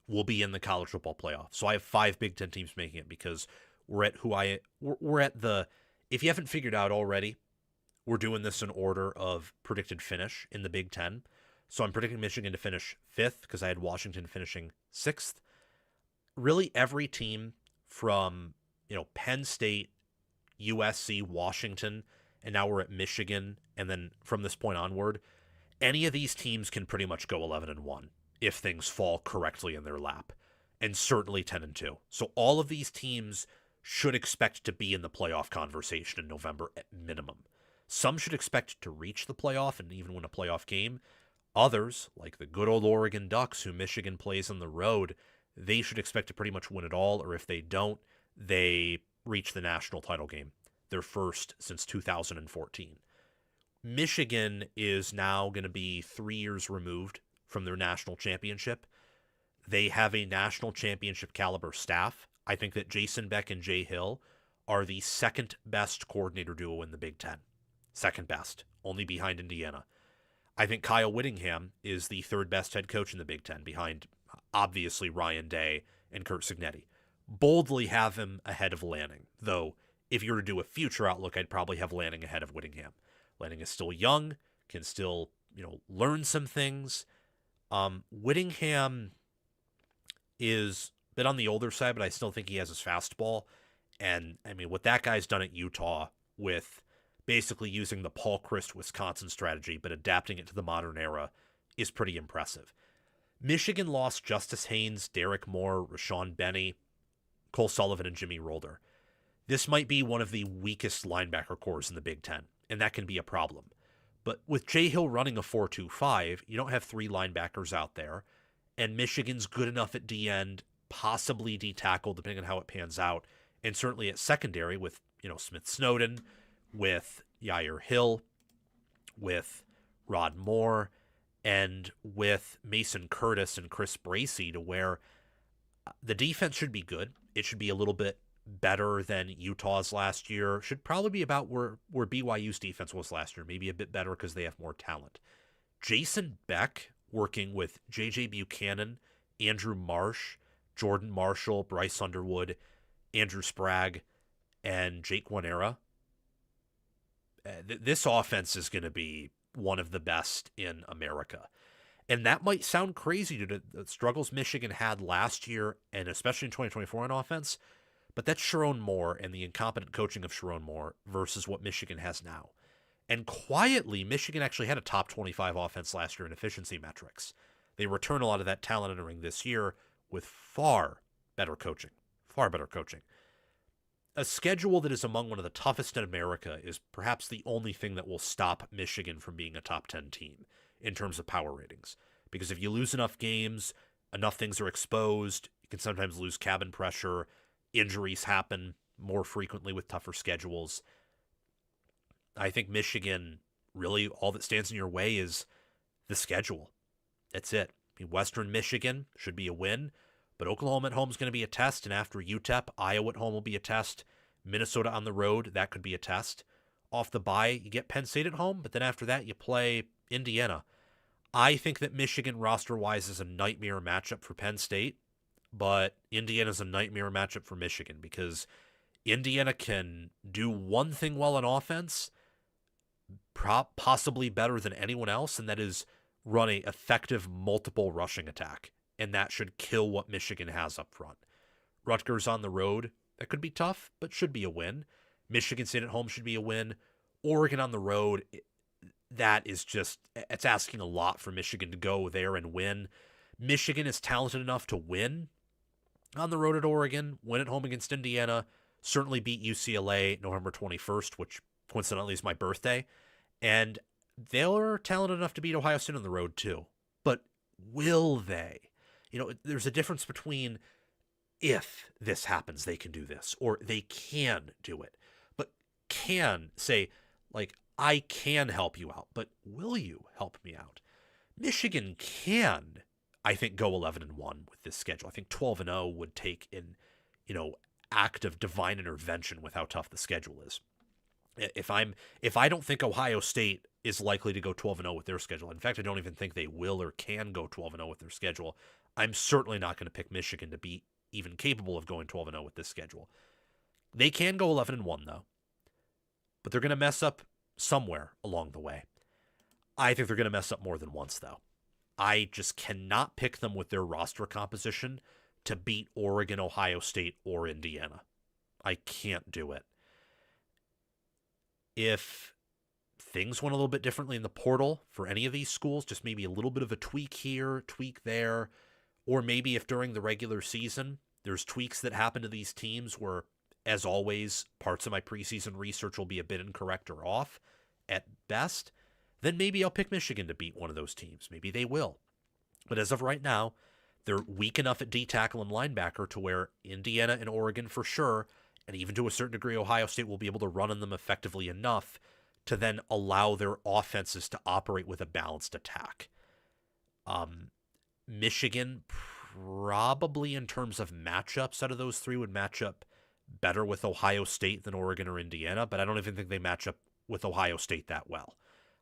will be in the college football playoff. So I have 5 Big Ten teams making it, because we're at the, if you haven't figured out already, we're doing this in order of predicted finish in the Big Ten. So I'm predicting Michigan to finish 5th, because I had Washington finishing 6th. Really every team from, Penn State, USC, Washington, and now we're at Michigan, and then from this point onward, any of these teams can pretty much go 11-1 if things fall correctly in their lap, and certainly 10-2. So all of these teams should expect to be in the playoff conversation in November at minimum. Some should expect to reach the playoff and even win a playoff game. Others, like the good old Oregon Ducks, who Michigan plays on the road, they should expect to pretty much win it all, or if they don't, they reach the national title game, their first since 2014. Michigan is now going to be 3 years removed from their national championship. They have a national championship caliber staff. I think that Jason Beck and Jay Hill are the second best coordinator duo in the Big Ten. Second best, only behind Indiana. I think Kyle Whittingham is the third best head coach in the Big Ten, behind obviously Ryan Day and Curt Cingetti. Boldly have him ahead of Lanning, though if you were to do a future outlook, I'd probably have Lanning ahead of Whittingham. Lanning is still young, can still, learn some things. Whittingham is a bit on the older side, but I still think he has his fastball. And, what that guy's done at Utah with basically using the Paul Chryst Wisconsin strategy, but adapting it to the modern era, is pretty impressive. Michigan lost Justice Haynes, Derek Moore, Rashawn Benny, Cole Sullivan, and Jimmy Rolder. This might be one of the weakest linebacker cores in the Big Ten, and that can be a problem. But with Jay Hill running a 4-2-5, you don't have 3 linebackers out there, and Michigan's good enough at D-end, possibly D-tackle, depending on how it pans out, and certainly at secondary with, Smith Snowden, with Yair Hill, with Rod Moore, and with Mason Curtis and Chris Bracey, to where the defense should be good. It should be a little bit better than Utah's last year. Should probably be about where BYU's defense was last year, maybe a bit better because they have more talent. Jason Beck working with J.J. Buchanan, Andrew Marsh, Jordan Marshall, Bryce Underwood, Andrew Sprague, and Jake Guanera. This offense is going to be one of the best in America. And that might sound crazy due to the struggles Michigan had last year, and especially in 2024 on offense, but that's Sharon Moore and the incompetent coaching of Sharon Moore versus what Michigan has now. And quietly, Michigan actually had a top 25 offense last year in efficiency metrics. They return a lot of that talent entering this year with far better coaching. Far better coaching. A schedule that is among one of the toughest in America is perhaps the only thing that will stop Michigan from being a top 10 team in terms of power ratings. Because if you lose enough games, enough things are exposed, you can sometimes lose cabin pressure, injuries happen more frequently with tougher schedules. I think Michigan, really all that stands in your way is the schedule. That's it. Western Michigan should be a win. But Oklahoma at home is going to be a test, and after UTEP, Iowa at home will be a test. Minnesota on the road, that could be a test. Off the bye, you get Penn State at home, but then after that, you play Indiana. I think that Michigan roster-wise is a nightmare matchup for Penn State, but Indiana's a nightmare matchup for Michigan because Indiana can do one thing well on offense, possibly better than anyone else, and that is run a effective multiple rushing attack, and that should kill what Michigan has up front. Rutgers on the road, that could be tough, but should be a win. Michigan State at home should be a win. Oregon on the road, that is just, it's asking a lot for Michigan to go there and win. Michigan is talented enough to win on the road at Oregon, win at home against Indiana, certainly beat UCLA November 21st, which coincidentally is my birthday. And they're talented enough to beat Ohio State on the road too. But will they? You know, there's a difference between if this happens, they can do this, or they can do it. But can say, like, I can help you out, but will you help me out? Michigan can, I think, go 11-1 with this schedule. I think 12-0 would take an, act of divine intervention with how tough the schedule is. If I don't think Ohio State is likely to go 12-0 with their schedule, in fact, I don't even think they will or can go 12-0 with their schedule, I'm certainly not going to pick Michigan to be even capable of going 12-0 with this schedule. They can go 11-1 though, but they're going to mess up somewhere along the way. I think they're going to mess up more than once though. I just cannot pick them with their roster composition to beat Oregon, Ohio State, or Indiana. I can't do it. If things went a little bit differently in the portal for any of these schools, just maybe a little bit of a tweak here, tweak there, or maybe if during the regular season there's tweaks that happen to these teams where, as always, parts of my preseason research will be a bit incorrect or off at best, then maybe I'll pick Michigan to beat one of those teams. Maybe they will. But as of right now, they're weak enough at D-tackle and linebacker to where Indiana and Oregon for sure, and even to a certain degree Ohio State, will be able to run on them effectively enough to then allow their offenses to operate with a balanced attack. Michigan probably in terms of matchups out of those three would match up better with Ohio State than Oregon or Indiana, but I don't even think they match up with Ohio State that well.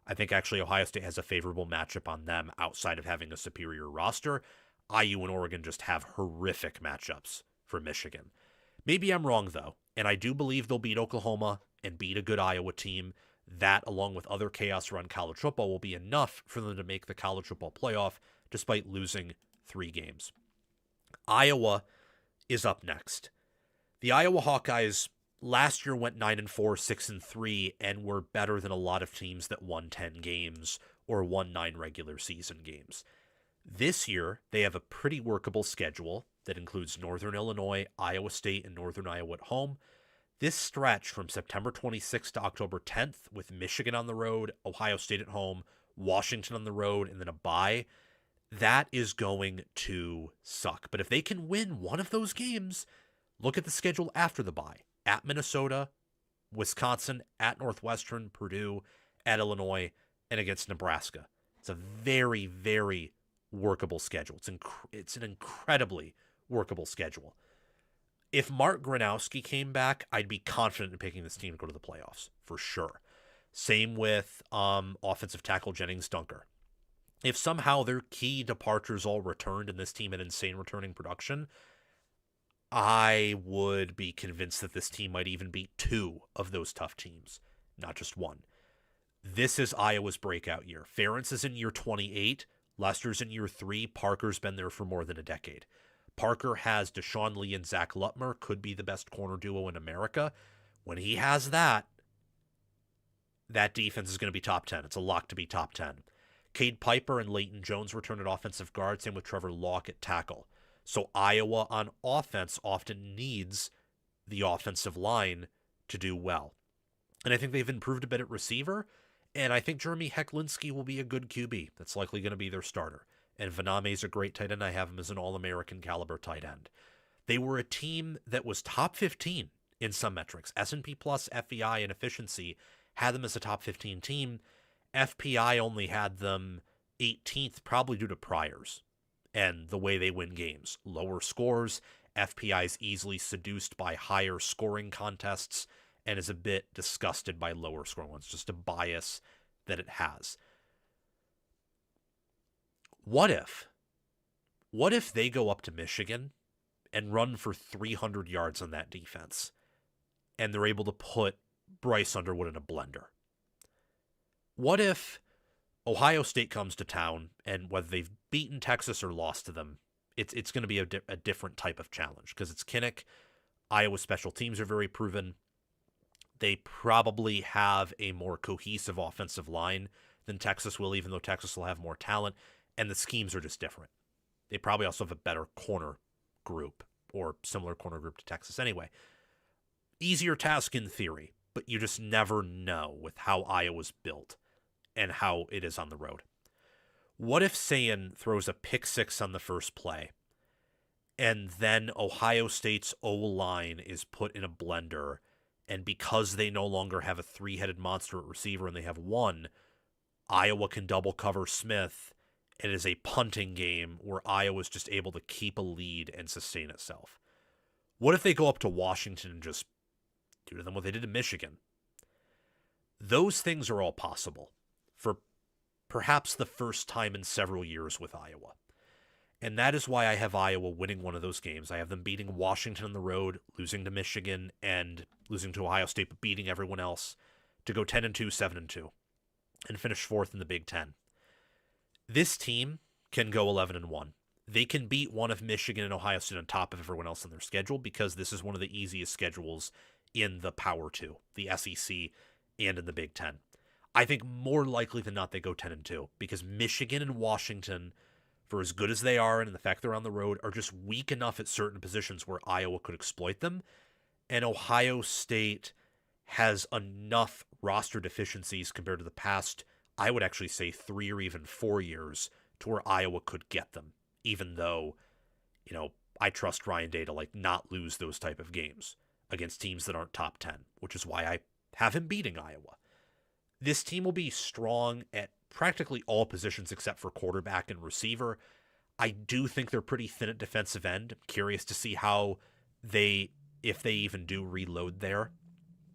I think actually Ohio State has a favorable matchup on them outside of having a superior roster. IU and Oregon just have horrific matchups for Michigan. Maybe I'm wrong though, and I do believe they'll beat Oklahoma and beat a good Iowa team. That, along with other chaos around college football, will be enough for them to make the college football playoff despite losing 3 games. Iowa is up next. The Iowa Hawkeyes last year went 9-4, 6-3, and were better than a lot of teams that won 10 games or won 9 regular season games. This year, they have a pretty workable schedule that includes Northern Illinois, Iowa State, and Northern Iowa at home. This stretch from September 26th to October 10th with Michigan on the road, Ohio State at home, Washington on the road, and then a bye, that is going to suck. But if they can win one of those games, look at the schedule after the bye. At Minnesota, Wisconsin, at Northwestern, Purdue, at Illinois, and against Nebraska. It's a very, very workable schedule. It's an incredibly workable schedule. If Mark Gronowski came back, I'd be confident in picking this team to go to the playoffs, for sure. Same with offensive tackle Jennings Dunker. If somehow their key departures all returned and this team had insane returning production, I would be convinced that this team might even beat 2 of those tough teams, not just 1. This is Iowa's breakout year. Ferentz is in year 28. Lester's in year 3. Parker's been there for more than a decade. Parker has Deshaun Lee and Zach Lutmer, could be the best corner duo in America. When he has that defense is going to be top 10. It's a lock to be top 10. Cade Piper and Leighton Jones return at offensive guard, same with Trevor Locke at tackle. So Iowa on offense often needs the offensive line to do well. And I think they've improved a bit at receiver, and I think Jeremy Hecklinski will be a good QB. That's likely going to be their starter. And Vaname's a great tight end. I have him as an All-American caliber tight end. They were a team that was top 15 in some metrics. S&P Plus, FEI, and efficiency had them as a top 15 team. FPI only had them 18th, probably due to priors. and the way they win games. Lower scores, FPI is easily seduced by higher scoring contests and is a bit disgusted by lower scoring ones, just a bias that it has. What if they go up to Michigan and run for 300 yards on that defense, and they're able to put Bryce Underwood in a blender? What if Ohio State comes to town, and whether they've beaten Texas or lost to them, it's going to be a different type of challenge because it's Kinnick. Iowa's special teams are very proven. They probably have a more cohesive offensive line than Texas will, even though Texas will have more talent, and the schemes are just different. They probably also have a better corner group or similar corner group to Texas anyway. Easier task in theory, but you just never know with how Iowa's built and how it is on the road. What if Sayin throws a pick six on the first play, and then Ohio State's O-line is put in a blender, and because they no longer have a three-headed monster at receiver and they have one, Iowa can double cover Smith. It is a punting game where Iowa's just able to keep a lead and sustain itself. What if they go up to Washington and just do to them what they did to Michigan? Those things are all possible for perhaps the first time in several years with Iowa. And that is why I have Iowa winning one of those games. I have them beating Washington on the road, losing to Michigan, and losing to Ohio State, but beating everyone else to go 10-2, 7-2, and finish fourth in the Big Ten. This team can go 11-1. They can beat one of Michigan and Ohio State on top of everyone else on their schedule because this is one of the easiest schedules in the Power 2, the SEC, and in the Big Ten. I think more likely than not they go 10-2 because Michigan and Washington, for as good as they are and the fact they're on the road, are just weak enough at certain positions where Iowa could exploit them. And Ohio State has enough roster deficiencies compared to the past, I would actually say 3 or even 4 years, to where Iowa could get them, even though, I trust Ryan Day to not lose those type of games against teams that aren't top 10, which is why I have him beating Iowa. This team will be strong at practically all positions except for quarterback and receiver. I do think they're pretty thin at defensive end. I'm curious to see how if they even do reload there.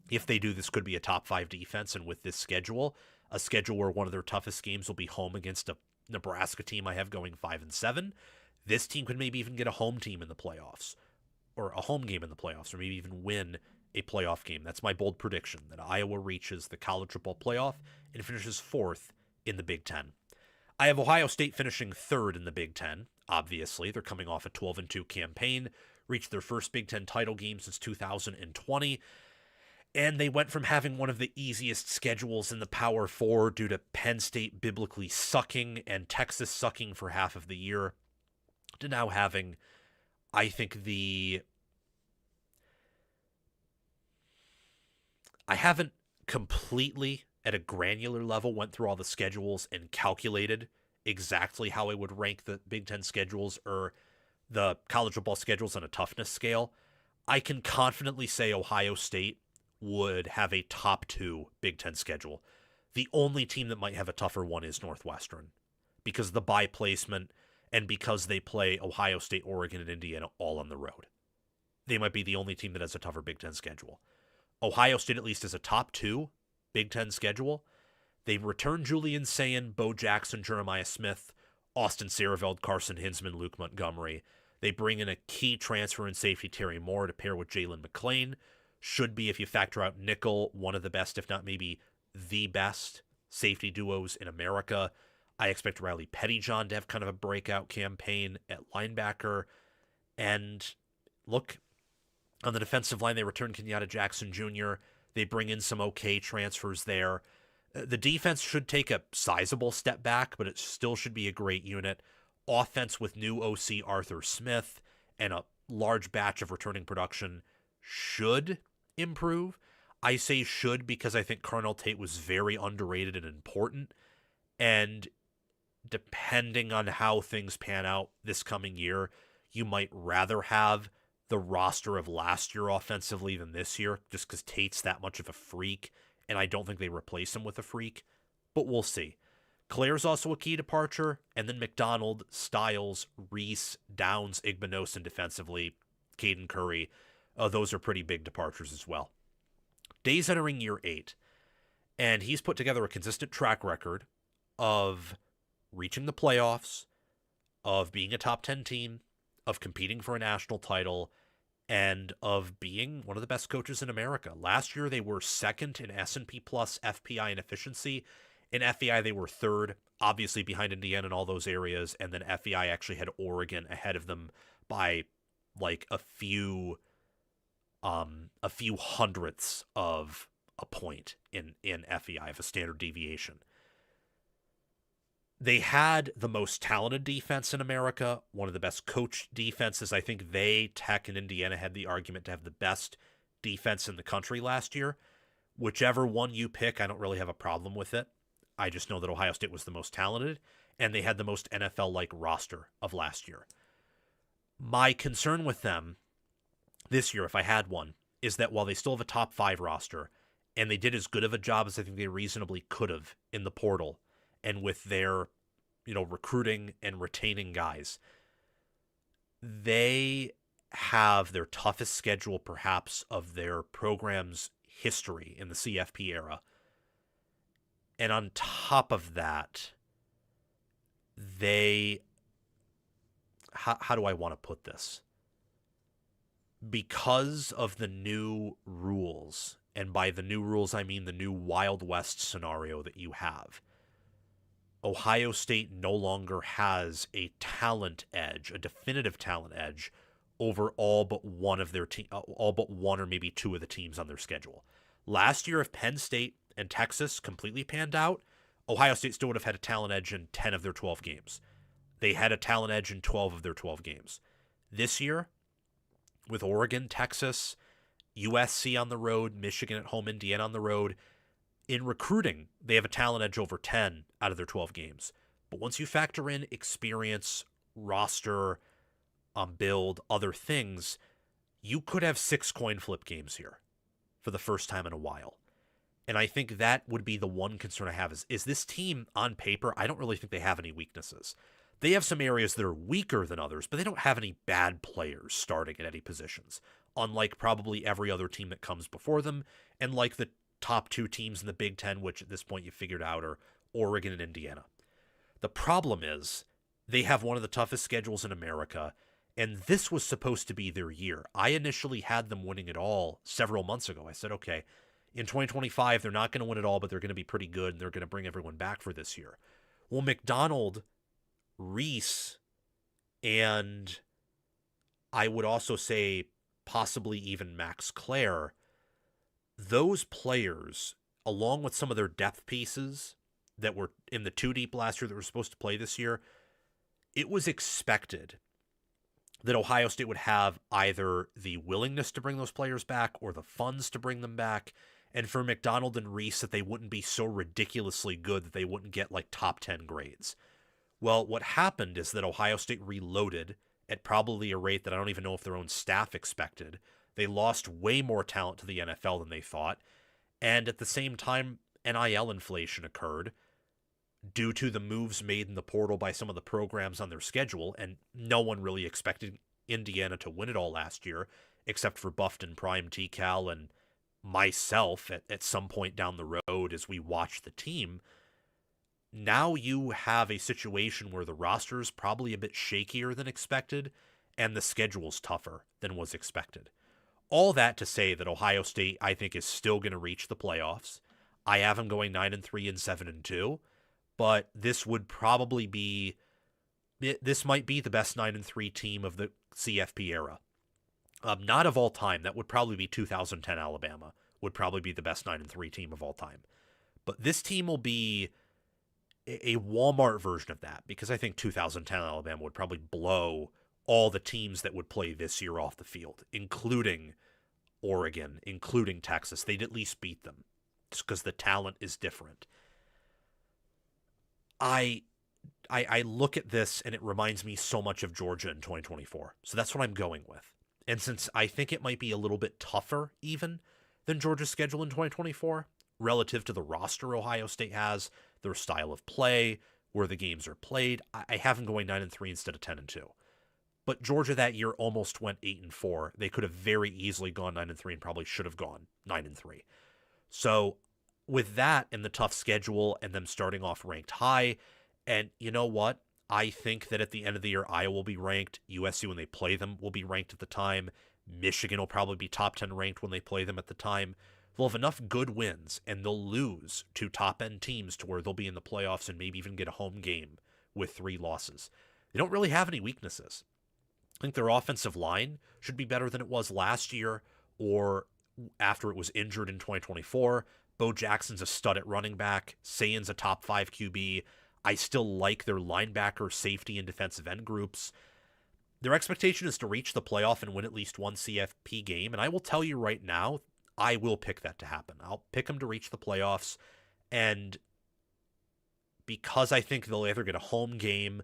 If they do, this could be a top 5 defense, and with this schedule, a schedule where one of their toughest games will be home against a Nebraska team I have going 5-7. This team could maybe even get a home team in the playoffs, or a home game in the playoffs, or maybe even win a playoff game. That's my bold prediction, that Iowa reaches the college football playoff and finishes 4th in the Big Ten. I have Ohio State finishing 3rd in the Big Ten. Obviously, they're coming off a 12-2 campaign, reached their first Big Ten title game since 2020, and they went from having one of the easiest schedules in the Power 4 due to Penn State biblically sucking and Texas sucking for half of the year to now having, I think, I haven't completely, at a granular level, went through all the schedules and calculated exactly how I would rank the Big Ten schedules or the college football schedules on a toughness scale. I can confidently say Ohio State would have a top 2 Big Ten schedule. The only team that might have a tougher one is Northwestern because of the bye placement and because they play Ohio State, Oregon, and Indiana all on the road. They might be the only team that has a tougher Big Ten schedule. Ohio State at least is a top 2 Big Ten schedule. They return Julian Sayin, Bo Jackson, Jeremiah Smith, Austin Sierreveld, Carson Hinsman, Luke Montgomery. They bring in a key transfer in safety, Terry Moore, to pair with Jalen McClain. Should be, if you factor out nickel, one of the best, if not maybe the best safety duos in America. I expect Riley Pettyjohn to have kind of a breakout campaign at linebacker. And look, on the defensive line, they return Kenyatta Jackson Jr. They bring in some okay transfers there. The defense should take a sizable step back, but it still should be a great unit. Offense with new OC Arthur Smith and a large batch of returning production should improve. I say should because I think Carnell Tate was very underrated and important. And depending on how things pan out this coming year, you might rather have the roster of last year offensively than this year, just because Tate's that much of a freak, and I don't think they replace him with a freak, but we'll see. Claire's also a key departure, and then McDonald, Styles, Reese, Downs, Igbenogson defensively, Caden Curry. Those are pretty big departures as well. Day's entering year 8, and he's put together a consistent track record of reaching the playoffs, of being a top 10 team, of competing for a national title, and of being one of the best coaches in America. Last year, they were second in S&P Plus FPI and efficiency. In FEI, they were third, obviously behind Indiana in all those areas, and then FEI actually had Oregon ahead of them by like a few hundredths of a point in FEI, of a standard deviation. They had the most talented defense in America, one of the best coached defenses. I think they, Tech, and Indiana had the argument to have the best defense in the country last year. Whichever one you pick, I don't really have a problem with it. I just know that Ohio State was the most talented, and they had the most NFL-like roster of last year. My concern with them this year, if I had one, is that while they still have a top 5 roster, and they did as good of a job as I think they reasonably could have in the portal, and with their, recruiting and retaining guys, they have their toughest schedule perhaps of their program's history in the CFP era. And on top of that, how do I want to put this? Because of the new rules, and by the new rules I mean the new Wild West scenario that you have, Ohio State no longer has a talent edge, a definitive talent edge, over all but one of their all but one or maybe two of the teams on their schedule. Last year, if Penn State and Texas completely panned out, Ohio State still would have had a talent edge in 10 of their 12 games. They had a talent edge in 12 of their 12 games. This year, with Oregon, Texas, USC on the road, Michigan at home, Indiana on the road, in recruiting, they have a talent edge over 10 out of their 12 games. But once you factor in experience, roster, build, other things, you could have 6 coin flip games here for the first time in a while. And I think that would be the one concern I have is this team on paper, I don't really think they have any weaknesses. They have some areas that are weaker than others, but they don't have any bad players starting at any positions, unlike probably every other team that comes before them, and like the top 2 teams in the Big Ten, which at this point you figured out are Oregon and Indiana. The problem is they have one of the toughest schedules in America, and this was supposed to be their year. I initially had them winning it all several months ago. I said, okay, in 2025, they're not going to win it all, but they're going to be pretty good, and they're going to bring everyone back for this year. Well, McDonald, Reese, and I would also say possibly even Max Clare, those players, along with some of their depth pieces that were in the 2 deep last year that were supposed to play this year, it was expected that Ohio State would have either the willingness to bring those players back or the funds to bring them back, and for McDonald and Reese that they wouldn't be so ridiculously good that they wouldn't get like top 10 grades. Well, what happened is that Ohio State reloaded at probably a rate that I don't even know if their own staff expected. They lost way more talent to the NFL than they thought, and at the same time, NIL inflation occurred due to the moves made in the portal by some of the programs on their schedule, and no one really expected Indiana to win it all last year, except for Buffed Prime, TCal, and myself at some point down the road as we watched the team. Now you have a situation where the roster's probably a bit shakier than expected, and the schedule's tougher than was expected. All that to say that Ohio State, I think, is still going to reach the playoffs. I have them going 9-3 and 7-2, but this would probably be, this might be the best 9-3 team of the CFP era. Not of all time. That would probably be 2010 Alabama. Would probably be the best 9-3 team of all time. But this team will be a Walmart version of that, because I think 2010 Alabama would probably blow all the teams that would play this year off the field, including Oregon, including Texas. They'd at least beat them, just because the talent is different. I look at this and it reminds me so much of Georgia in 2024. So that's what I'm going with. And since I think it might be a little bit tougher even than Georgia's schedule in 2024, relative to the roster Ohio State has, their style of play, where the games are played. I have them going 9-3 instead of 10-2. But Georgia that year almost went 8-4. They could have very easily gone 9-3 and probably should have gone 9-3. So with that and the tough schedule and them starting off ranked high, and you know what? I think that at the end of the year, Iowa will be ranked. USC, when they play them, will be ranked at the time. Michigan will probably be top 10 ranked when they play them at the time. They'll have enough good wins, and they'll lose to top-end teams to where they'll be in the playoffs and maybe even get a home game with 3 losses. They don't really have any weaknesses. I think their offensive line should be better than it was last year or after it was injured in 2024. Bo Jackson's a stud at running back. Sayan's a top 5 QB. I still like their linebacker, safety, and defensive end groups. Their expectation is to reach the playoff and win at least one CFP game, and I will tell you right now, I will pick that to happen. I'll pick them to reach the playoffs, and because I think they'll either get a home game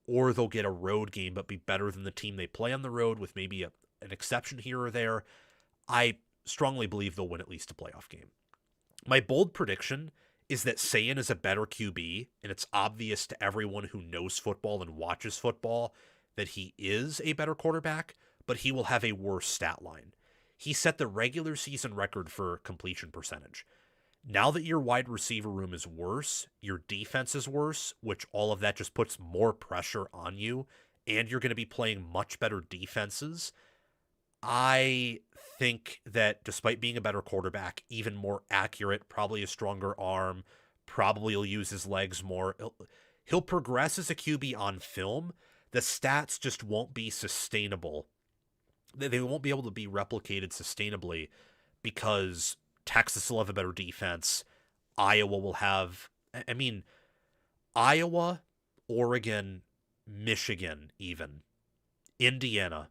or they'll get a road game but be better than the team they play on the road with maybe an exception here or there, I strongly believe they'll win at least a playoff game. My bold prediction is that Sayan is a better QB, and it's obvious to everyone who knows football and watches football that he is a better quarterback, but he will have a worse stat line. He set the regular season record for completion percentage. Now that your wide receiver room is worse, your defense is worse, which all of that just puts more pressure on you, and you're going to be playing much better defenses. I think that despite being a better quarterback, even more accurate, probably a stronger arm, probably will use his legs more. He'll progress as a QB on film. The stats just won't be sustainable. They won't be able to be replicated sustainably because Texas will have a better defense. Iowa will have, Iowa, Oregon, Michigan even, Indiana,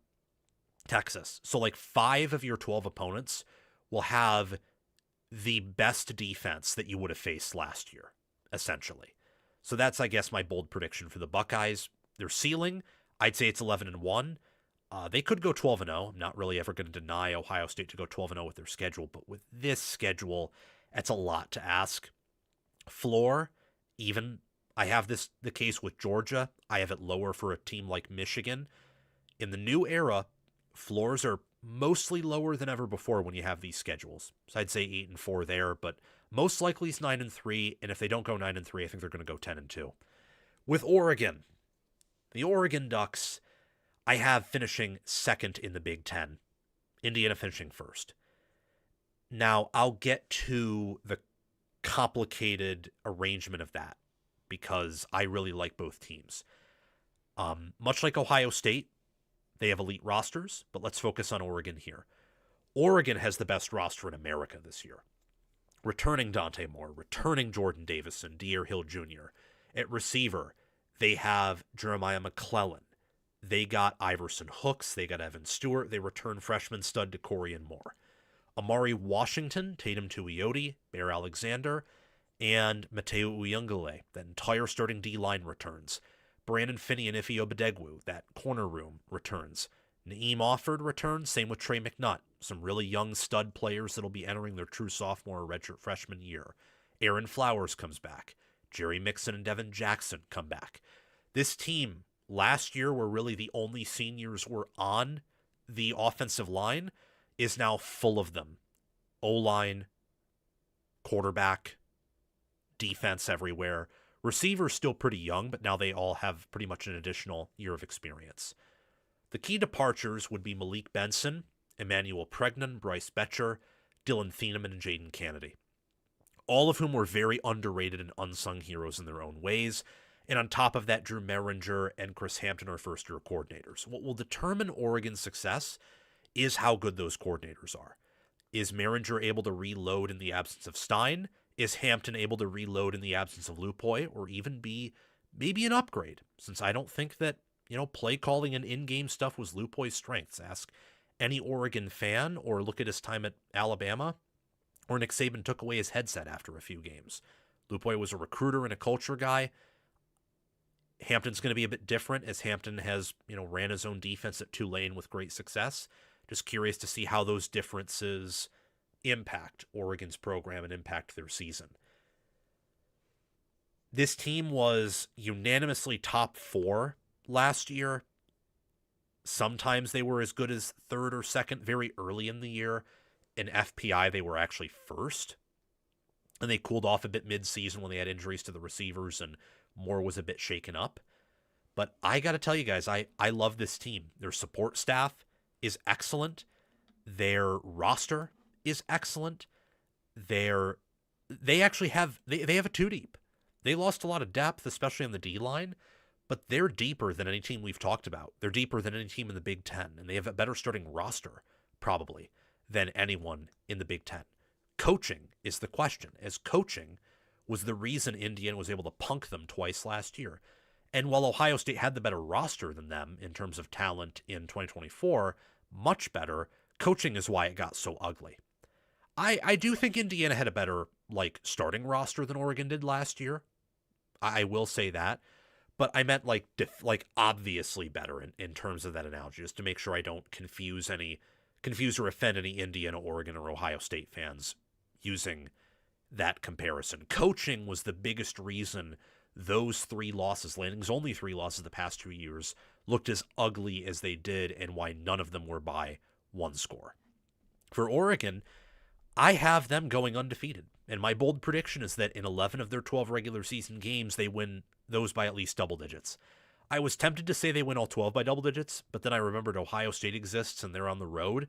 Texas. So like 5 of your 12 opponents will have the best defense that you would have faced last year, essentially. So that's, I guess, my bold prediction for the Buckeyes. Their ceiling, I'd say it's 11-1. They could go 12-0. I'm not really ever going to deny Ohio State to go 12-0 with their schedule, but with this schedule, that's a lot to ask. Floor, even, I have the case with Georgia. I have it lower for a team like Michigan. In the new era, floors are mostly lower than ever before when you have these schedules. So I'd say 8-4 there, but most likely it's 9-3, and if they don't go 9-3, I think they're going to go 10-2. With Oregon, the Oregon Ducks, I have finishing second in the Big Ten. Indiana finishing first. Now, I'll get to the complicated arrangement of that because I really like both teams. Much like Ohio State, they have elite rosters, but let's focus on Oregon here. Oregon has the best roster in America this year. Returning Dante Moore, returning Jordan Davison, De'Aaron Hill Jr. At receiver, they have Jeremiah McClellan. They got Iverson Hooks. They got Evan Stewart. They return freshman stud DeCorian Moore. Amari Washington, Tatum Tuioti, Bear Alexander, and Mateo Uyunglele. That entire starting D-line returns. Brandon Finney and Ife Obadegwu, that corner room, returns. Naeem Offord returns, same with Trey McNutt. Some really young stud players that'll be entering their true sophomore or redshirt freshman year. Aaron Flowers comes back. Jerry Mixon and Devin Jackson come back. This team, last year where really the only seniors were on the offensive line, is now full of them. O-line, quarterback, defense everywhere. Receivers still pretty young, but now they all have pretty much an additional year of experience. The key departures would be Malik Benson, Emmanuel Pregnan, Bryce Betcher, Dylan Thieneman, and Jaden Kennedy. All of whom were very underrated and unsung heroes in their own ways. And on top of that, Drew Merringer and Chris Hampton are first-year coordinators. What will determine Oregon's success is how good those coordinators are. Is Merringer able to reload in the absence of Stein? Is Hampton able to reload in the absence of Lupoy, or even be maybe an upgrade? Since I don't think that, play calling and in-game stuff was Lupoy's strengths. Ask any Oregon fan, or look at his time at Alabama, or Nick Saban took away his headset after a few games. Lupoy was a recruiter and a culture guy. Hampton's going to be a bit different, as Hampton has, ran his own defense at Tulane with great success. Just curious to see how those differences impact Oregon's program and impact their season. This team was unanimously top 4 last year. Sometimes they were as good as third or second very early in the year. In FPI, they were actually first. And they cooled off a bit mid-season when they had injuries to the receivers and Moore was a bit shaken up. But I got to tell you guys, I love this team. Their support staff is excellent. Their roster is excellent. They actually have they have a 2-deep. They lost a lot of depth, especially on the D-line, but they're deeper than any team we've talked about. They're deeper than any team in the Big Ten, and they have a better starting roster, probably, than anyone in the Big Ten. Coaching is the question, as coaching was the reason Indiana was able to punk them twice last year. And while Ohio State had the better roster than them in terms of talent in 2024, much better, coaching is why it got so ugly. I do think Indiana had a better starting roster than Oregon did last year. I will say that. But I meant obviously better in terms of that analogy, just to make sure I don't confuse or offend any Indiana, Oregon, or Ohio State fans using that comparison. Coaching was the biggest reason those 3 losses, Lanning's only 3 losses the past 2 years, looked as ugly as they did, and why none of them were by 1 score. For Oregon, I have them going undefeated, and my bold prediction is that in 11 of their 12 regular season games, they win those by at least double digits. I was tempted to say they win all 12 by double digits, but then I remembered Ohio State exists and they're on the road.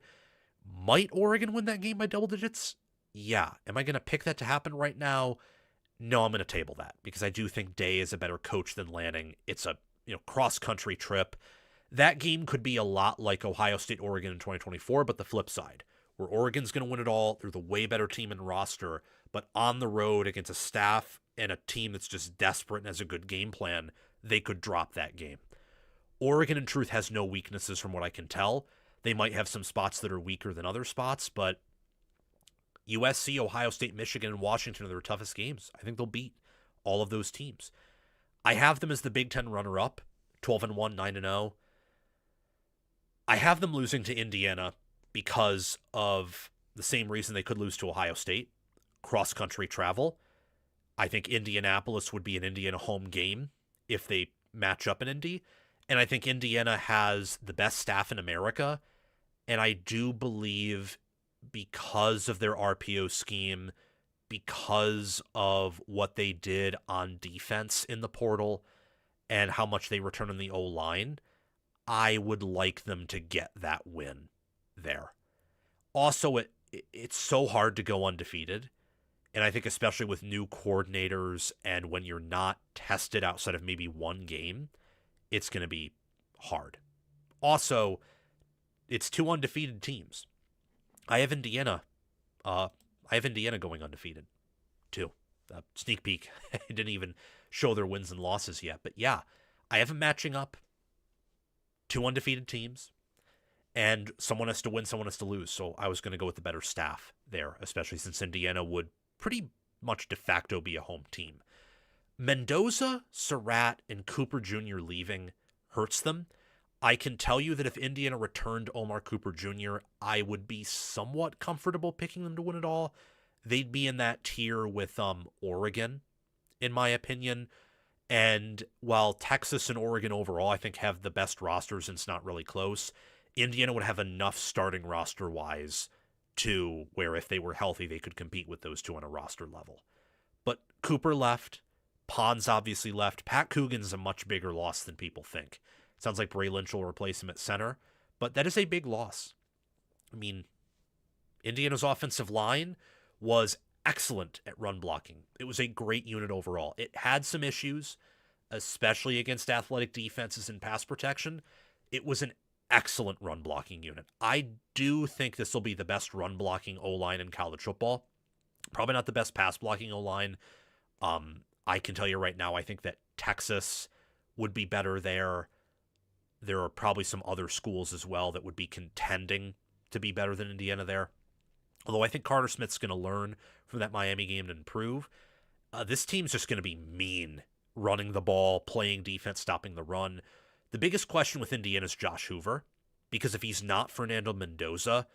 Might Oregon win that game by double digits? Yeah. Am I going to pick that to happen right now? No, I'm going to table that because I do think Day is a better coach than Lanning. It's a cross-country trip. That game could be a lot like Ohio State, Oregon in 2024, but the flip side, where Oregon's going to win it all. They're the way better team in roster, but on the road against a staff and a team that's just desperate and has a good game plan, they could drop that game. Oregon, in truth, has no weaknesses from what I can tell. They might have some spots that are weaker than other spots, but USC, Ohio State, Michigan, and Washington are their toughest games. I think they'll beat all of those teams. I have them as the Big Ten runner-up, 12-1, 9-0. I have them losing to Indiana because of the same reason they could lose to Ohio State, cross-country travel. I think Indianapolis would be an Indiana home game if they match up in Indy. And I think Indiana has the best staff in America. And I do believe because of their RPO scheme, because of what they did on defense in the portal and how much they return on the O-line, I would like them to get that win there. Also, it's so hard to go undefeated. And I think especially with new coordinators and when you're not tested outside of maybe one game, it's going to be hard. Also, it's 2 undefeated teams. I have Indiana going undefeated, too. Sneak peek. I didn't even show their wins and losses yet. But yeah, I have them matching up. 2 undefeated teams. And someone has to win, someone has to lose. So I was going to go with the better staff there, especially since Indiana would pretty much de facto be a home team. Mendoza, Surratt, and Cooper Jr. leaving hurts them. I can tell you that if Indiana returned Omar Cooper Jr., I would be somewhat comfortable picking them to win it all. They'd be in that tier with Oregon, in my opinion. And while Texas and Oregon overall, I think, have the best rosters and it's not really close, Indiana would have enough starting roster-wise to where if they were healthy, they could compete with those two on a roster level. But Cooper left. Pons obviously left. Pat Coogan's a much bigger loss than people think. Sounds like Bray Lynch will replace him at center, but that is a big loss. I mean, Indiana's offensive line was excellent at run blocking. It was a great unit overall. It had some issues, especially against athletic defenses and pass protection. It was an excellent run blocking unit. I do think this will be the best run blocking O-line in college football. Probably not the best pass blocking O-line. I can tell you right now, I think that Texas would be better there. There are probably some other schools as well that would be contending to be better than Indiana there. Although I think Carter Smith's going to learn from that Miami game to improve. This team's just going to be mean, running the ball, playing defense, stopping the run. The biggest question with Indiana is Josh Hoover, because if he's not Fernando Mendoza,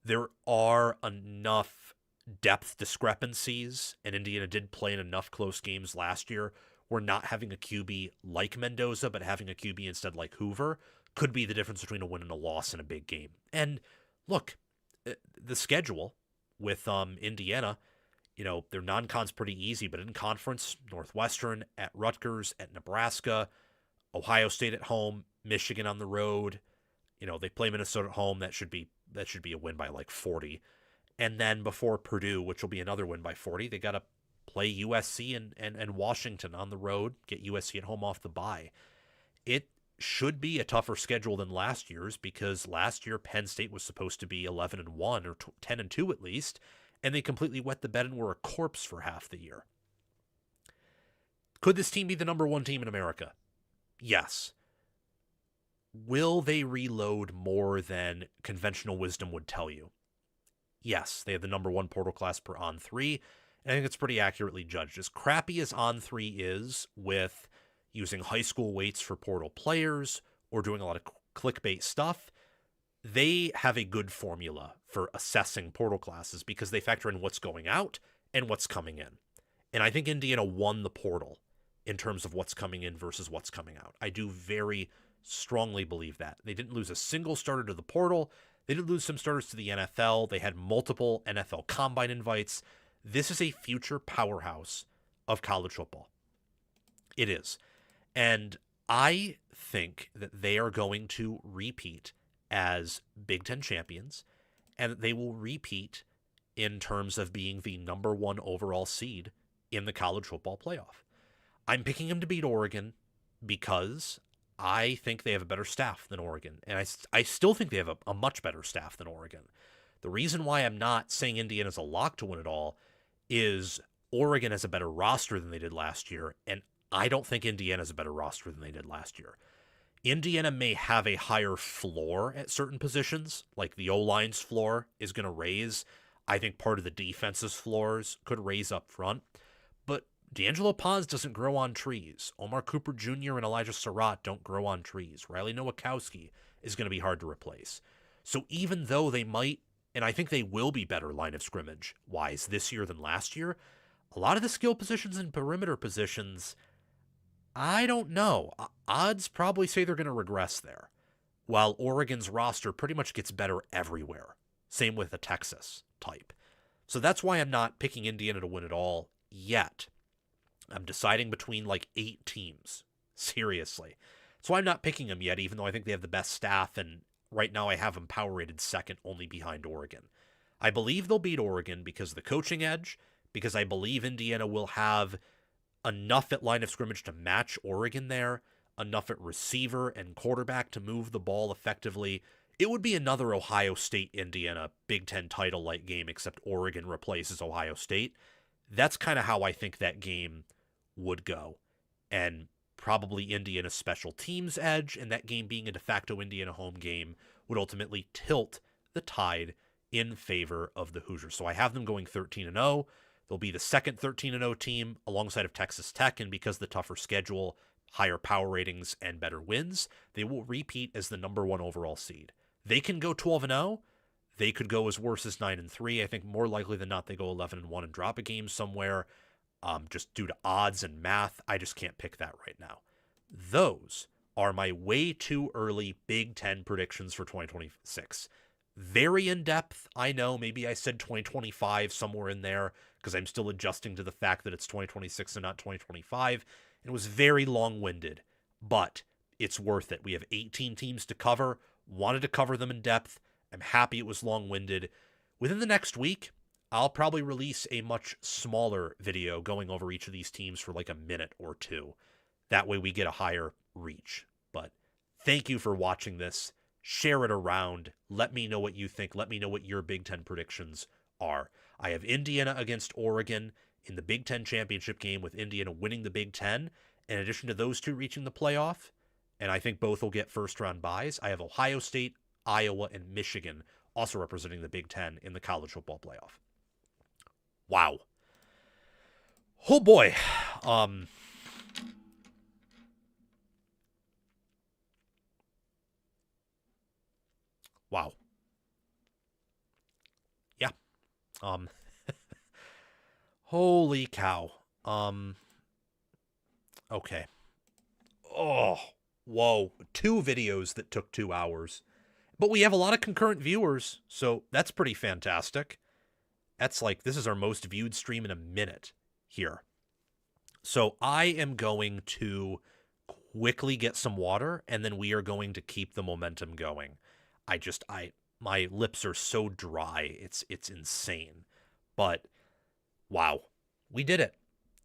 there are enough depth discrepancies, and Indiana did play in enough close games last year where not having a QB like Mendoza, but having a QB instead like Hoover could be the difference between a win and a loss in a big game. And look, the schedule with Indiana, their non-con's pretty easy, but in conference, Northwestern, at Rutgers, at Nebraska, Ohio State at home, Michigan on the road. They play Minnesota at home. That should be a win by like 40. And then before Purdue, which will be another win by 40, they got to play USC and Washington on the road, get USC at home off the bye. It should be a tougher schedule than last year's, because last year Penn State was supposed to be 11-1 or 10-2 at least, and they completely wet the bed and were a corpse for half the year. Could this team be the number one team in America? Yes. Will they reload more than conventional wisdom would tell you? Yes, they have the number one portal class per On3, and I think it's pretty accurately judged. As crappy as On3 is with using high school weights for portal players or doing a lot of clickbait stuff, they have a good formula for assessing portal classes because they factor in what's going out and what's coming in. And I think Indiana won the portal in terms of what's coming in versus what's coming out. I do very strongly believe that. They didn't lose a single starter to the portal. They did lose some starters to the NFL. They had multiple NFL Combine invites. This is a future powerhouse of college football. It is. And I think that they are going to repeat as Big Ten champions, and that they will repeat in terms of being the number one overall seed in the college football playoff. I'm picking them to beat Oregon because I think they have a better staff than Oregon, and I still think they have a much better staff than Oregon. The reason why I'm not saying Indiana's a lock to win it all is Oregon has a better roster than they did last year, and I don't think Indiana's a better roster than they did last year. Indiana may have a higher floor at certain positions, like the O-line's floor is going to raise. I think part of the defense's floors could raise up front, but D'Angelo Paz doesn't grow on trees. Omar Cooper Jr. and Elijah Surratt don't grow on trees. Riley Nowakowski is going to be hard to replace. So even though they might, and I think they will be better line of scrimmage-wise this year than last year, a lot of the skill positions and perimeter positions, I don't know. Odds probably say they're going to regress there, while Oregon's roster pretty much gets better everywhere. Same with the Texas type. So that's why I'm not picking Indiana to win it all yet. I'm deciding between like 8 teams. Seriously. So I'm not picking them yet, even though I think they have the best staff, and right now I have them power rated second only behind Oregon. I believe they'll beat Oregon because of the coaching edge, because I believe Indiana will have enough at line of scrimmage to match Oregon there, enough at receiver and quarterback to move the ball effectively. It would be another Ohio State-Indiana Big Ten title-like game, except Oregon replaces Ohio State. That's kind of how I think that game would go. And probably Indiana's special teams edge, and that game being a de facto Indiana home game, would ultimately tilt the tide in favor of the Hoosiers. So I have them going 13-0. They'll be the second 13-0 team alongside of Texas Tech, and because the tougher schedule, higher power ratings, and better wins, they will repeat as the number one overall seed. They can go 12-0. They could go as worse as 9-3. I think more likely than not they go 11-1 and drop a game somewhere, just due to odds and math. I just can't pick that right now. Those are my way too early Big Ten predictions for 2026. Very in-depth, I know. Maybe I said 2025 somewhere in there because I'm still adjusting to the fact that it's 2026 and not 2025. And it was very long-winded, but it's worth it. We have 18 teams to cover. Wanted to cover them in depth. I'm happy it was long-winded. Within the next week, I'll probably release a much smaller video going over each of these teams for like a minute or two. That way we get a higher reach. But thank you for watching this. Share it around. Let me know what you think. Let me know what your Big Ten predictions are. I have Indiana against Oregon in the Big Ten championship game, with Indiana winning the Big Ten, in addition to those two reaching the playoff. And I think both will get first-round byes. I have Ohio State, Iowa, and Michigan also representing the Big Ten in the college football playoff. Wow. Oh boy. Wow. Yeah. Holy cow. Okay. Oh, whoa. 2 videos that took 2 hours. But we have a lot of concurrent viewers, so that's pretty fantastic. That's like, this is our most viewed stream in a minute here. So I am going to quickly get some water, and then we are going to keep the momentum going. My lips are so dry. It's insane. But wow, we did it.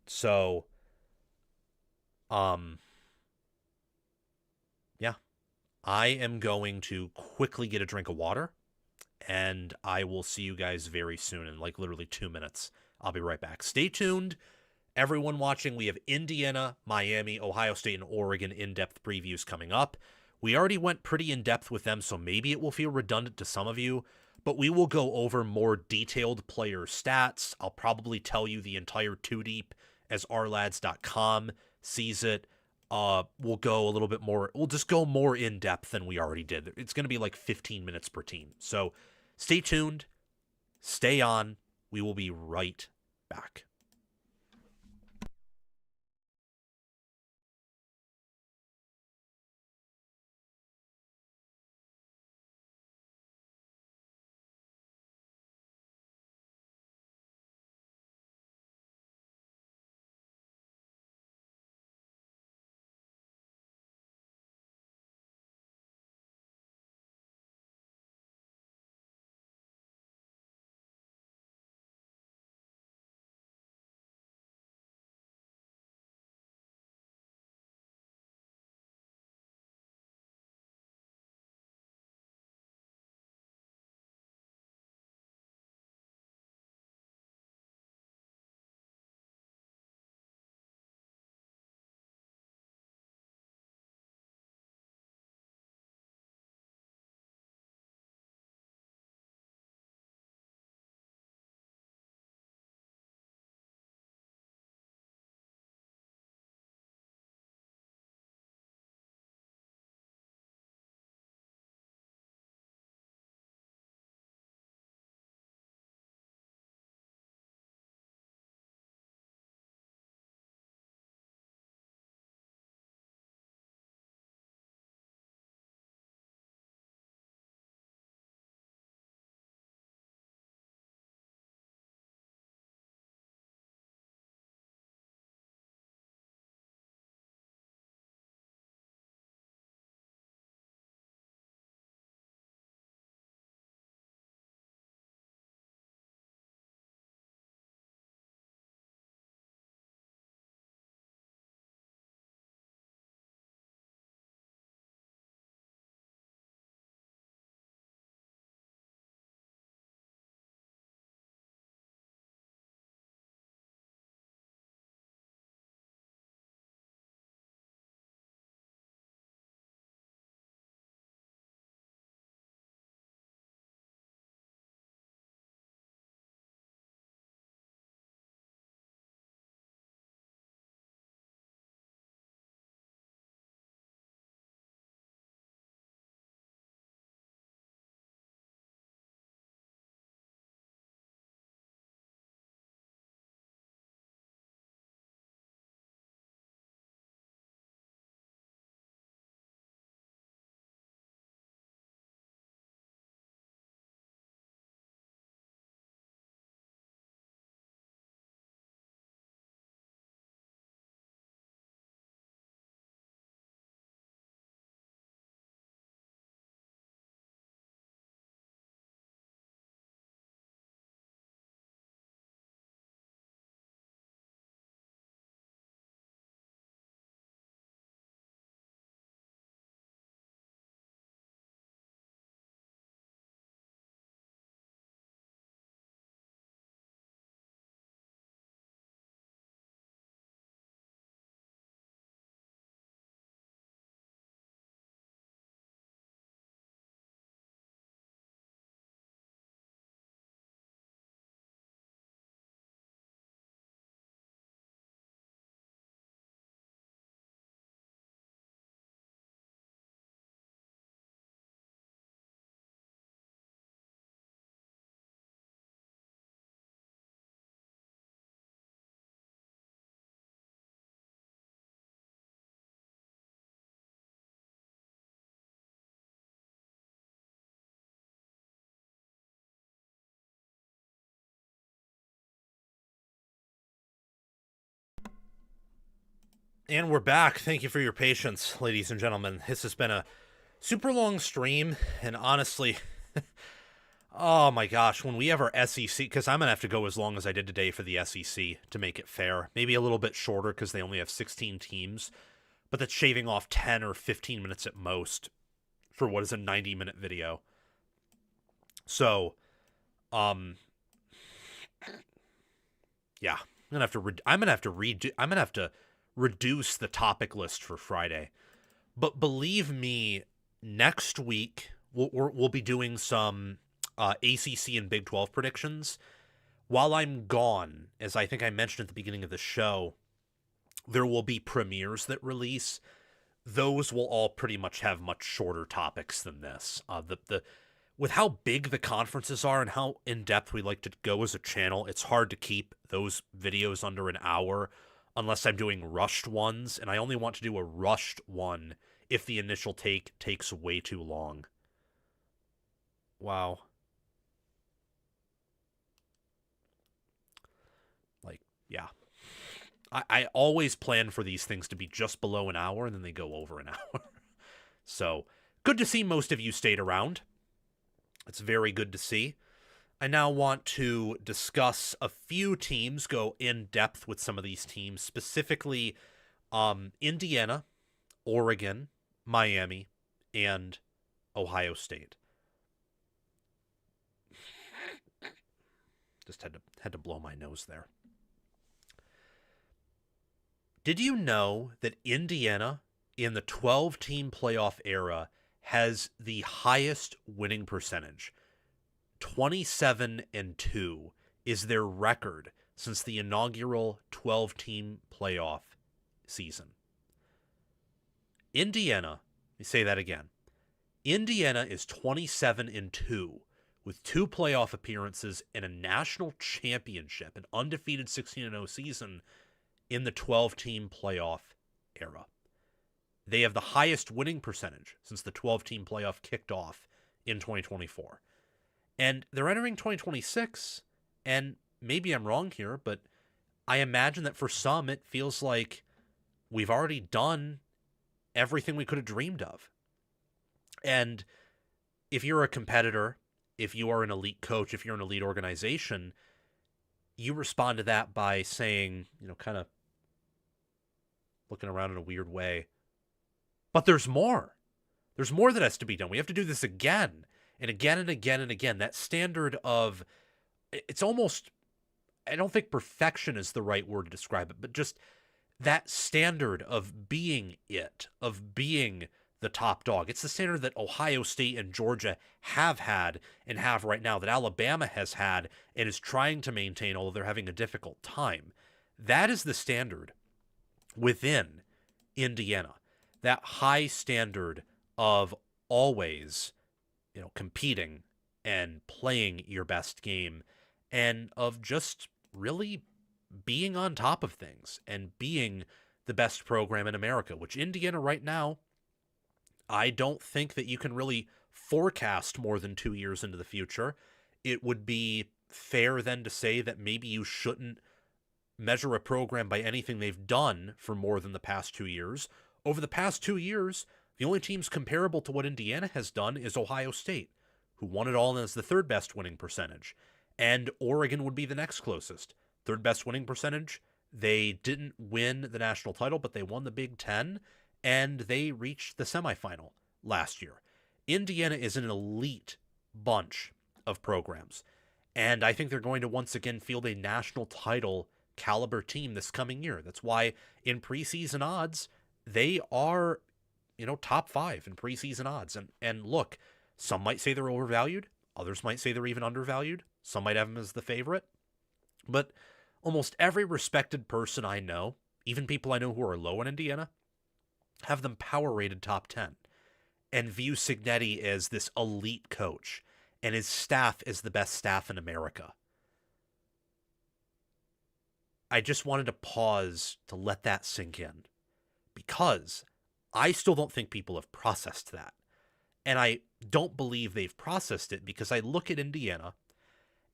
So, um, yeah, I am going to quickly get a drink of water, and I will see you guys very soon in like literally 2 minutes. I'll be right back. Stay tuned. Everyone watching, we have Indiana, Miami, Ohio State, and Oregon in-depth previews coming up. We already went pretty in-depth with them, so maybe it will feel redundant to some of you, but we will go over more detailed player stats. I'll probably tell you the entire 2-deep as ourlads.com sees it. We'll go a little bit more. We'll just go more in-depth than we already did. It's going to be like 15 minutes per team. So stay tuned. Stay on. We will be right back. And we're back. Thank you for your patience, ladies and gentlemen. This has been a super long stream, and honestly, oh my gosh, when we have our SEC, because I'm going to have to go as long as I did today for the SEC to make it fair. Maybe a little bit shorter because they only have 16 teams, but that's shaving off 10 or 15 minutes at most for what is a 90-minute video. So, yeah, I'm gonna have to reduce the topic list for Friday. But believe me, next week we'll be doing some ACC and Big 12 predictions. While I'm gone, as I think I mentioned at the beginning of the show, there will be premieres that release. Those will all pretty much have much shorter topics than this. With how big the conferences are and how in-depth we like to go as a channel, it's hard to keep those videos under an hour unless I'm doing rushed ones, and I only want to do a rushed one if the initial take takes way too long. Wow. Like, yeah. I always plan for these things to be just below an hour, and then they go over an hour. So, good to see most of you stayed around. It's very good to see. I now want to discuss a few teams, go in depth with some of these teams, specifically Indiana, Oregon, Miami, and Ohio State. Just had to blow my nose there. Did you know that Indiana, in the 12-team playoff era, has the highest winning percentage? 27-2 is their record since the inaugural 12-team playoff season. Indiana, let me say that again. Indiana is 27-2 with 2 playoff appearances and a national championship, an undefeated 16-0 season in the 12-team playoff era. They have the highest winning percentage since the 12-team playoff kicked off in 2024. And they're entering 2026, and maybe I'm wrong here, but I imagine that for some it feels like we've already done everything we could have dreamed of. And if you're a competitor, if you are an elite coach, if you're an elite organization, you respond to that by saying, kind of looking around in a weird way, but there's more. There's more that has to be done. We have to do this again and again and again and again. That standard of, it's almost, I don't think perfection is the right word to describe it, but just that standard of being of being the top dog. It's the standard that Ohio State and Georgia have had and have right now, that Alabama has had and is trying to maintain, although they're having a difficult time. That is the standard within Indiana. That high standard of always, competing and playing your best game, and of just really being on top of things and being the best program in America, which Indiana right now, I don't think that you can really forecast more than 2 years into the future. It would be fair then to say that maybe you shouldn't measure a program by anything they've done for more than the past 2 years. Over the past 2 years, the only teams comparable to what Indiana has done is Ohio State, who won it all and has the third best winning percentage. And Oregon would be the next closest. Third best winning percentage. They didn't win the national title, but they won the Big Ten, and they reached the semifinal last year. Indiana is an elite bunch of programs, and I think they're going to once again field a national title caliber team this coming year. That's why in preseason odds, they are, top 5 in preseason odds. And look, some might say they're overvalued. Others might say they're even undervalued. Some might have them as the favorite. But almost every respected person I know, even people I know who are low in Indiana, have them power rated top 10 and view Cingetti as this elite coach and his staff as the best staff in America. I just wanted to pause to let that sink in, because I still don't think people have processed that. And I don't believe they've processed it because I look at Indiana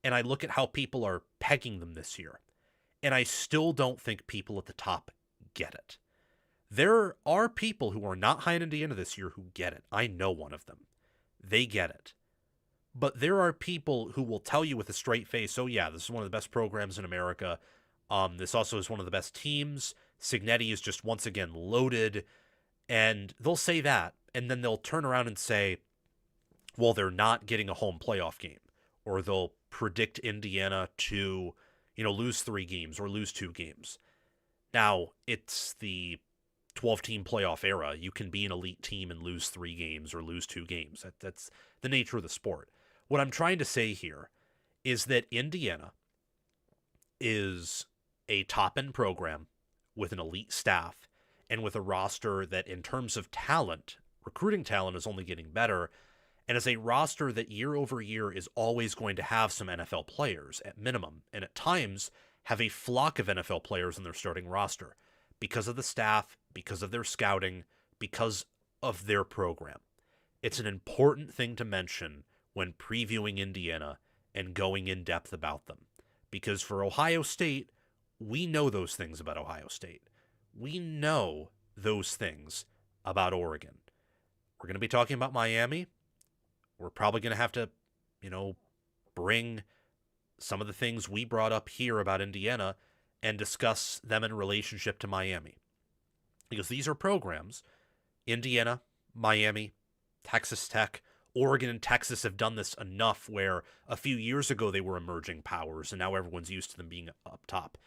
and I look at how people are pegging them this year, and I still don't think people at the top get it. There are people who are not high in Indiana this year who get it. I know one of them. They get it. But there are people who will tell you with a straight face, oh yeah, this is one of the best programs in America. This also is one of the best teams. Cingetti is just once again loaded. And they'll say that, and then they'll turn around and say, well, they're not getting a home playoff game. Or they'll predict Indiana to, lose 3 games or lose 2 games. Now, it's the 12-team playoff era. You can be an elite team and lose 3 games or lose 2 games. That's the nature of the sport. What I'm trying to say here is that Indiana is a top-end program with an elite staff and with a roster that, in terms of talent, recruiting talent, is only getting better, and is a roster that year over year is always going to have some NFL players at minimum, and at times have a flock of NFL players in their starting roster because of the staff, because of their scouting, because of their program. It's an important thing to mention when previewing Indiana and going in depth about them. Because for Ohio State, we know those things about Ohio State. We know those things about Oregon. We're going to be talking about Miami. We're probably going to have to, bring some of the things we brought up here about Indiana and discuss them in relationship to Miami. Because these are programs, Indiana, Miami, Texas Tech, Oregon and Texas have done this enough where a few years ago they were emerging powers and now everyone's used to them being up top.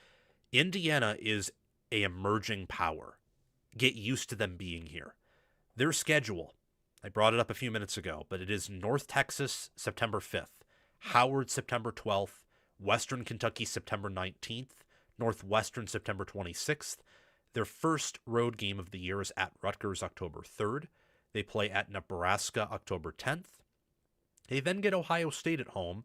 Indiana is a emerging power. Get used to them being here. Their schedule, I brought it up a few minutes ago, but it is North Texas, September 5th, Howard, September 12th, Western Kentucky, September 19th, Northwestern, September 26th. Their first road game of the year is at Rutgers, October 3rd. They play at Nebraska, October 10th. They then get Ohio State at home,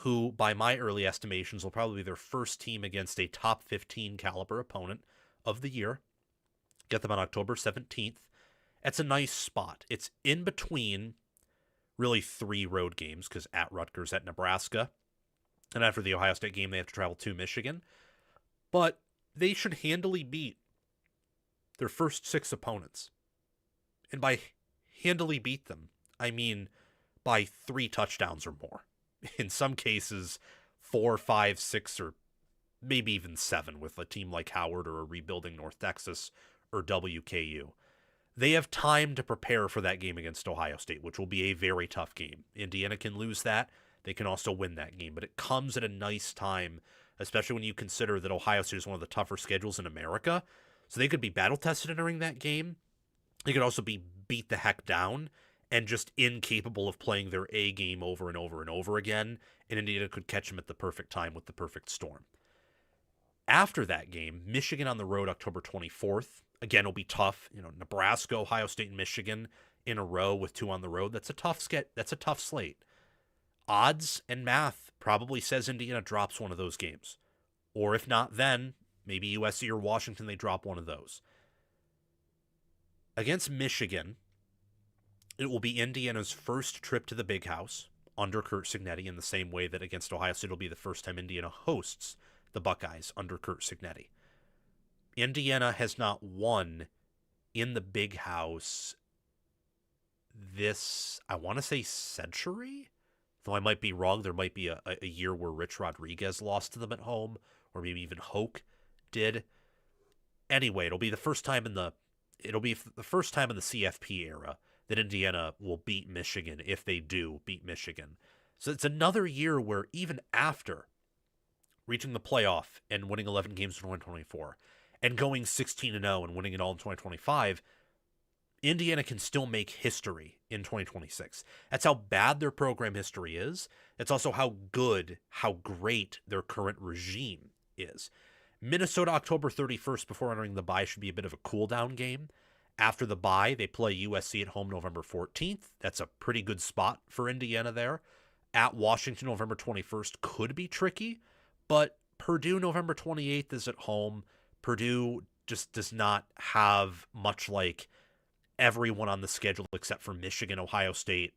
who, by my early estimations, will probably be their first team against a top 15 caliber opponent of the year. Get them on October 17th. It's a nice spot. It's in between really 3 road games, because at Rutgers, at Nebraska, and after the Ohio State game, they have to travel to Michigan. But they should handily beat their first 6 opponents. And by handily beat them, I mean by 3 touchdowns or more. In some cases, 4, 5, 6, or maybe even 7 with a team like Howard or a rebuilding North Texas or WKU. They have time to prepare for that game against Ohio State, which will be a very tough game. Indiana can lose that. They can also win that game. But it comes at a nice time, especially when you consider that Ohio State is one of the tougher schedules in America. So they could be battle-tested entering that game. They could also be beat the heck down and just incapable of playing their A game over and over and over again, and Indiana could catch them at the perfect time with the perfect storm. After that game, Michigan on the road, October 24th. Again, it'll be tough. Nebraska, Ohio State, and Michigan in a row with 2 on the road. That's a tough slate. Odds and math probably says Indiana drops one of those games. Or if not, then maybe USC or Washington, they drop one of those. Against Michigan, it will be Indiana's first trip to the Big House under Curt Cingetti, in the same way that against Ohio State, it'll be the first time Indiana hosts the Buckeyes under Curt Cingetti. Indiana has not won in the Big House this, I want to say, century? Though I might be wrong. There might be a year where Rich Rodriguez lost to them at home, or maybe even Hoke did. Anyway, it'll be the first time in the CFP era that Indiana will beat Michigan, if they do beat Michigan. So it's another year where even after reaching the playoff and winning 11 games in 2024 and going 16-0 and winning it all in 2025, Indiana can still make history in 2026. That's how bad their program history is. It's also how great their current regime is. Minnesota, October 31st, before entering the bye, should be a bit of a cool-down game. After the bye, they play USC at home November 14th. That's a pretty good spot for Indiana there. At Washington, November 21st could be tricky, but Purdue, November 28th, is at home. Purdue just does not have much like everyone on the schedule except for Michigan, Ohio State,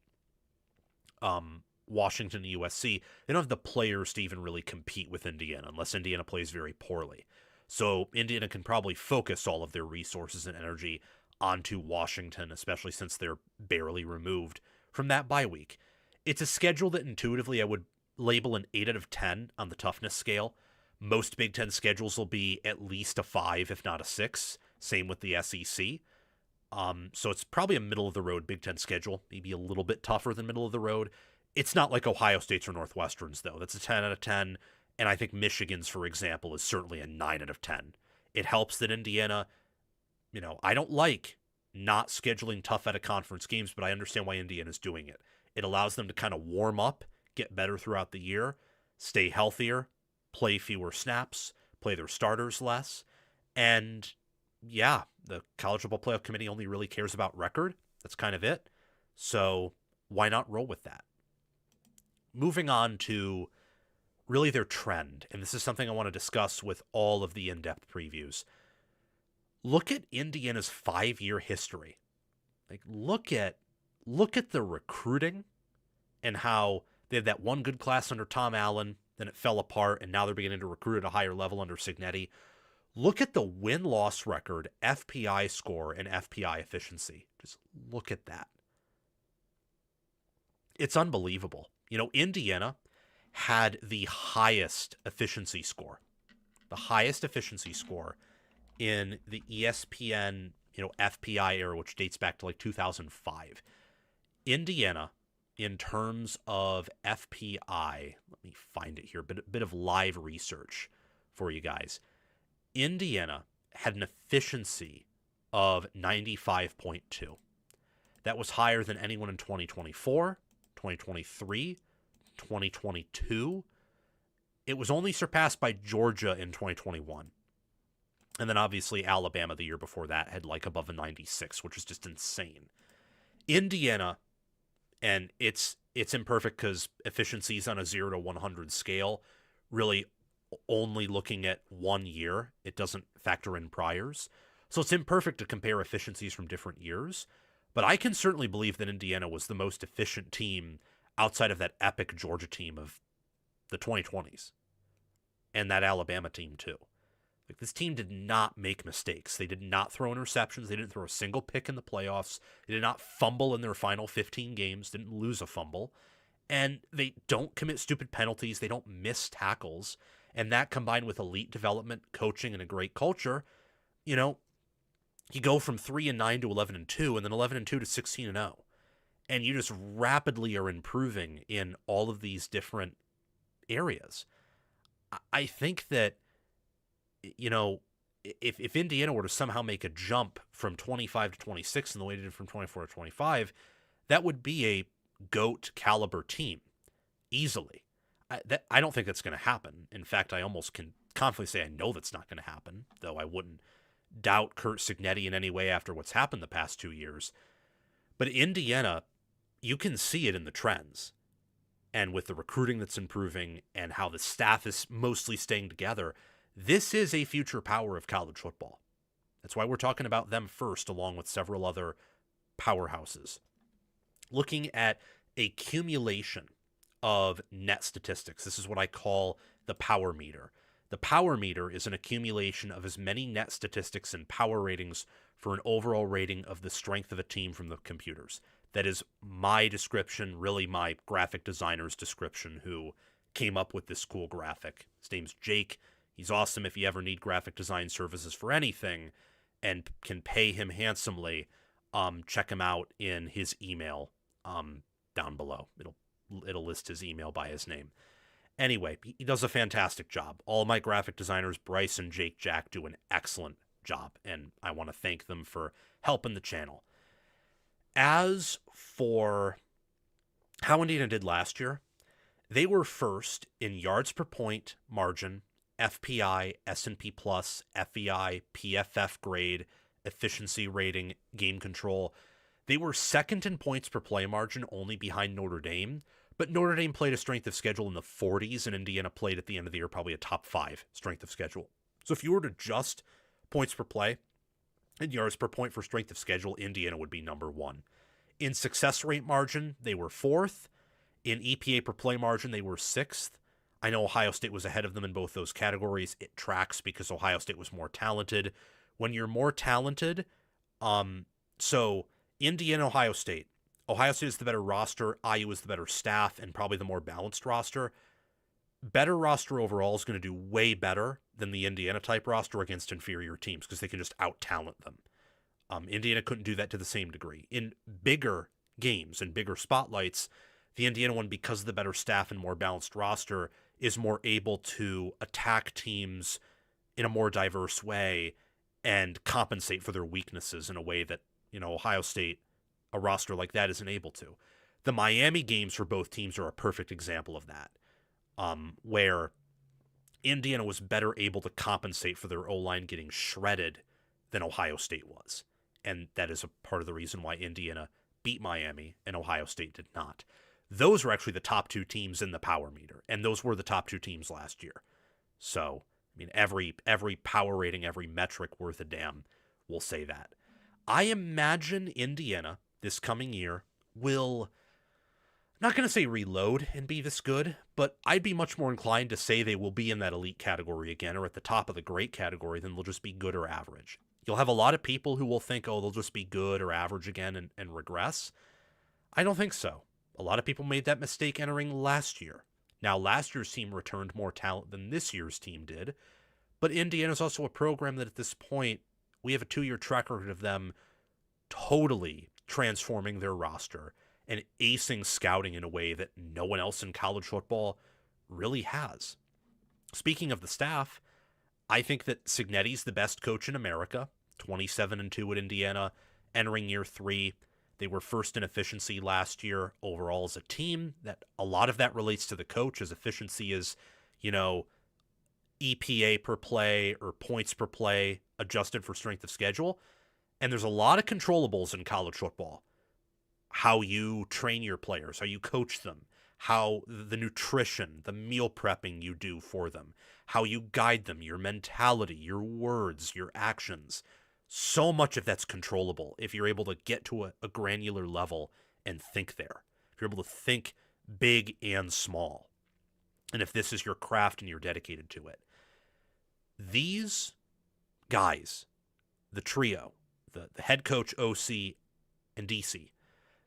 Washington, and USC. They don't have the players to even really compete with Indiana unless Indiana plays very poorly. So Indiana can probably focus all of their resources and energy onto Washington, especially since they're barely removed from that bye week. It's a schedule that intuitively I would label an 8 out of 10 on the toughness scale. Most Big Ten schedules will be at least a 5, if not a 6. Same with the SEC. So it's probably a middle-of-the-road Big Ten schedule, maybe a little bit tougher than middle of the road. It's not like Ohio State's or Northwestern's, though. That's a 10 out of 10. And I think Michigan's, for example, is certainly a 9 out of 10. It helps that Indiana, I don't like not scheduling tough out-of-conference games, but I understand why Indiana's doing it. It allows them to kind of warm up, get better throughout the year, stay healthier, play fewer snaps, play their starters less. And yeah, the College Football Playoff Committee only really cares about record. That's kind of it. So why not roll with that? Moving on to really their trend, and this is something I want to discuss with all of the in-depth previews. Look at Indiana's 5-year history. Like, look at the recruiting and how they had that one good class under Tom Allen, then it fell apart, and now they're beginning to recruit at a higher level under Cingetti. Look at the win-loss record, FPI score, and FPI efficiency. Just look at that. It's unbelievable. Indiana had the highest efficiency score in the ESPN, FPI era, which dates back to like 2005. Indiana, in terms of FPI, let me find it here, but a bit of live research for you guys. Indiana had an efficiency of 95.2. That was higher than anyone in 2024, 2023, 2022. It was only surpassed by Georgia in 2021. And then obviously Alabama the year before that had like above a 96, which is just insane. Indiana, and it's imperfect because efficiency is on a 0 to 100 scale, really only looking at 1 year. It doesn't factor in priors. So it's imperfect to compare efficiencies from different years. But I can certainly believe that Indiana was the most efficient team outside of that epic Georgia team of the 2020s. And that Alabama team too. Like, this team did not make mistakes. They did not throw interceptions. They didn't throw a single pick in the playoffs. They did not fumble in their final 15 games, didn't lose a fumble. And they don't commit stupid penalties. They don't miss tackles. And that combined with elite development, coaching, and a great culture, you go from 3-9 to 11-2, and then 11-2 to 16-0. And you just rapidly are improving in all of these different areas. I think that, if Indiana were to somehow make a jump from 25 to 26 in the way they did from 24 to 25, that would be a GOAT caliber team easily. I don't think that's going to happen. In fact, I almost can confidently say I know that's not going to happen, though I wouldn't doubt Curt Cingetti in any way after what's happened the past 2 years. But Indiana, you can see it in the trends. And with the recruiting that's improving and how the staff is mostly staying together, this is a future power of college football. That's why we're talking about them first, along with several other powerhouses. Looking at a accumulation of net statistics. This is what I call the power meter. The power meter is an accumulation of as many net statistics and power ratings for an overall rating of the strength of a team from the computers. That is my description, really my graphic designer's description, who came up with this cool graphic. His name's Jake. He's awesome if you ever need graphic design services for anything and can pay him handsomely. Check him out in his email down below. It'll list his email by his name. Anyway, he does a fantastic job. All my graphic designers, Bryce and Jake Jack, do an excellent job, and I want to thank them for helping the channel. As for how Indiana did last year, they were first in yards per point margin, FPI, S&P Plus, FEI, PFF grade, efficiency rating, game control. They were second in points per play margin, only behind Notre Dame, but Notre Dame played a strength of schedule in the 40s, and Indiana played at the end of the year probably a top 5 strength of schedule. So if you were to adjust points per play and yards per point for strength of schedule, Indiana would be number 1. In success rate margin, they were 4th. In EPA per play margin, they were 6th. I know Ohio State was ahead of them in both those categories. It tracks because Ohio State was more talented. When you're more talented, so Indiana, Ohio State. Ohio State is the better roster. IU is the better staff and probably the more balanced roster. Better roster overall is going to do way better than the Indiana type roster against inferior teams because they can just out-talent them. Indiana couldn't do that to the same degree. In bigger games and bigger spotlights, the Indiana one, because of the better staff and more balanced roster, is more able to attack teams in a more diverse way and compensate for their weaknesses in a way that, Ohio State, a roster like that, isn't able to. The Miami games for both teams are a perfect example of that, where Indiana was better able to compensate for their O-line getting shredded than Ohio State was. And that is a part of the reason why Indiana beat Miami and Ohio State did not. Those were actually the top two teams in the power meter, and those were the top two teams last year. So, every power rating, every metric worth a damn will say that. I imagine Indiana this coming year will, I'm not going to say reload and be this good, but I'd be much more inclined to say they will be in that elite category again, or at the top of the great category, than they'll just be good or average. You'll have a lot of people who will think, they'll just be good or average again and regress. I don't think so. A lot of people made that mistake entering last year. Now, last year's team returned more talent than this year's team did, but Indiana's also a program that at this point, we have a 2-year track record of them totally transforming their roster and acing scouting in a way that no one else in college football really has. Speaking of the staff, I think that Cingetti's the best coach in America, 27-2 at Indiana, entering year 3. They were first in efficiency last year overall as a team. That a lot of that relates to the coach, as efficiency is, EPA per play or points per play adjusted for strength of schedule. And there's a lot of controllables in college football. How you train your players, how you coach them, how the nutrition, the meal prepping you do for them, how you guide them, your mentality, your words, your actions. So much of that's controllable if you're able to get to a granular level and think there. If you're able to think big and small. And if this is your craft and you're dedicated to it. These guys, the trio, the head coach, OC, and DC,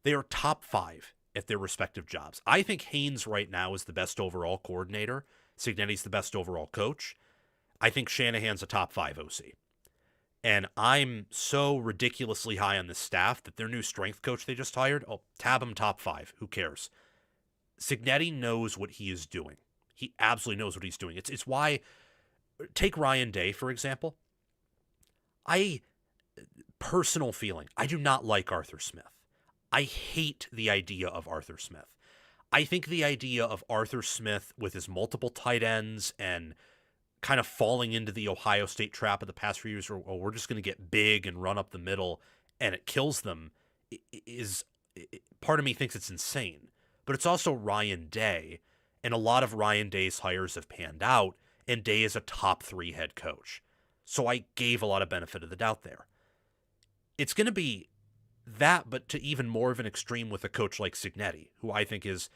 they are top 5 at their respective jobs. I think Haynes right now is the best overall coordinator. Cignetti's the best overall coach. I think Shanahan's a top 5 OC. And I'm so ridiculously high on this staff that their new strength coach they just hired, tab him top 5. Who cares? Cignetti knows what he is doing. He absolutely knows what he's doing. It's why, take Ryan Day, for example. Personal feeling, I do not like Arthur Smith. I hate the idea of Arthur Smith. I think the idea of Arthur Smith with his multiple tight ends and kind of falling into the Ohio State trap of the past few years where we're just going to get big and run up the middle and it kills them is part of me thinks it's insane. But it's also Ryan Day, and a lot of Ryan Day's hires have panned out, and Day is a top 3 head coach. So I gave a lot of benefit of the doubt there. It's going to be that, but to even more of an extreme with a coach like Cignetti, who I think is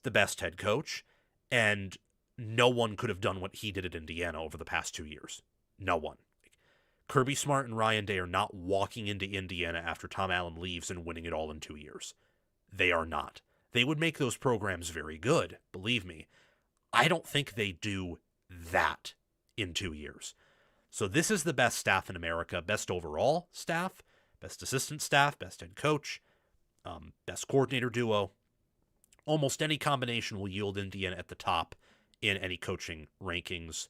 the best head coach, and no one could have done what he did at Indiana over the past 2 years. No one. Kirby Smart and Ryan Day are not walking into Indiana after Tom Allen leaves and winning it all in 2 years. They are not. They would make those programs very good, believe me. I don't think they do that in 2 years. So this is the best staff in America, best overall staff, best assistant staff, best head coach, best coordinator duo. Almost any combination will yield Indiana at the top in any coaching rankings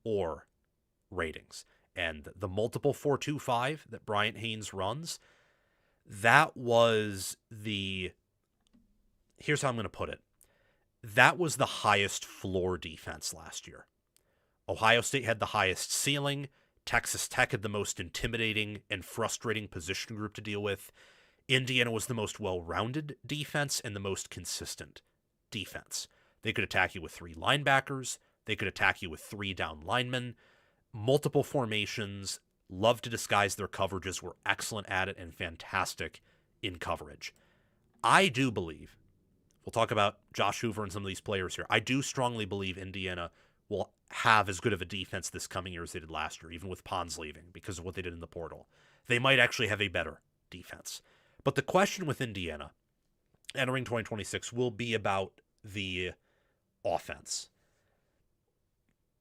or ratings. And the multiple 4-2-5 that Bryant Haynes runs, that was here's how I'm going to put it. That was the highest floor defense last year. Ohio State had the highest ceiling. Texas Tech had the most intimidating and frustrating position group to deal with. Indiana was the most well-rounded defense and the most consistent defense. They could attack you with 3 linebackers. They could attack you with 3 down linemen. Multiple formations. Loved to disguise their coverages. Were excellent at it and fantastic in coverage. I do believe, we'll talk about Josh Hoover and some of these players here. I do strongly believe Indiana will have as good of a defense this coming year as they did last year, even with Pons leaving because of what they did in the portal. They might actually have a better defense. But the question with Indiana entering 2026 will be about the offense.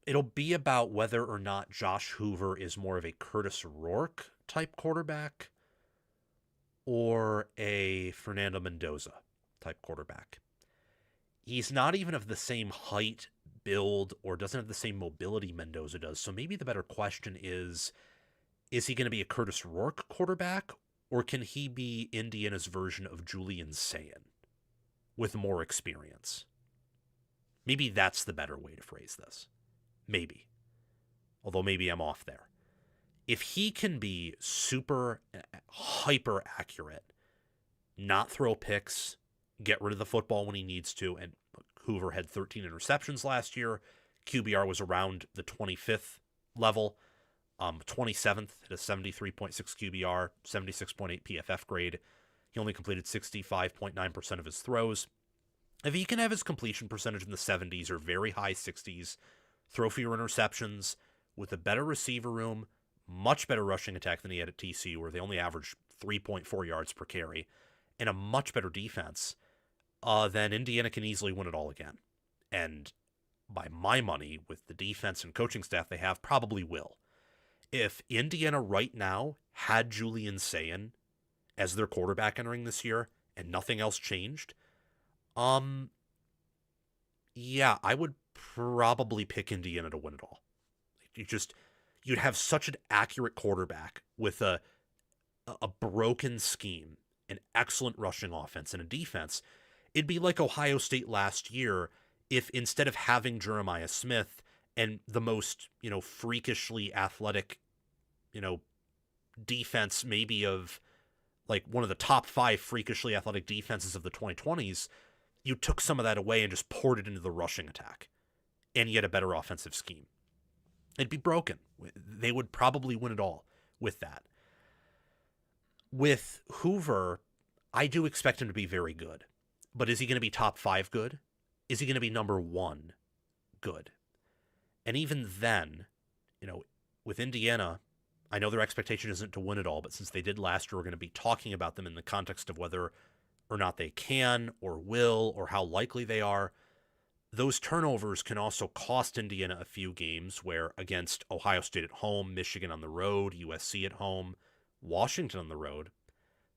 It'll be about whether or not Josh Hoover is more of a Curtis Rourke type quarterback or a Fernando Mendoza type quarterback. He's not even of the same height, build, or doesn't have the same mobility Mendoza does. So maybe the better question is he going to be a Curtis Rourke quarterback, or can he be Indiana's version of Julian Sayin with more experience? Maybe that's the better way to phrase this. Maybe. Although maybe I'm off there. If he can be super, hyper accurate, not throw picks, get rid of the football when he needs to, and Hoover had 13 interceptions last year. QBR was around the 25th level, 27th at a 73.6 QBR, 76.8 PFF grade. He only completed 65.9% of his throws. If he can have his completion percentage in the 70s or very high 60s, throw fewer interceptions, with a better receiver room, much better rushing attack than he had at TCU, where they only averaged 3.4 yards per carry, and a much better defense, then Indiana can easily win it all again. And by my money, with the defense and coaching staff they have, probably will. If Indiana right now had Julian Sayin as their quarterback entering this year and nothing else changed, yeah, I would probably pick Indiana to win it all. You'd have such an accurate quarterback with a broken scheme, an excellent rushing offense, and a defense. It'd be like Ohio State last year if instead of having Jeremiah Smith and the most, freakishly athletic, defense maybe of like one of the top 5 freakishly athletic defenses of the 2020s, you took some of that away and just poured it into the rushing attack, and you had a better offensive scheme. It'd be broken. They would probably win it all with that. With Hoover, I do expect him to be very good. But is he going to be top 5 good? Is he going to be number 1 good? And even then, with Indiana, I know their expectation isn't to win it all, but since they did last year, we're going to be talking about them in the context of whether or not they can or will or how likely they are. Those turnovers can also cost Indiana a few games where against Ohio State at home, Michigan on the road, USC at home, Washington on the road,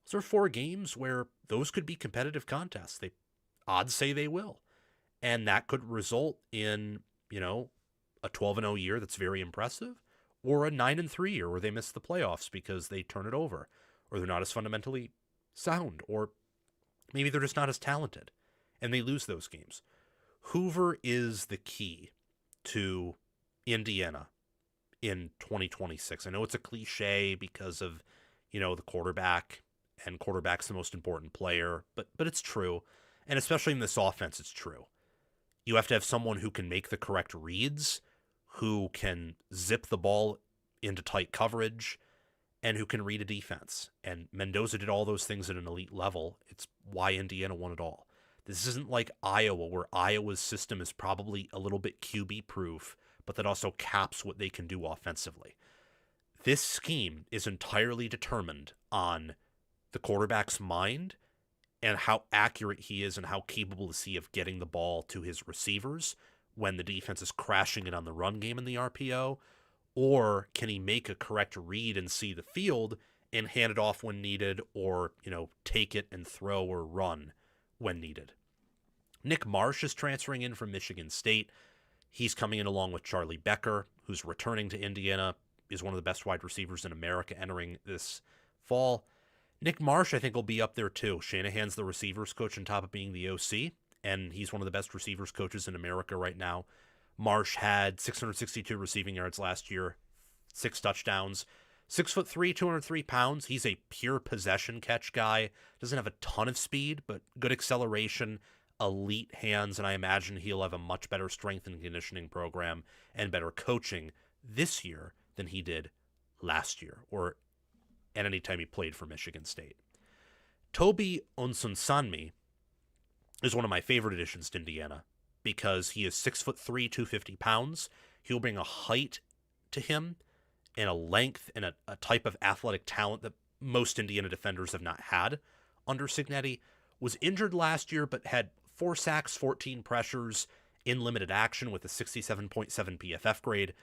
those are 4 games where those could be competitive contests. Odds say they will. And that could result in, a 12-0 year that's very impressive, or a 9-3 year where they miss the playoffs because they turn it over, or they're not as fundamentally sound, or maybe they're just not as talented, and they lose those games. Hoover is the key to Indiana in 2026. I know it's a cliche because of, the quarterback, and quarterback's the most important player, but it's true. And especially in this offense, it's true. You have to have someone who can make the correct reads, who can zip the ball into tight coverage, and who can read a defense. And Mendoza did all those things at an elite level. It's why Indiana won it all. This isn't like Iowa, where Iowa's system is probably a little bit QB-proof, but that also caps what they can do offensively. This scheme is entirely determined on the quarterback's mind and how accurate he is and how capable is he of getting the ball to his receivers when the defense is crashing it on the run game in the RPO, or can he make a correct read and see the field and hand it off when needed, or, take it and throw or run when needed. Nick Marsh is transferring in from Michigan State. He's coming in along with Charlie Becker, who's returning to Indiana, is one of the best wide receivers in America entering this fall. Nick Marsh, I think, will be up there too. Shanahan's the receivers coach on top of being the OC, and he's one of the best receivers coaches in America right now. Marsh had 662 receiving yards last year, 6 touchdowns. 6'3", 203 pounds. He's a pure possession catch guy. Doesn't have a ton of speed, but good acceleration, elite hands, and I imagine he'll have a much better strength and conditioning program and better coaching this year than he did last year, or at any time he played for Michigan State. Toby Onsunsanmi is one of my favorite additions to Indiana because he is 6'3", 250 pounds. He'll bring a height to him and a length and a type of athletic talent that most Indiana defenders have not had under Cingetti. Was injured last year, but had 4 sacks, 14 pressures in limited action with a 67.7 PFF grade.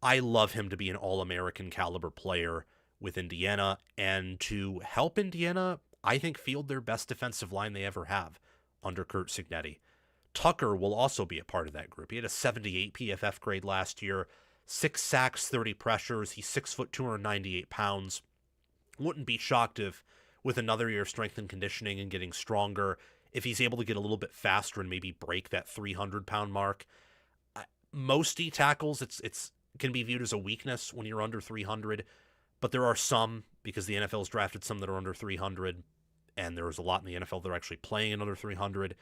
I love him to be an All-American caliber player with Indiana, and to help Indiana, I think, field their best defensive line they ever have under Curt Cingetti. Tucker will also be a part of that group. He had a 78 PFF grade last year, 6 sacks, 30 pressures. He's 6 foot, 298 pounds. Wouldn't be shocked if, with another year of strength and conditioning and getting stronger, if he's able to get a little bit faster and maybe break that 300-pound mark. Most D tackles, it's can be viewed as a weakness when you're under 300, but there are some, because the NFL's drafted some that are under 300, and there's a lot in the NFL that are actually playing in under 300.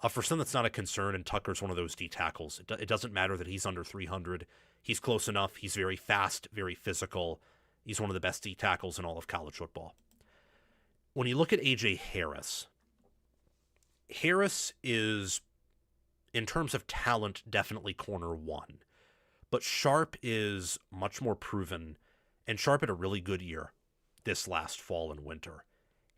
For some, that's not a concern, and Tucker's one of those D tackles. It doesn't matter that he's under 300. He's close enough. He's very fast, very physical. He's one of the best D tackles in all of college football. When you look at A.J. Harris is, in terms of talent, definitely corner one. But Sharp is much more proven, and Sharp had a really good year this last fall and winter.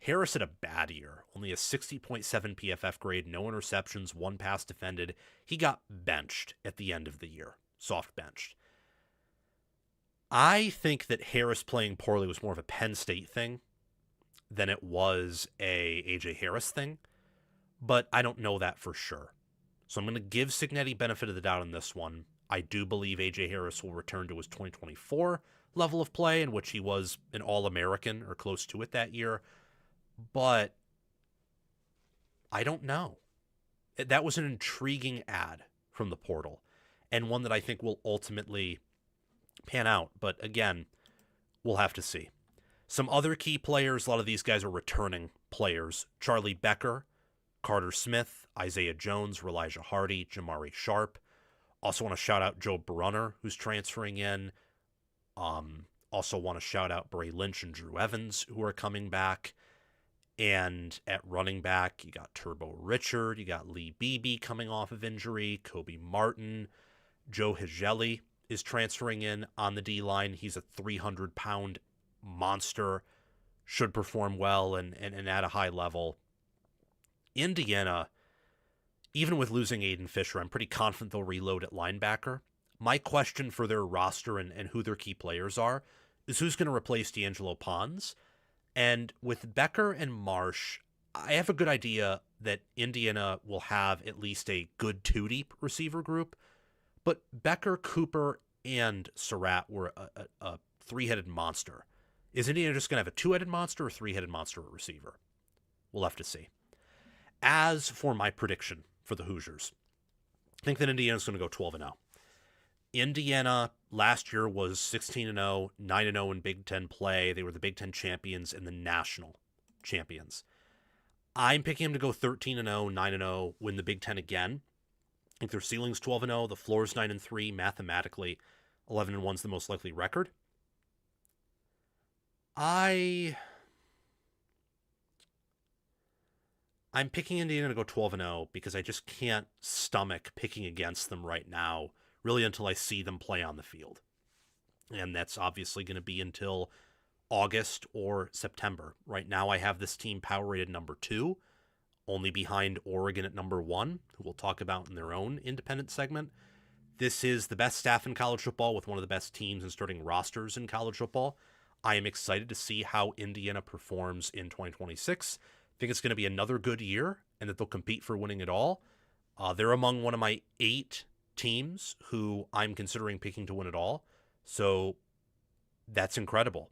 Harris had a bad year, only a 60.7 PFF grade, no interceptions, 1 pass defended. He got benched at the end of the year, soft benched. I think that Harris playing poorly was more of a Penn State thing than it was a A.J. Harris thing, but I don't know that for sure. So I'm going to give Cingetti benefit of the doubt on this one. I do believe A.J. Harris will return to his 2024 level of play, in which he was an All-American or close to it that year, but I don't know. That was an intriguing ad from the portal, and one that I think will ultimately pan out, but again, we'll have to see. Some other key players, a lot of these guys are returning players. Charlie Becker, Carter Smith, Isaiah Jones, Elijah Hardy, Jamari Sharp. Also want to shout out Joe Brunner, who's transferring in. Also want to shout out Bray Lynch and Drew Evans, who are coming back. And at running back, you got Turbo Richard, you got Lee Beebe coming off of injury, Kobe Martin, Joe Higeli is transferring in on the D-line. He's a 300-pound monster, should perform well and at a high level. Indiana, even with losing Aiden Fisher, I'm pretty confident they'll reload at linebacker. My question for their roster and who their key players are is who's going to replace D'Angelo Pons. And with Becker and Marsh, I have a good idea that Indiana will have at least a good 2-deep receiver group. But Becker, Cooper, and Surratt were a 3-headed monster. Is Indiana just going to have a 2-headed monster or 3-headed monster at receiver? We'll have to see. As for my prediction for the Hoosiers, I think that Indiana's going to go 12-0. Indiana last year was 16-0, 9-0 in Big Ten play. They were the Big Ten champions and the national champions. I'm picking them to go 13-0, 9-0, win the Big Ten again. I think their ceiling's 12-0, the floor's 9-3. Mathematically, 11-1 is the most likely record. I'm picking Indiana to go 12-0 because I just can't stomach picking against them right now, really until I see them play on the field. And that's obviously going to be until August or September. Right now I have this team power rated number 2, only behind Oregon at number 1, who we'll talk about in their own independent segment. This is the best staff in college football with one of the best teams and starting rosters in college football. I am excited to see how Indiana performs in 2026. I think it's going to be another good year and that they'll compete for winning it all. They're among one of my 8 teams who I'm considering picking to win it all. So that's incredible.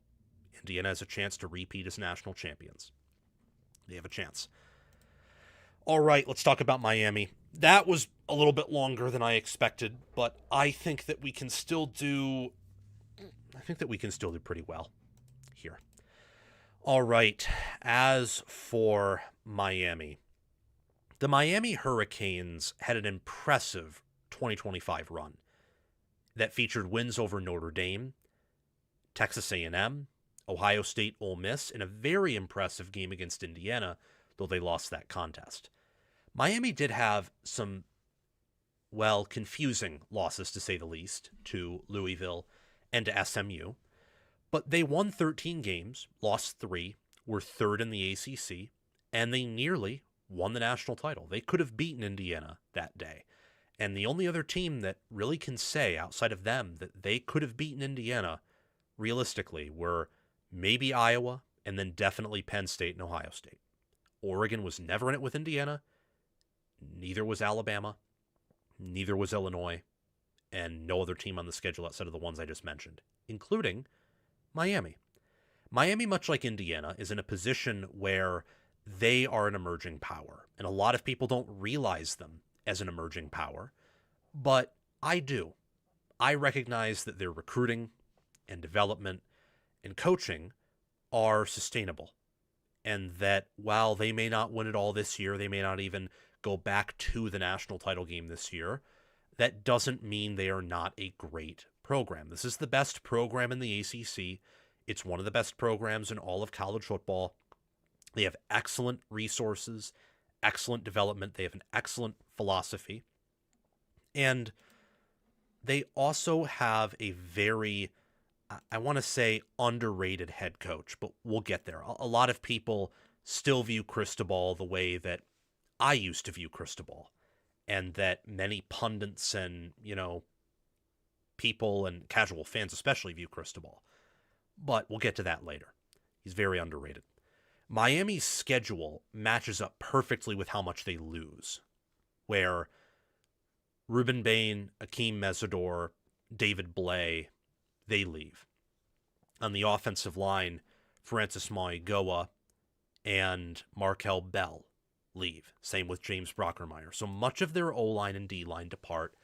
Indiana has a chance to repeat as national champions. They have a chance. All right, let's talk about Miami. That was a little bit longer than I expected, but I think that we can still do pretty well here. All right, as for Miami, the Miami Hurricanes had an impressive 2025 run that featured wins over Notre Dame, Texas A&M, Ohio State, Ole Miss, and a very impressive game against Indiana, though they lost that contest. Miami did have some, well, confusing losses, to say the least, to Louisville and to SMU. But they won 13 games, lost 3, were third in the ACC, and they nearly won the national title. They could have beaten Indiana that day. And the only other team that really can say outside of them that they could have beaten Indiana realistically were maybe Iowa and then definitely Penn State and Ohio State. Oregon was never in it with Indiana. Neither was Alabama. Neither was Illinois. And no other team on the schedule outside of the ones I just mentioned, including Miami. Miami, much like Indiana, is in a position where they are an emerging power. And a lot of people don't realize them as an emerging power. But I do. I recognize that their recruiting and development and coaching are sustainable. And that while they may not win it all this year, they may not even go back to the national title game this year, that doesn't mean they are not a great program. This is the best program in the ACC. It's one of the best programs in all of college football. They have excellent resources, excellent development. They have an excellent philosophy. And they also have a very, I want to say, underrated head coach, but we'll get there. A lot of people still view Cristobal the way that I used to view Cristobal, and that many pundits and, people and casual fans especially view Cristobal. But we'll get to that later. He's very underrated. Miami's schedule matches up perfectly with how much they lose, where Ruben Bain, Akeem Mesidor, David Blay, they leave. On the offensive line, Francis Mauigoa and Markel Bell leave. Same with James Brockermeyer. So much of their O-line and D-line depart.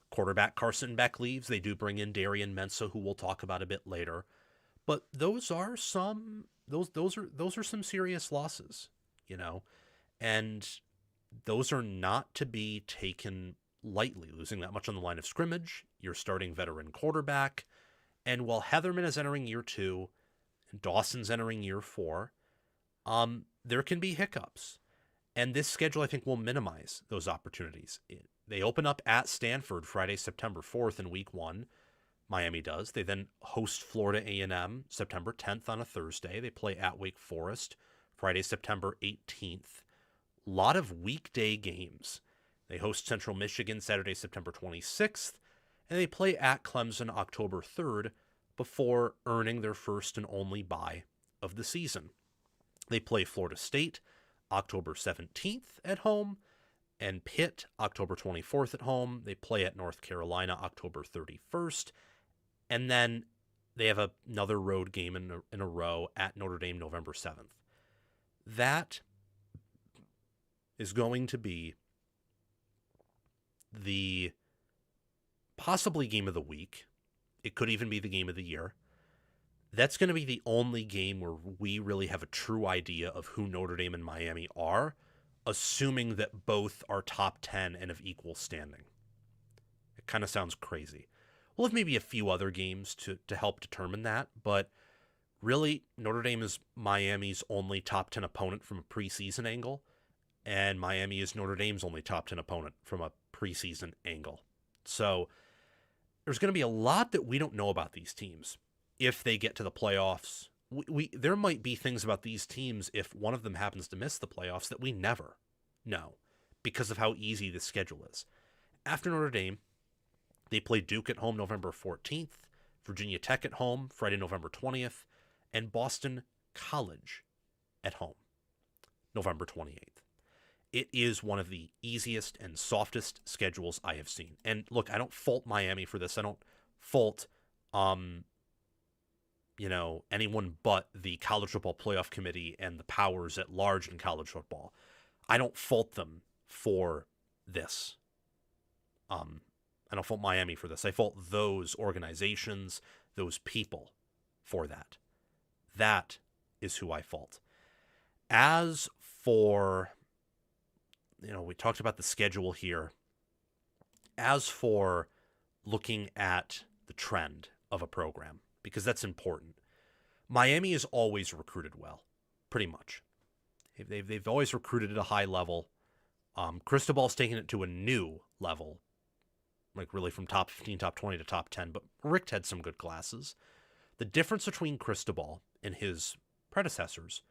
Quarterback Carson Beck leaves. They do bring in Darian Mensah, who we'll talk about a bit later. But those are some serious losses, and those are not to be taken lightly. Losing that much on the line of scrimmage, your starting veteran quarterback, and while Heatherman is entering year 2, and Dawson's entering year 4, there can be hiccups. And this schedule, I think, will minimize those opportunities. They open up at Stanford Friday, September 4th in week 1. Miami does. They then host Florida A&M September 10th on a Thursday. They play at Wake Forest Friday, September 18th. A lot of weekday games. They host Central Michigan Saturday, September 26th. And they play at Clemson October 3rd before earning their first and only bye of the season. They play Florida State October 17th at home, and Pitt October 24th at home. They play at North Carolina October 31st, and then they have another road game in a row at Notre Dame November 7th. That is going to be the possibly game of the week. It could even be the game of the year. That's going to be the only game where we really have a true idea of who Notre Dame and Miami are, assuming that both are top 10 and of equal standing. It kind of sounds crazy. We'll have maybe a few other games to help determine that, but really, Notre Dame is Miami's only top 10 opponent from a preseason angle, and Miami is Notre Dame's only top 10 opponent from a preseason angle. So there's going to be a lot that we don't know about these teams. If they get to the playoffs, there might be things about these teams if one of them happens to miss the playoffs that we never know because of how easy the schedule is. After Notre Dame, they play Duke at home November 14th, Virginia Tech at home Friday, November 20th, and Boston College at home November 28th. It is one of the easiest and softest schedules I have seen. And look, I don't fault Miami for this. I don't fault anyone but the College Football Playoff Committee and the powers at large in college football. I don't fault them for this. I don't fault Miami for this. I fault those organizations, those people for that. That is who I fault. As for, we talked about the schedule here. As for looking at the trend of a program, because that's important. Miami has always recruited well, pretty much. They've always recruited at a high level. Cristobal's taking it to a new level, like really from top 15, top 20 to top 10, but Richt had some good classes. The difference between Cristobal and his predecessors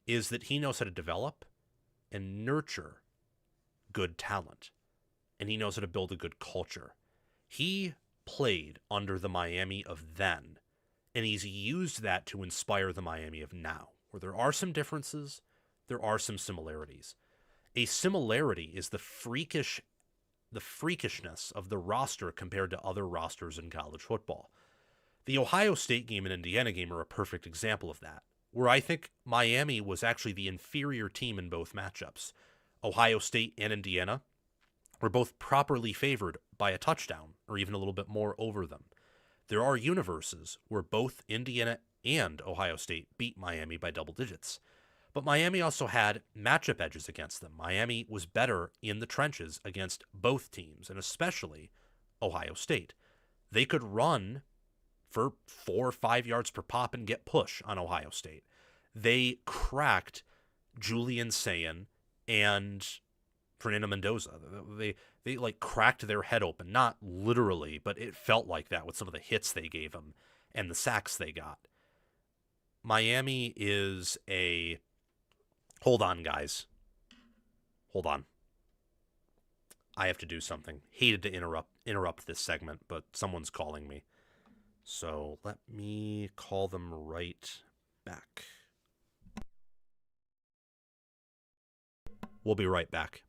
is that he knows how to develop and nurture good talent, and he knows how to build a good culture. He played under the Miami of then, and he's used that to inspire the Miami of now, where there are some differences, there are some similarities. A similarity is the freakishness of the roster compared to other rosters in college football. The Ohio State game and Indiana game are a perfect example of that, where I think Miami was actually the inferior team in both matchups. Ohio State and Indiana were both properly favored by a touchdown, or even a little bit more over them. There are universes where both Indiana and Ohio State beat Miami by double digits. But Miami also had matchup edges against them. Miami was better in the trenches against both teams, and especially Ohio State. They could run for 4 or 5 yards per pop and get push on Ohio State. They cracked Julian Sayin and Fernando Mendoza. They like cracked their head open, not literally, but it felt like that with some of the hits they gave them and the sacks they got. Miami is a... Hold on, guys. Hold on. I have to do something. Hated to interrupt this segment, but someone's calling me. So let me call them right back. We'll be right back.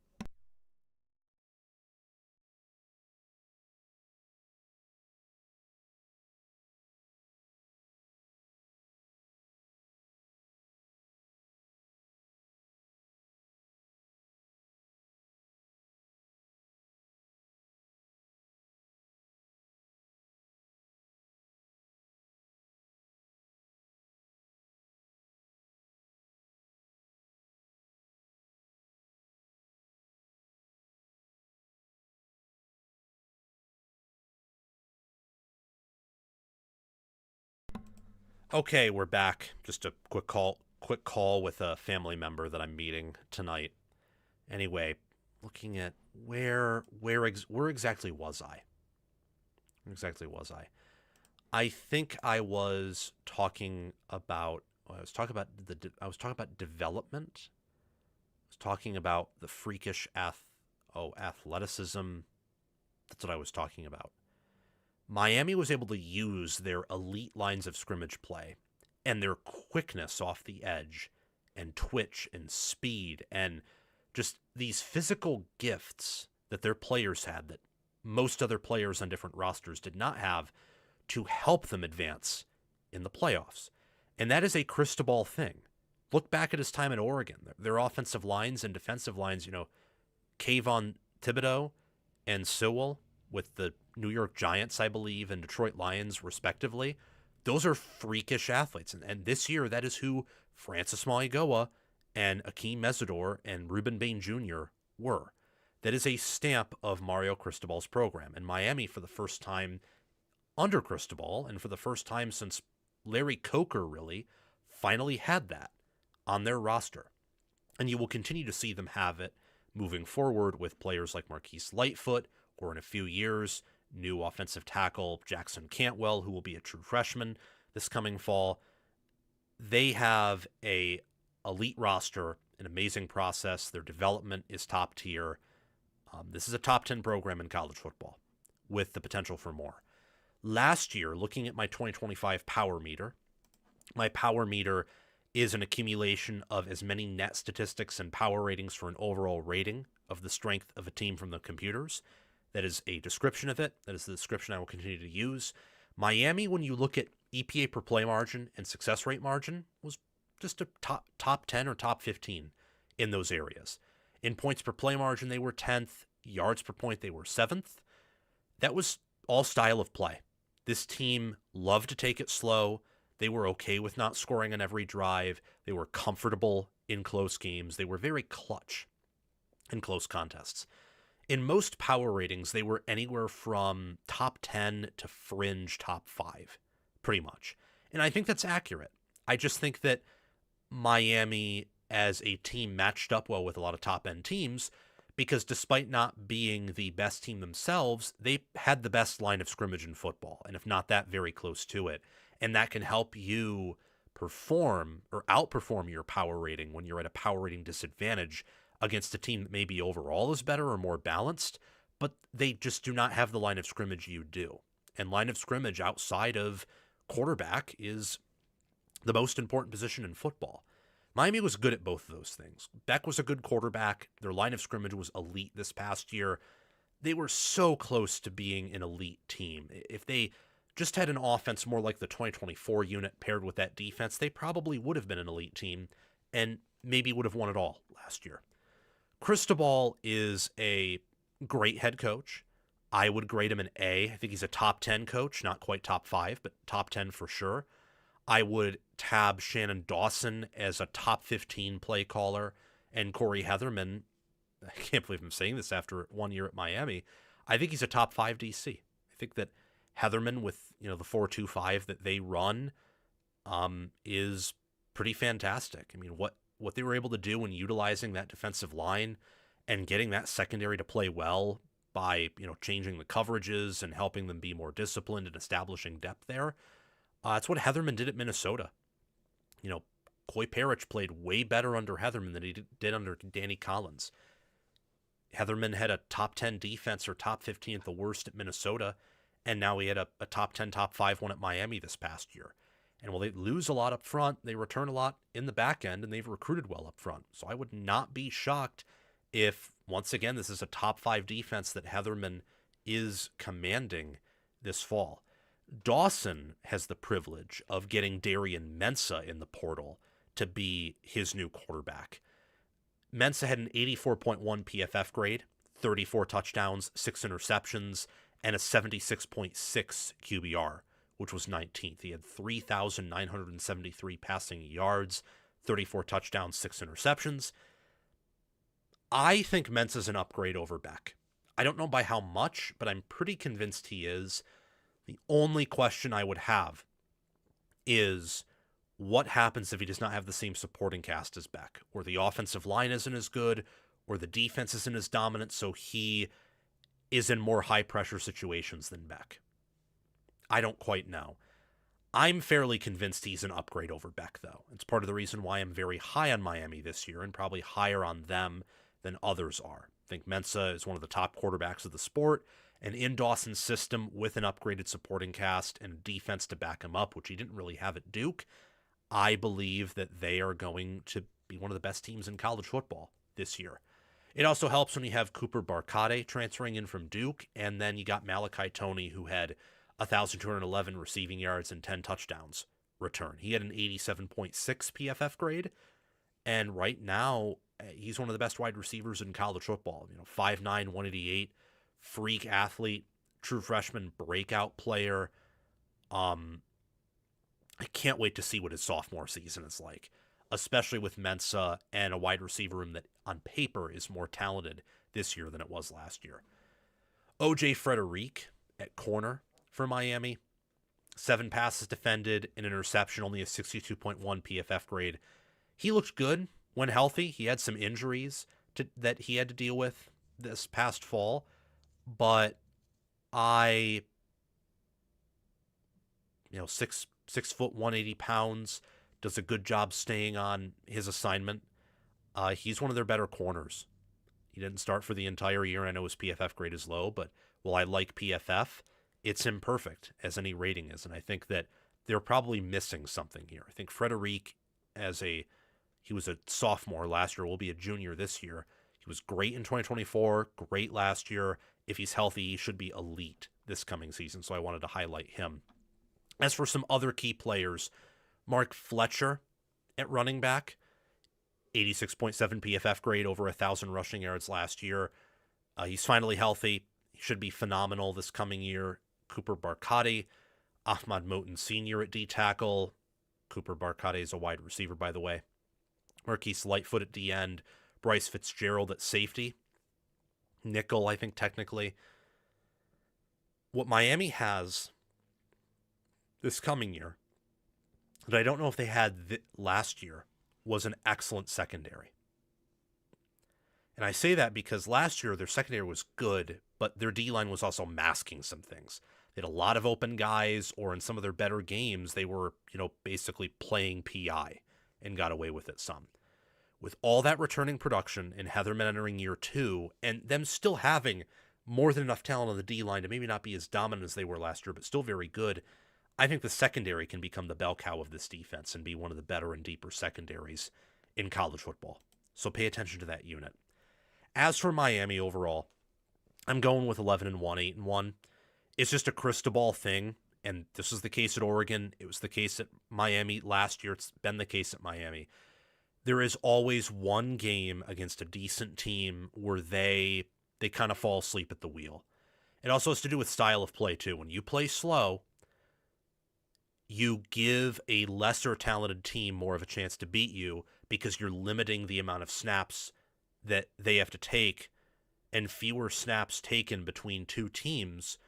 Okay, we're back. Just a quick call with a family member that I'm meeting tonight. Anyway, looking at where exactly was I? Where exactly was I? I think I was talking about I was talking about development. I was talking about the freakish athleticism. That's what I was talking about. Miami was able to use their elite lines of scrimmage play and their quickness off the edge and twitch and speed and just these physical gifts that their players had that most other players on different rosters did not have to help them advance in the playoffs. And that is a Cristobal thing. Look back at his time at Oregon. Their offensive lines and defensive lines, Kayvon Thibodeau and Sewell with the New York Giants, I believe, and Detroit Lions, respectively. Those are freakish athletes. And this year, that is who Francis Mauigoa and Akeem Mesidor and Ruben Bain Jr. were. That is a stamp of Mario Cristobal's program. And Miami, for the first time under Cristobal, and for the first time since Larry Coker, really, finally had that on their roster. And you will continue to see them have it moving forward with players like Marquise Lightfoot, or in a few years, new offensive tackle Jackson Cantwell, who will be a true freshman this coming fall. They have a elite roster, an amazing process. Their development is top tier. This is a top 10 program in college football with the potential for more. Last year, looking at my 2025 power meter, my power meter is an accumulation of as many net statistics and power ratings for an overall rating of the strength of a team from the computers. That is a description of it. That is the description I will continue to use. Miami, when you look at EPA per play margin and success rate margin, was just a top 10 or top 15 in those areas. In points per play margin, they were 10th. Yards per point, they were 7th. That was all style of play. This team loved to take it slow. They were okay with not scoring on every drive. They were comfortable in close games. They were very clutch in close contests. In most power ratings, they were anywhere from top 10 to fringe top 5, pretty much. And I think that's accurate. I just think that Miami, as a team, matched up well with a lot of top-end teams because despite not being the best team themselves, they had the best line of scrimmage in football, and if not that, very close to it. And that can help you perform or outperform your power rating when you're at a power rating disadvantage against a team that maybe overall is better or more balanced, but they just do not have the line of scrimmage you do. And line of scrimmage outside of quarterback is the most important position in football. Miami was good at both of those things. Beck was a good quarterback. Their line of scrimmage was elite this past year. They were so close to being an elite team. If they just had an offense more like the 2024 unit paired with that defense, they probably would have been an elite team and maybe would have won it all last year. Cristobal is a great head coach. I would grade him an A. I think he's a top 10 coach, not quite top 5, but top 10 for sure. I would tab Shannon Dawson as a top 15 play caller, and Corey Heatherman, I can't believe I'm saying this after 1 year at Miami, I think he's a top 5 DC. I think that Heatherman with, the 4-2-5 that they run is pretty fantastic. I mean, what they were able to do when utilizing that defensive line and getting that secondary to play well by, changing the coverages and helping them be more disciplined and establishing depth there. That's what Heatherman did at Minnesota. Coy Parrish played way better under Heatherman than he did under Danny Collins. Heatherman had a top 10 defense or top 15 at the worst at Minnesota, and now he had a top 10, top 5 one at Miami this past year. And while they lose a lot up front, they return a lot in the back end, and they've recruited well up front. So I would not be shocked if, once again, this is a top 5 defense that Heatherman is commanding this fall. Dawson has the privilege of getting Darian Mensah in the portal to be his new quarterback. Mensah had an 84.1 PFF grade, 34 touchdowns, 6 interceptions, and a 76.6 QBR, which was 19th. He had 3,973 passing yards, 34 touchdowns, 6 interceptions. I think Mensah's an upgrade over Beck. I don't know by how much, but I'm pretty convinced he is. The only question I would have is what happens if he does not have the same supporting cast as Beck, or the offensive line isn't as good, or the defense isn't as dominant, so he is in more high-pressure situations than Beck. I don't quite know. I'm fairly convinced he's an upgrade over Beck, though. It's part of the reason why I'm very high on Miami this year and probably higher on them than others are. I think Mensah is one of the top quarterbacks of the sport, and in Dawson's system with an upgraded supporting cast and a defense to back him up, which he didn't really have at Duke, I believe that they are going to be one of the best teams in college football this year. It also helps when you have Cooper Barcade transferring in from Duke, and then you got Malachi Toney, who had 1,211 receiving yards and 10 touchdowns return. He had an 87.6 PFF grade, and right now he's one of the best wide receivers in college football. 5'9", 188, freak athlete, true freshman breakout player. I can't wait to see what his sophomore season is like, especially with Mensah and a wide receiver room that on paper is more talented this year than it was last year. O.J. Frederick at corner for Miami, 7 passes defended, an interception, only a 62.1 PFF grade. He looked good when healthy. He had some injuries that he had to deal with this past fall, but 6 foot 180 pounds, does a good job staying on his assignment. He's one of their better corners. He didn't start for the entire year. I know his PFF grade is low, but while I like PFF, it's imperfect as any rating is, and I think that they're probably missing something here. I think Frederick, he was a sophomore last year, will be a junior this year. He was great in 2024, great last year. If he's healthy, he should be elite this coming season, so I wanted to highlight him. As for some other key players, Mark Fletcher at running back, 86.7 PFF grade, over 1,000 rushing yards last year. He's finally healthy. He should be phenomenal this coming year. Cooper Barcade, Ahmad Moten Sr. at D-tackle. Cooper Barcade is a wide receiver, by the way. Marquise Lightfoot at D-end. Bryce Fitzgerald at safety. Nickel, I think, technically. What Miami has this coming year that I don't know if they had last year was an excellent secondary. And I say that because last year their secondary was good, but their D-line was also masking some things. They had a lot of open guys, or in some of their better games, they were, basically playing PI and got away with it some. With all that returning production and Heatherman entering year 2, and them still having more than enough talent on the D-line to maybe not be as dominant as they were last year, but still very good, I think the secondary can become the bell cow of this defense and be one of the better and deeper secondaries in college football. So pay attention to that unit. As for Miami overall, I'm going with 11-1, 8-1. It's just a crystal ball thing, and this is the case at Oregon. It was the case at Miami last year. It's been the case at Miami. There is always one game against a decent team where they kind of fall asleep at the wheel. It also has to do with style of play, too. When you play slow, you give a lesser talented team more of a chance to beat you because you're limiting the amount of snaps that they have to take, and fewer snaps taken between two teams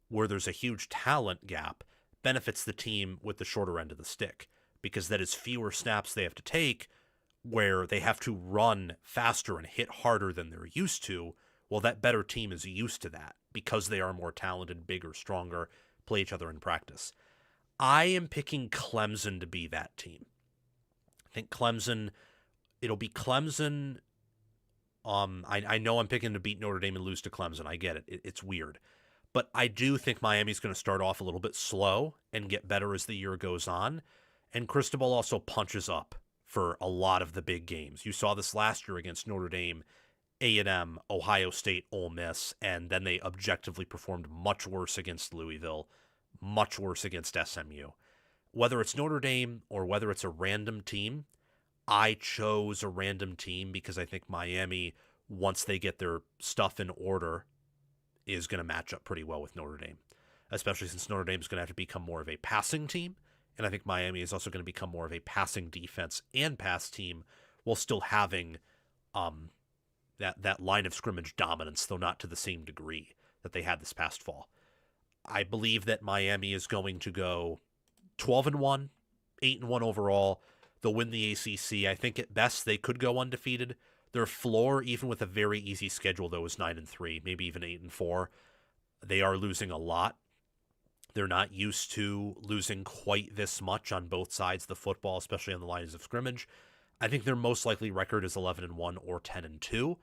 where there's a huge talent gap benefits the team with the shorter end of the stick, because that is fewer snaps they have to take where they have to run faster and hit harder than they're used to. Well, that better team is used to that because they are more talented, bigger, stronger, play each other in practice. I am picking Clemson to be that team. I think it'll be Clemson. I know I'm picking to beat Notre Dame and lose to Clemson. I get it. It's weird. But I do think Miami's going to start off a little bit slow and get better as the year goes on. And Cristobal also punches up for a lot of the big games. You saw this last year against Notre Dame, A&M, Ohio State, Ole Miss, and then they objectively performed much worse against Louisville, much worse against SMU. Whether it's Notre Dame or whether it's a random team, I chose a random team because I think Miami, once they get their stuff in order, is going to match up pretty well with Notre Dame, especially since Notre Dame is going to have to become more of a passing team. And I think Miami is also going to become more of a passing defense and pass team while still having that line of scrimmage dominance, though not to the same degree that they had this past fall. I believe that Miami is going to go 12-1, 8-1 overall. They'll win the ACC. I think at best they could go undefeated. Their floor, even with a very easy schedule, though, is 9-3, maybe even 8-4. They are losing a lot. They're not used to losing quite this much on both sides of the football, especially on the lines of scrimmage. I think their most likely record is 11-1 or 10-2.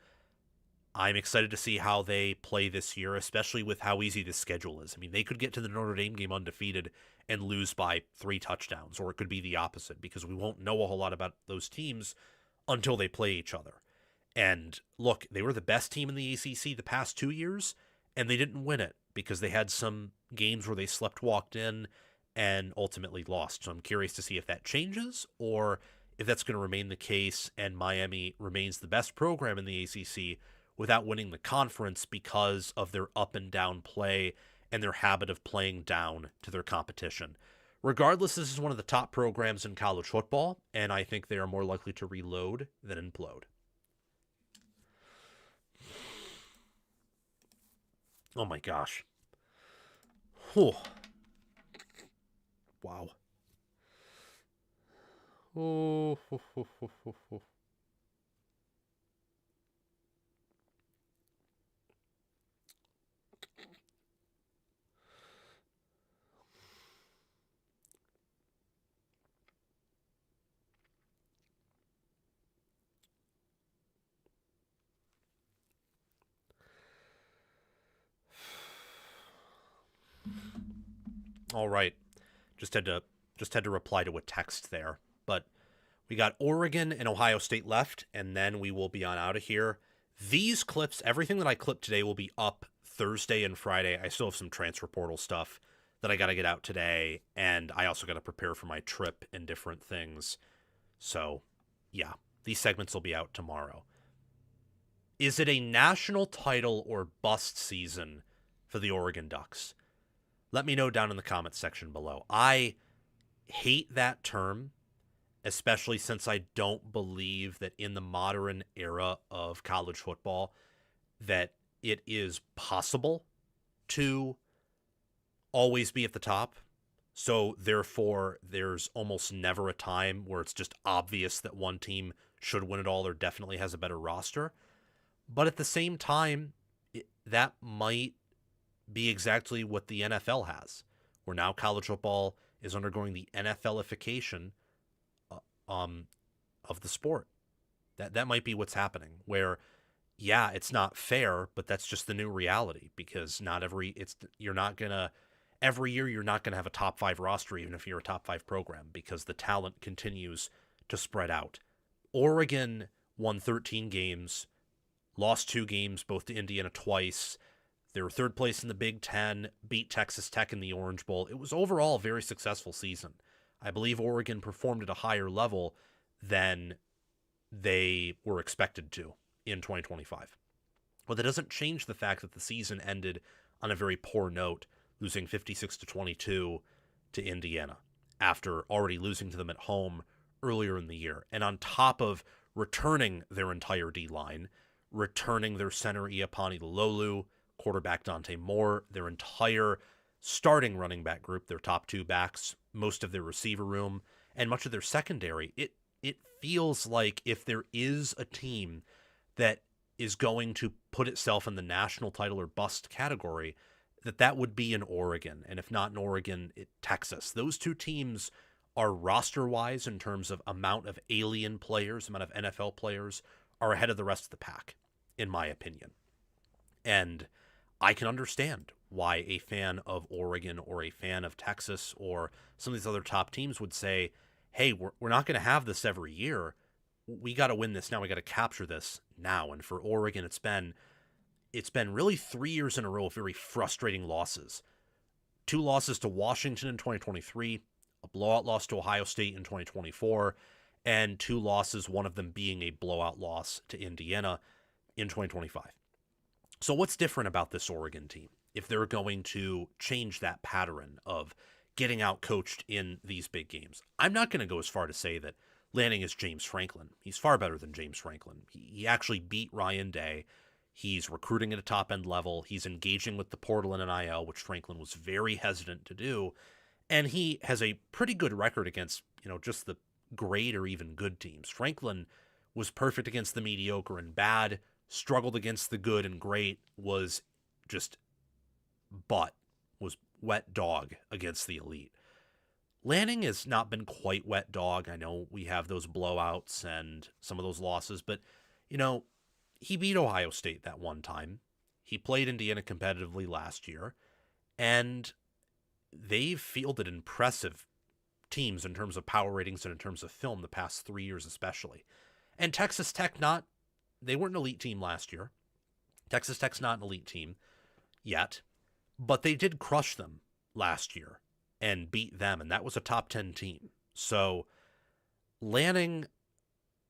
I'm excited to see how they play this year, especially with how easy this schedule is. I mean, they could get to the Notre Dame game undefeated and lose by 3 touchdowns, or it could be the opposite, because we won't know a whole lot about those teams until they play each other. And look, they were the best team in the ACC the past 2 years, and they didn't win it because they had some games where they walked in and ultimately lost. So I'm curious to see if that changes or if that's going to remain the case and Miami remains the best program in the ACC without winning the conference because of their up and down play and their habit of playing down to their competition. Regardless, this is one of the top programs in college football, and I think they are more likely to reload than implode. Oh my gosh. Whew. Wow. Oh. All right. Just had to reply to a text there. But we got Oregon and Ohio State left, and then we will be on out of here. These clips, everything that I clipped today will be up Thursday and Friday. I still have some transfer portal stuff that I got to get out today, and I also got to prepare for my trip and different things. So, yeah, these segments will be out tomorrow. Is it a national title or bust season for the Oregon Ducks? Let me know down in the comments section below. I hate that term, especially since I don't believe that in the modern era of college football that it is possible to always be at the top. So therefore, there's almost never a time where it's just obvious that one team should win it all or definitely has a better roster. But at the same time, that might be exactly what the NFL has, where now college football is undergoing the NFLification of the sport. That might be what's happening, where yeah, it's not fair, but that's just the new reality, because every year you're not gonna have a top 5 roster, even if you're a top 5 program, because the talent continues to spread out. Oregon won 13 games, lost 2 games, both to Indiana twice. They were third place in the Big Ten, beat Texas Tech in the Orange Bowl. It was overall a very successful season. I believe Oregon performed at a higher level than they were expected to in 2025. But that doesn't change the fact that the season ended on a very poor note, losing 56-22 to Indiana after already losing to them at home earlier in the year. And on top of returning their entire D-line, returning their center Iapani Lolu, quarterback Dante Moore, their entire starting running back group, their top 2 backs, most of their receiver room, and much of their secondary, it feels like if there is a team that is going to put itself in the national title or bust category, that would be in Oregon. And if not in Oregon, Texas. Those 2 teams are roster-wise, in terms of amount of alien players, amount of NFL players, are ahead of the rest of the pack, in my opinion. And I can understand why a fan of Oregon or a fan of Texas or some of these other top teams would say, hey, we're not going to have this every year. We got to win this now. We got to capture this now. And for Oregon, it's been really 3 years in a row of very frustrating losses. 2 losses to Washington in 2023, a blowout loss to Ohio State in 2024, and 2 losses, one of them being a blowout loss to Indiana in 2025. So what's different about this Oregon team if they're going to change that pattern of getting out coached in these big games? I'm not going to go as far to say that Lanning is James Franklin. He's far better than James Franklin. He actually beat Ryan Day. He's recruiting at a top-end level. He's engaging with the portal and NIL, which Franklin was very hesitant to do. And he has a pretty good record against, just the great or even good teams. Franklin was perfect against the mediocre and bad, struggled against the good and great, was wet dog against the elite. Lanning has not been quite wet dog. I know we have those blowouts and some of those losses, but, he beat Ohio State that one time. He played Indiana competitively last year, and they've fielded impressive teams in terms of power ratings and in terms of film the past 3 years especially. And Texas Tech, they weren't an elite team last year. Texas Tech's not an elite team yet, but they did crush them last year and beat them, and that was a top 10 team. So Lanning,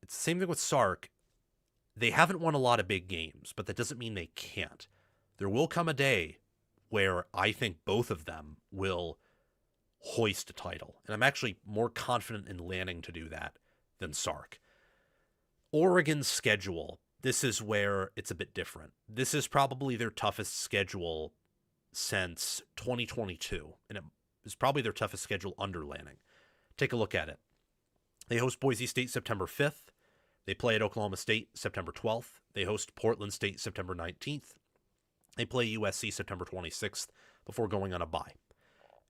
it's the same thing with Sark. They haven't won a lot of big games, but that doesn't mean they can't. There will come a day where I think both of them will hoist a title, and I'm actually more confident in Lanning to do that than Sark. Oregon's schedule, this is where it's a bit different. This is probably their toughest schedule since 2022, and it is probably their toughest schedule under Lanning. Take a look at it. They host Boise State September 5th. They play at Oklahoma State September 12th. They host Portland State September 19th. They play USC September 26th before going on a bye.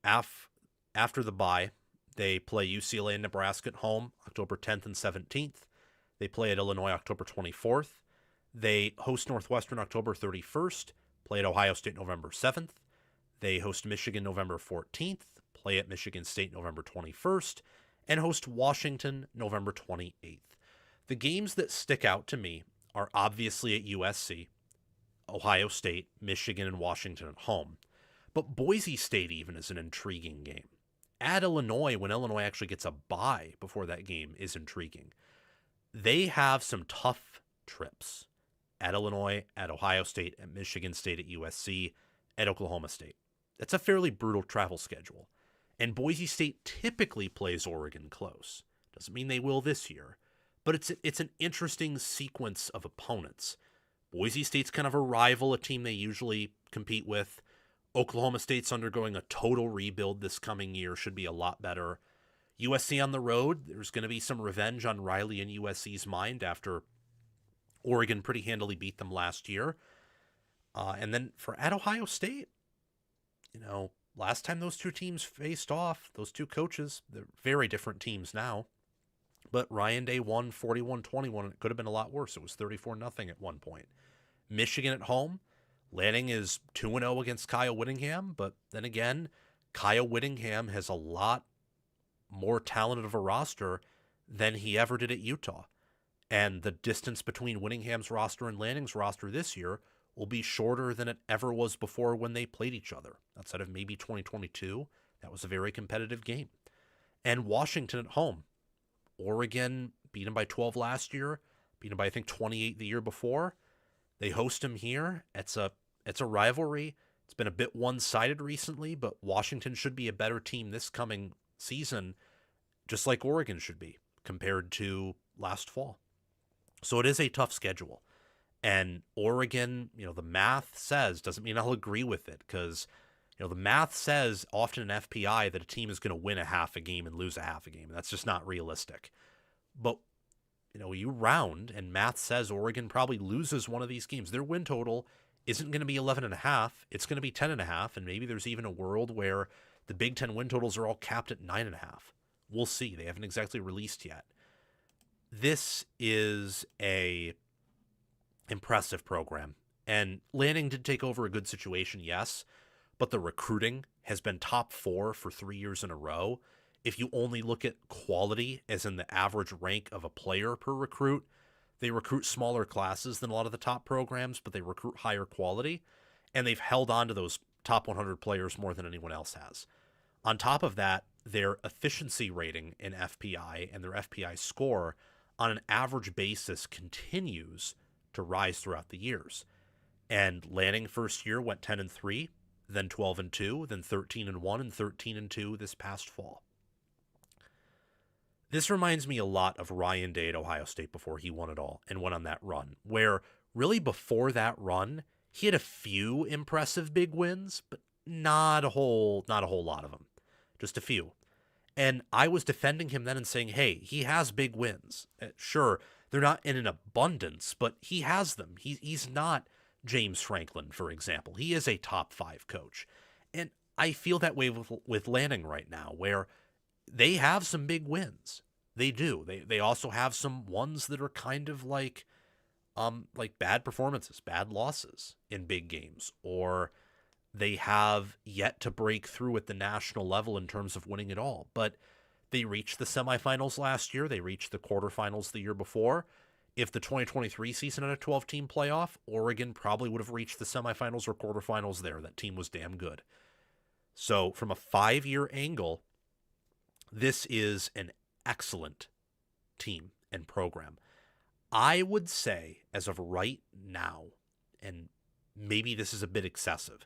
After the bye, they play UCLA and Nebraska at home October 10th and 17th. They play at Illinois October 24th. They host Northwestern October 31st, play at Ohio State November 7th. They host Michigan November 14th, play at Michigan State November 21st, and host Washington November 28th. The games that stick out to me are obviously at USC, Ohio State, Michigan, and Washington at home. But Boise State even is an intriguing game. At Illinois, when Illinois actually gets a bye before that game, is intriguing. They have some tough trips at Illinois, at Ohio State, at Michigan State, at USC, at Oklahoma State. That's a fairly brutal travel schedule. And Boise State typically plays Oregon close. Doesn't mean they will this year, but it's an interesting sequence of opponents. Boise State's kind of a rival, a team they usually compete with. Oklahoma State's undergoing a total rebuild this coming year, should be a lot better. USC on the road, there's going to be some revenge on Riley and USC's mind after Oregon pretty handily beat them last year. And then at Ohio State, last time those two teams faced off, those two coaches, they're very different teams now. But Ryan Day won 41-21. It could have been a lot worse. It was 34-0 at one point. Michigan at home. Lanning is 2-0 against Kyle Whittingham. But then again, Kyle Whittingham has a lot more talented of a roster than he ever did at Utah. And the distance between Whittingham's roster and Lanning's roster this year will be shorter than it ever was before when they played each other. Outside of maybe 2022, that was a very competitive game. And Washington at home. Oregon beat him by 12 last year, beat him by I think 28 the year before. They host him here. It's a rivalry. It's been a bit one-sided recently, but Washington should be a better team this coming season, just like Oregon should be compared to last fall. So it is a tough schedule. And Oregon, the math says, doesn't mean I'll agree with it, because the math says often in FPI that a team is going to win a half a game and lose a half a game. And that's just not realistic. But, you round, and math says Oregon probably loses one of these games. Their win total isn't going to be 11.5. It's going to be 10.5. And maybe there's even a world where the Big Ten win totals are all capped at 9.5. We'll see. They haven't exactly released yet. This is a impressive program. And Lanning did take over a good situation, yes. But the recruiting has been top 4 for 3 years in a row. If you only look at quality, as in the average rank of a player per recruit, they recruit smaller classes than a lot of the top programs, but they recruit higher quality. And they've held on to those top 100 players more than anyone else has. On top of that, their efficiency rating in FPI and their FPI score on an average basis continues to rise throughout the years. And Lanning first year went 10-3. Then 12-2, then 13-1, and 13-2 this past fall. This reminds me a lot of Ryan Day at Ohio State before he won it all and went on that run, where really before that run, he had a few impressive big wins, but not a whole lot of them, just a few. And I was defending him then and saying, hey, he has big wins. Sure, they're not in an abundance, but he has them. He's not James Franklin, for example. He is a top 5 coach. And I feel that way with Lanning right now, where they have some big wins. They do. They also have some ones that are kind of like bad performances, bad losses in big games, or they have yet to break through at the national level in terms of winning it all. But they reached the semifinals last year. They reached the quarterfinals the year before. If the 2023 season had a 12-team playoff, Oregon probably would have reached the semifinals or quarterfinals there. That team was damn good. So from a 5-year angle, this is an excellent team and program. I would say, as of right now, and maybe this is a bit excessive,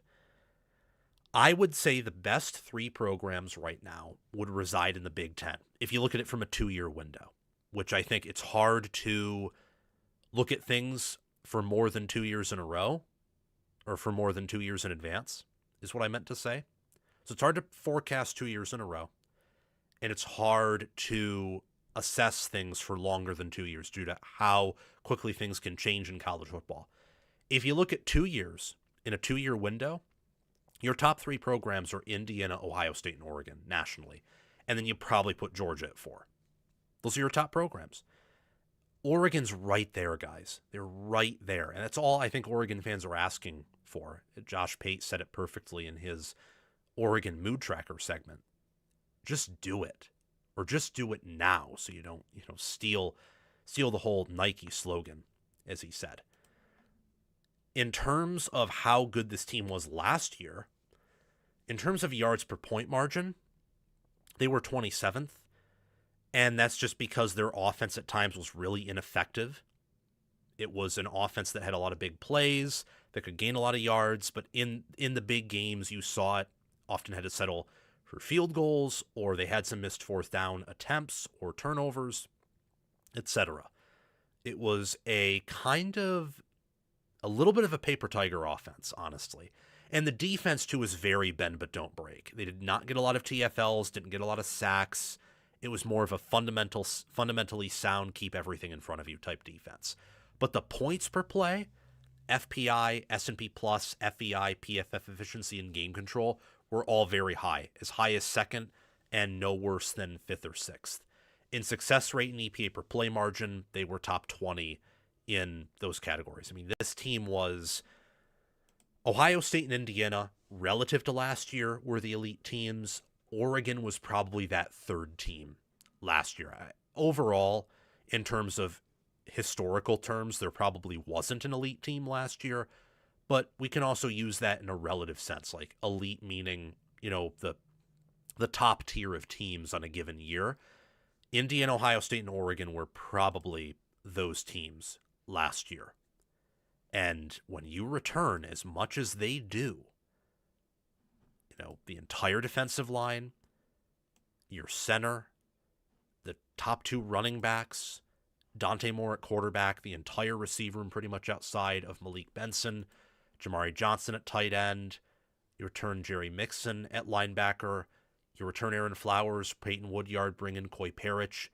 I would say the best 3 programs right now would reside in the Big Ten, if you look at it from a 2-year window, which I think it's hard to look at things for more than 2 years in a row, or for more than 2 years in advance, is what I meant to say. So it's hard to forecast 2 years in a row, and it's hard to assess things for longer than 2 years due to how quickly things can change in college football. If you look at 2 years, in a 2-year window, your top 3 programs are Indiana, Ohio State, and Oregon nationally. And then you probably put Georgia at 4. Those are your top programs. Oregon's right there, guys. They're right there. And that's all I think Oregon fans are asking for. Josh Pate said it perfectly in his Oregon Mood Tracker segment. Just do it. Or just do it now so you don't, steal the whole Nike slogan, as he said. In terms of how good this team was last year, in terms of yards per point margin, they were 27th. And that's just because their offense at times was really ineffective. It was an offense that had a lot of big plays, that could gain a lot of yards, but in the big games you saw it often had to settle for field goals, or they had some missed 4th down attempts or turnovers, etc. It was a little bit of a paper tiger offense, honestly. And the defense, too, was very bend but don't break. They did not get a lot of TFLs, didn't get a lot of sacks. It was more of a fundamentally sound, keep everything in front of you type defense. But the points per play, FPI, S&P Plus, FEI, PFF efficiency, and game control were all very high as second and no worse than fifth or sixth. In success rate and EPA per play margin, they were top 20 in those categories. I mean, this team was Ohio State and Indiana, relative to last year, were the elite teams. Oregon was probably that third team last year. Overall, in terms of historical terms, there probably wasn't an elite team last year, but we can also use that in a relative sense, like elite meaning, the top tier of teams on a given year. Indiana, Ohio State, and Oregon were probably those teams last year. And when you return as much as they do, the entire defensive line, your center, the top two running backs, Dante Moore at quarterback, the entire receiver room pretty much outside of Malik Benson, Jamari Johnson at tight end, you return Jerry Mixon at linebacker, you return Aaron Flowers, Peyton Woodyard, bring in Koi Parrish,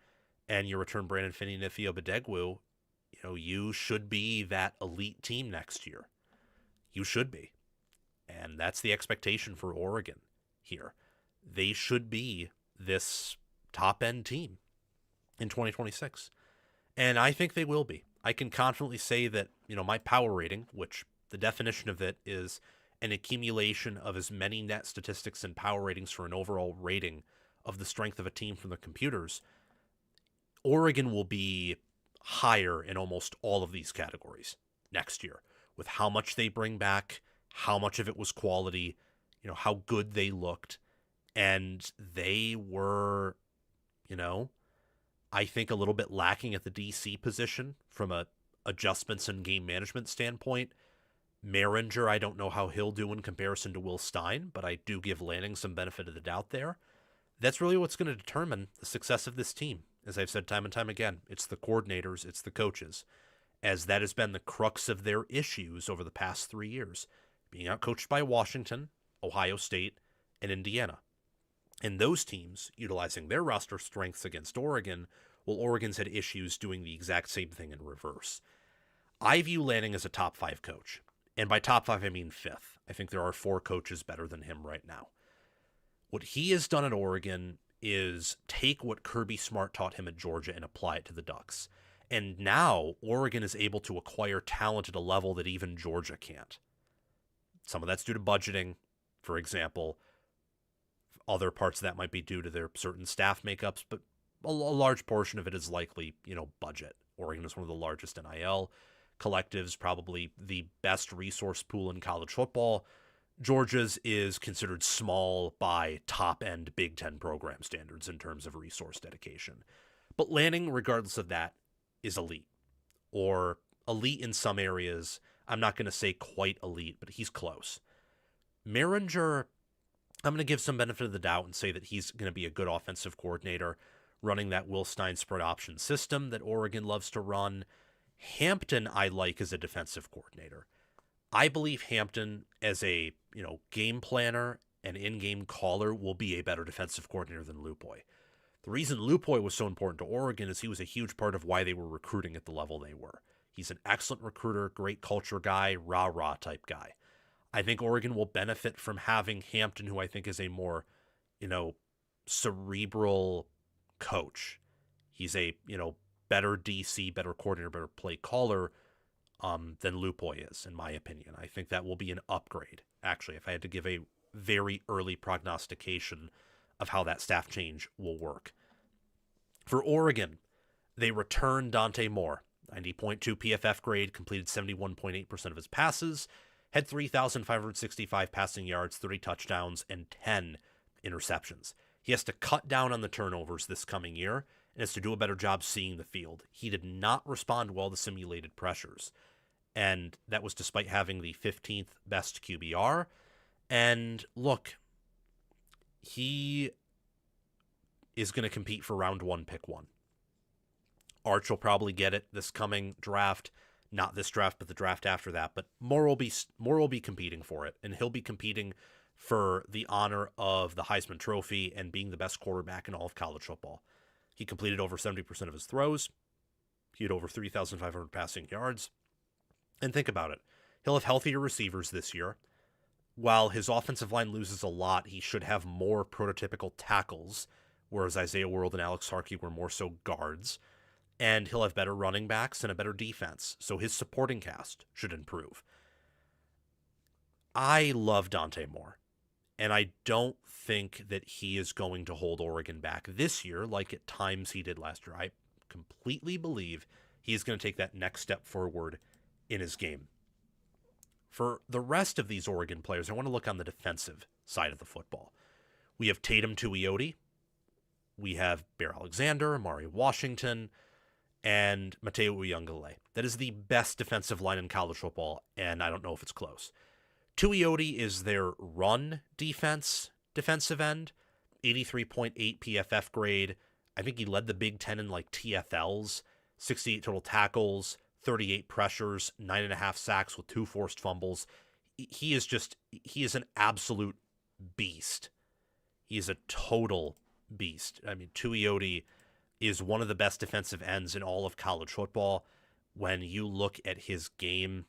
and you return Brandon Finney and Ifeoma Badegwu. You should be that elite team next year. You should be. And that's the expectation for Oregon here. They should be this top-end team in 2026. And I think they will be. I can confidently say that, my power rating, which the definition of it is an accumulation of as many net statistics and power ratings for an overall rating of the strength of a team from the computers, Oregon will be higher in almost all of these categories next year with how much they bring back, how much of it was quality, how good they looked. And they were, I think a little bit lacking at the DC position from a adjustments and game management standpoint. Merringer, I don't know how he'll do in comparison to Will Stein, but I do give Lanning some benefit of the doubt there. That's really what's going to determine the success of this team. As I've said time and time again, it's the coordinators, it's the coaches, as that has been the crux of their issues over the past 3 years, being outcoached by Washington, Ohio State, and Indiana. And those teams utilizing their roster strengths against Oregon, while Oregon's had issues doing the exact same thing in reverse. I view Lanning as a top 5 coach. And by top 5, I mean 5th. I think there are 4 coaches better than him right now. What he has done at Oregon is take what Kirby Smart taught him at Georgia and apply it to the Ducks. And now Oregon is able to acquire talent at a level that even Georgia can't. Some of that's due to budgeting, for example. Other parts of that might be due to their certain staff makeups, but a large portion of it is likely, budget. Oregon is one of the largest NIL collectives, probably the best resource pool in college football. Georgia's is considered small by top-end Big Ten program standards in terms of resource dedication. But Lanning, regardless of that, is elite. Or elite in some areas. I'm not going to say quite elite, but he's close. Merringer, I'm going to give some benefit of the doubt and say that he's going to be a good offensive coordinator, running that Will Stein spread option system that Oregon loves to run. Hampton I like as a defensive coordinator. I believe Hampton as a, game planner and in-game caller will be a better defensive coordinator than Lupoy. The reason Lupoy was so important to Oregon is he was a huge part of why they were recruiting at the level they were. He's an excellent recruiter, great culture guy, rah-rah type guy. I think Oregon will benefit from having Hampton, who I think is a more, cerebral coach. He's a, better DC, better coordinator, better play caller than Lupoy is, in my opinion. I think that will be an upgrade, actually, if I had to give a very early prognostication of how that staff change will work. For Oregon, they returned Dante Moore, 90.2 PFF grade, completed 71.8% of his passes, had 3,565 passing yards, 30 touchdowns, and 10 interceptions. He has to cut down on the turnovers this coming year and has to do a better job seeing the field. He did not respond well to simulated pressures, and that was despite having the 15th best QBR. And look, he is going to compete for round 1, pick 1. Arch will probably get it this coming draft. Not this draft, but the draft after that. But Moore will be competing for it, and he'll be competing for the honor of the Heisman Trophy and being the best quarterback in all of college football. He completed over 70% of his throws. He had over 3,500 passing yards. And think about it. He'll have healthier receivers this year. While his offensive line loses a lot, he should have more prototypical tackles, whereas Isaiah World and Alex Harkey were more so guards. And he'll have better running backs and a better defense. So his supporting cast should improve. I love Dante Moore. And I don't think that he is going to hold Oregon back this year like at times he did last year. I completely believe he's going to take that next step forward in his game. For the rest of these Oregon players, I want to look on the defensive side of the football. We have Tatum Tuioti. We have Bear Alexander, Amari Washington, and Mateo Uyunglele. That is the best defensive line in college football, and I don't know if it's close. Tuioti is their run defensive end, 83.8 PFF grade. I think he led the Big Ten in like TFLs, 68 total tackles, 38 pressures, 9.5 sacks with 2 forced fumbles. He is an absolute beast. He is a total beast. I mean, Tuioti is one of the best defensive ends in all of college football. When you look at his game,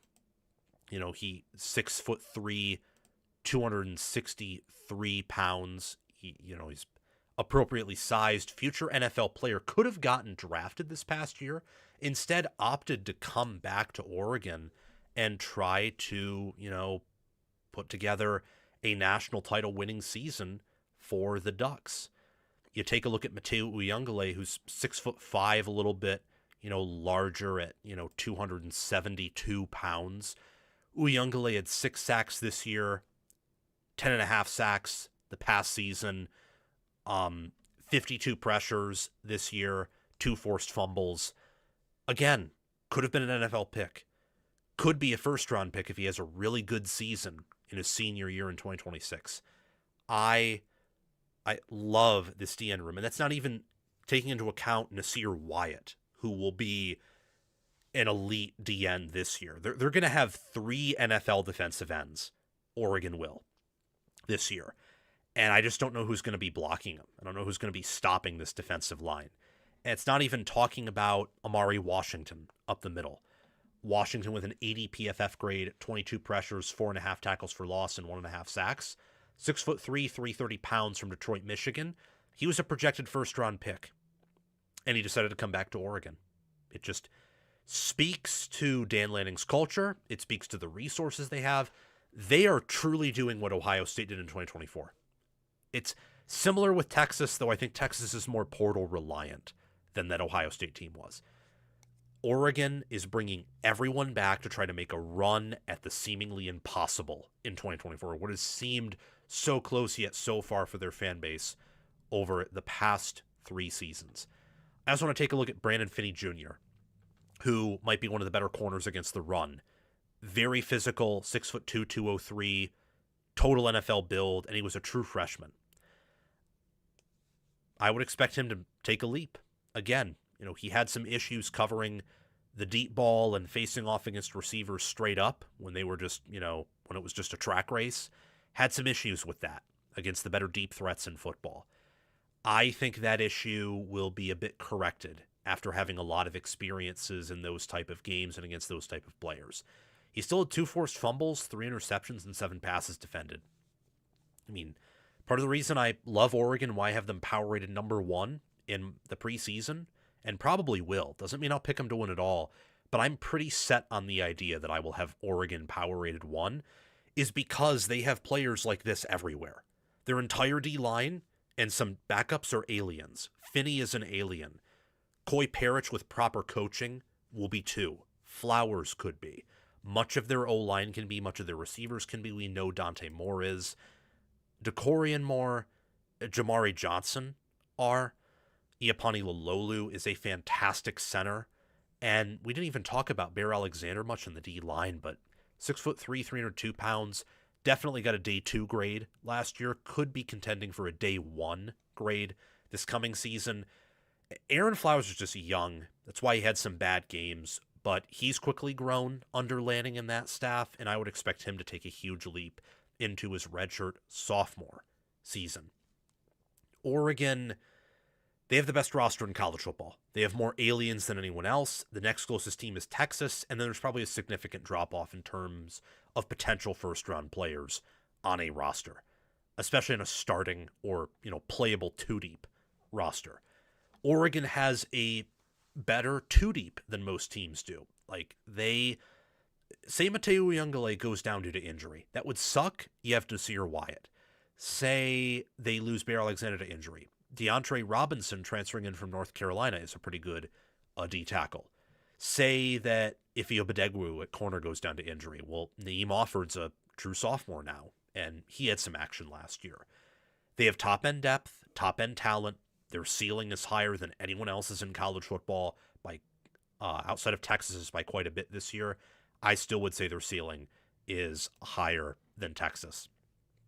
he 6'3", 263 pounds. He's appropriately sized. Future NFL player, could have gotten drafted this past year. Instead, opted to come back to Oregon and try to, put together a national title winning season for the Ducks. You take a look at Mateo Uyunglele, who's 6'5", a little bit, larger at, 272 pounds. Uyunglele had 6 sacks this year, 10.5 sacks the past season, 52 pressures this year, 2 forced fumbles. Again, could have been an NFL pick. Could be a first-round pick if he has a really good season in his senior year in 2026. I love this DN room, and that's not even taking into account Nasir Wyatt, who will be an elite DN this year. They're going to have 3 NFL defensive ends, Oregon will, this year. And I just don't know who's going to be blocking them. I don't know who's going to be stopping this defensive line. And it's not even talking about Amari Washington up the middle. Washington with an 80 PFF grade, 22 pressures, 4.5 tackles for loss, and 1.5 sacks. 6'3", 330 pounds from Detroit, Michigan. He was a projected first-round pick. And he decided to come back to Oregon. It just speaks to Dan Lanning's culture. It speaks to the resources they have. They are truly doing what Ohio State did in 2024. It's similar with Texas, though I think Texas is more portal reliant than that Ohio State team was. Oregon is bringing everyone back to try to make a run at the seemingly impossible in 2024, what has seemed so close yet so far for their fan base over the past 3 seasons. I also want to take a look at Brandon Finney Jr., who might be one of the better corners against the run. Very physical, 6'2", 203, total NFL build, and he was a true freshman. I would expect him to take a leap. Again, he had some issues covering the deep ball and facing off against receivers straight up when they were just, when it was just a track race. Had some issues with that against the better deep threats in football. I think that issue will be a bit corrected after having a lot of experiences in those type of games and against those type of players. He still had 2 forced fumbles, 3 interceptions, and 7 passes defended. I mean, part of the reason I love Oregon, why I have them power rated number 1 in the preseason, and probably will, doesn't mean I'll pick them to win it all, but I'm pretty set on the idea that I will have Oregon power rated 1, is because they have players like this everywhere. Their entire D-line and some backups are aliens. Finney is an alien. Coy Parrish with proper coaching will be 2. Flowers could be. Much of their O-line can be, much of their receivers can be. We know Dante Moore is. Decorian Moore, Jamari Johnson are. Iapani Lololu is a fantastic center. And we didn't even talk about Bear Alexander much in the D-line, but 6'3", 302 pounds, definitely got a day 2 grade last year, could be contending for a day 1 grade this coming season. Aaron Flowers is just young. That's why he had some bad games, but he's quickly grown under Lanning and that staff, and I would expect him to take a huge leap into his redshirt sophomore season. Oregon, They have the best roster in college football. They have more aliens than anyone else. The next closest team is Texas, and then there's probably a significant drop-off in terms of potential first-round players on a roster, especially in a starting or, playable two-deep roster. Oregon has a better two-deep than most teams do. Say Mateo Uyunglele goes down due to injury. That would suck. You have Nasir Wyatt. Say they lose Bear Alexander to injury. DeAndre Robinson transferring in from North Carolina is a pretty good D tackle. Say that Ife Obadegwu at corner goes down to injury. Well, Naeem Offord's a true sophomore now, and he had some action last year. They have top-end depth, top-end talent. Their ceiling is higher than anyone else's in college football by outside of Texas's by quite a bit this year. I still would say their ceiling is higher than Texas.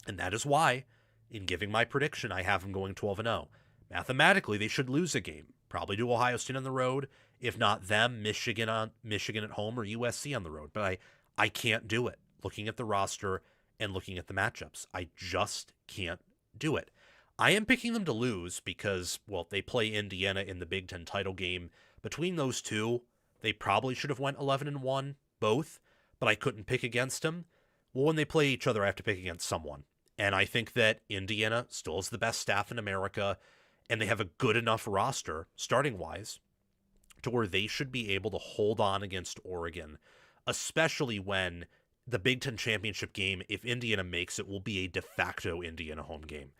And that is why, in giving my prediction, I have them going 12-0. Mathematically, they should lose a game. Probably to Ohio State on the road. If not them, Michigan at home or USC on the road. But I can't do it. Looking at the roster and looking at the matchups, I just can't do it. I am picking them to lose because, they play Indiana in the Big Ten title game. Between those two, they probably should have went 11-1, both, but I couldn't pick against them. Well, when they play each other, I have to pick against someone. And I think that Indiana still is the best staff in America, and they have a good enough roster, starting-wise, to where they should be able to hold on against Oregon, especially when the Big Ten championship game, if Indiana makes it, will be a de facto Indiana home game.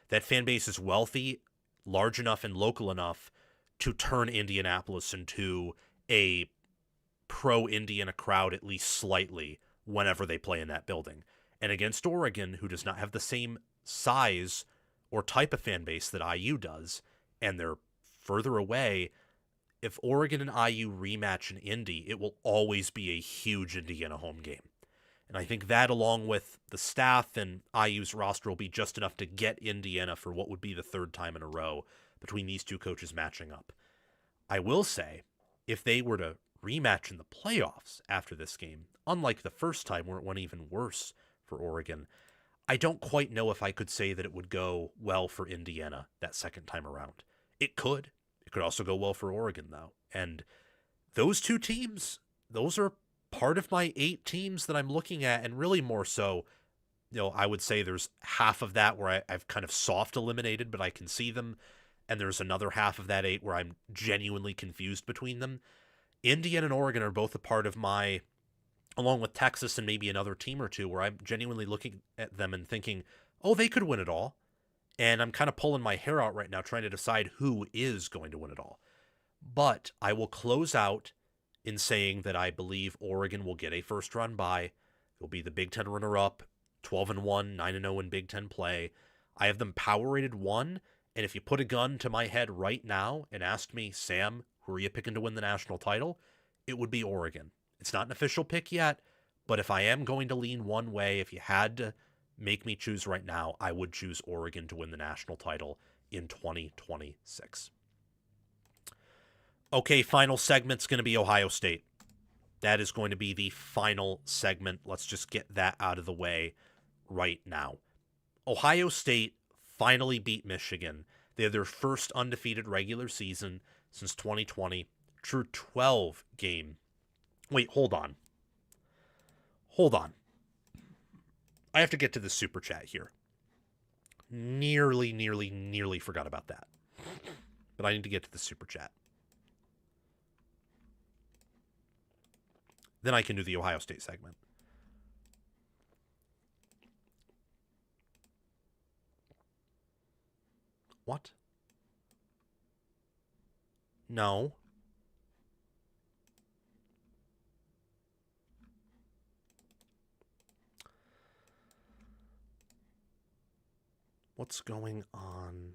That fan base is wealthy, large enough, and local enough to turn Indianapolis into a pro-Indiana crowd, at least slightly, whenever they play in that building. And against Oregon, who does not have the same size or type of fan base that IU does, and they're further away, if Oregon and IU rematch in Indy, it will always be a huge Indiana home game. And I think that, along with the staff and IU's roster, will be just enough to get Indiana for what would be the third time in a row between these two coaches matching up. I will say, if they were to rematch in the playoffs after this game, unlike the first time where it went even worse for Oregon, I don't quite know if I could say that it would go well for Indiana that second time around. It could. It could also go well for Oregon, though. And those two teams, those are part of my 8 teams that I'm looking at, and really more so, I would say there's half of that where I've kind of soft eliminated, but I can see them, and there's another half of that 8 where I'm genuinely confused between them. Indiana and Oregon are both a part of my, along with Texas and maybe another team or two, where I'm genuinely looking at them and thinking, oh, they could win it all. And I'm kind of pulling my hair out right now trying to decide who is going to win it all. But I will close out in saying that I believe Oregon will get a first-round bye. They'll be the Big Ten runner-up, 12-1, 9-0 in Big Ten play. I have them power-rated 1, and if you put a gun to my head right now and asked me, Sam, who are you picking to win the national title? It would be Oregon. It's not an official pick yet, but if I am going to lean one way, if you had to make me choose right now, I would choose Oregon to win the national title in 2026. Okay, final segment's going to be Ohio State. That is going to be the final segment. Let's just get that out of the way right now. Ohio State finally beat Michigan. They had their first undefeated regular season since 2020. True 12-game. Wait, hold on. I have to get to the super chat here. Nearly forgot about that. But I need to get to the super chat. Then I can do the Ohio State segment. What? No. What's going on?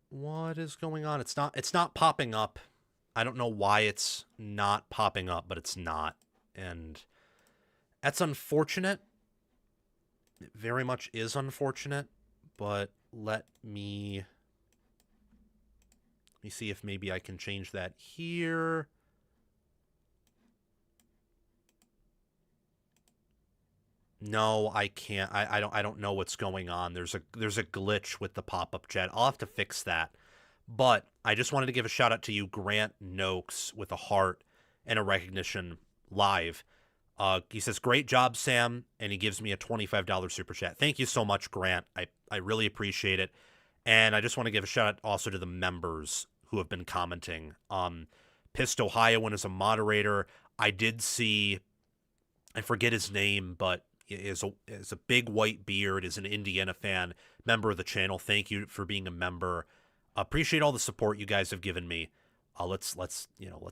What is going on? It's not popping up. I don't know why it's not popping up, but it's not. And that's unfortunate. It very much is unfortunate, but let me see if maybe I can change that here. No, I can't. I don't know what's going on. There's a glitch with the pop-up chat. I'll have to fix that. But I just wanted to give a shout out to you, Grant Noakes, with a heart and a recognition live. He says, "Great job, Sam," and he gives me a $25 super chat. Thank you so much, Grant. I really appreciate it. And I just want to give a shout out also to the members who have been commenting. Pissed Ohioan is a moderator. I did see, I forget his name, but is a big white beard, is an Indiana fan, member of the channel. Thank you for being a member. Appreciate all the support you guys have given me. Let's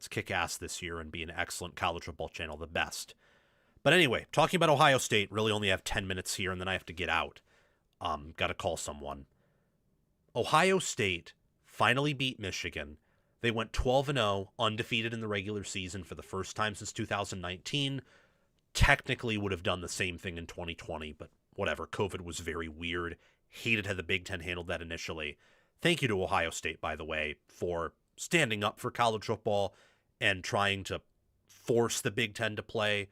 kick ass this year and be an excellent college football channel, the best. But anyway, talking about Ohio State, really only have 10 minutes here, and then I have to get out. Got to call someone. Ohio State finally beat Michigan. They went 12-0, undefeated in the regular season for the first time since 2019. Technically would have done the same thing in 2020, but whatever. COVID was very weird. Hated how the Big Ten handled that initially. Thank you to Ohio State, by the way, for standing up for college football and trying to force the Big Ten to play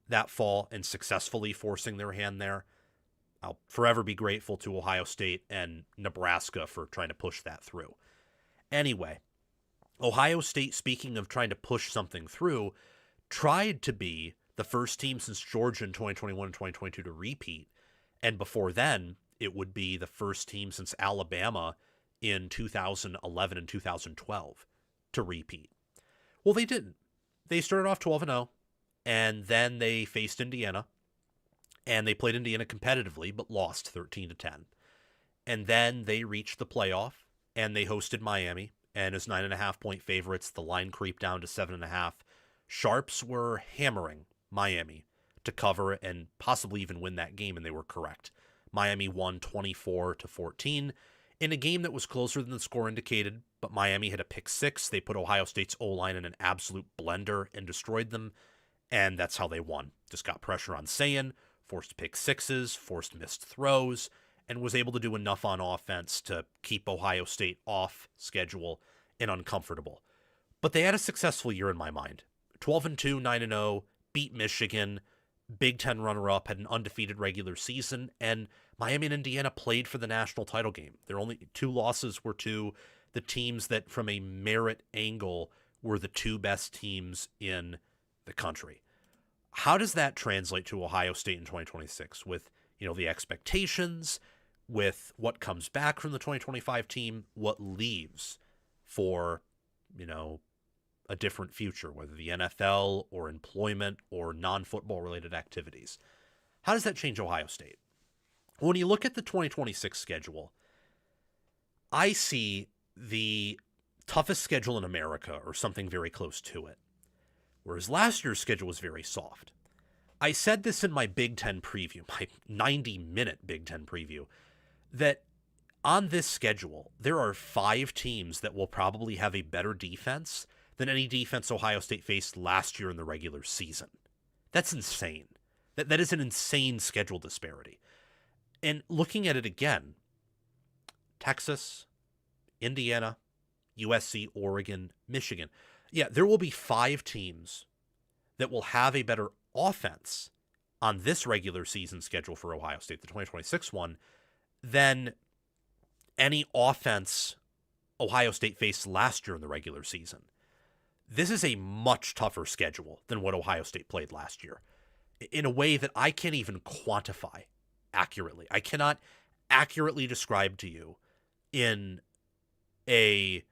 that fall and successfully forcing their hand there. I'll forever be grateful to Ohio State and Nebraska for trying to push that through. Anyway, Ohio State, speaking of trying to push something through, tried to be the first team since Georgia in 2021 and 2022 to repeat. And before then, it would be the first team since Alabama in 2011 and 2012 to repeat. Well, they didn't. They started off 12-0, and then they faced Indiana, and they played Indiana competitively, but lost 13-10. And then they reached the playoff, and they hosted Miami, and as 9.5-point favorites, the line creeped down to 7.5. Sharps were hammering Miami to cover and possibly even win that game, and they were correct. Miami won 24-14 in a game that was closer than the score indicated, but Miami had a pick six. They put Ohio State's O-line in an absolute blender and destroyed them, and that's how they won. Just got pressure on Sayin, forced pick sixes, forced missed throws, and was able to do enough on offense to keep Ohio State off schedule and uncomfortable. But they had a successful year in my mind. 12-2, 9-0, beat Michigan, Big Ten runner-up, had an undefeated regular season, and Miami and Indiana played for the national title game. Their only two losses were to the teams that, from a merit angle, were the two best teams in the country. How does that translate to Ohio State in 2026 with, the expectations, with what comes back from the 2025 team, what leaves for, a different future, whether the NFL or employment or non-football related activities? How does that change Ohio State? When you look at the 2026 schedule, I see the toughest schedule in America or something very close to it, whereas last year's schedule was very soft. I said this in my Big Ten preview, my 90-minute Big Ten preview, that on this schedule, there are 5 teams that will probably have a better defense than any defense Ohio State faced last year in the regular season. That's insane. That is an insane schedule disparity. And looking at it again, Texas, Indiana, USC, Oregon, Michigan. Yeah, there will be 5 teams that will have a better offense on this regular season schedule for Ohio State, the 2026 one, than any offense Ohio State faced last year in the regular season. This is a much tougher schedule than what Ohio State played last year in a way that I can't even quantify accurately. I cannot accurately describe to you in an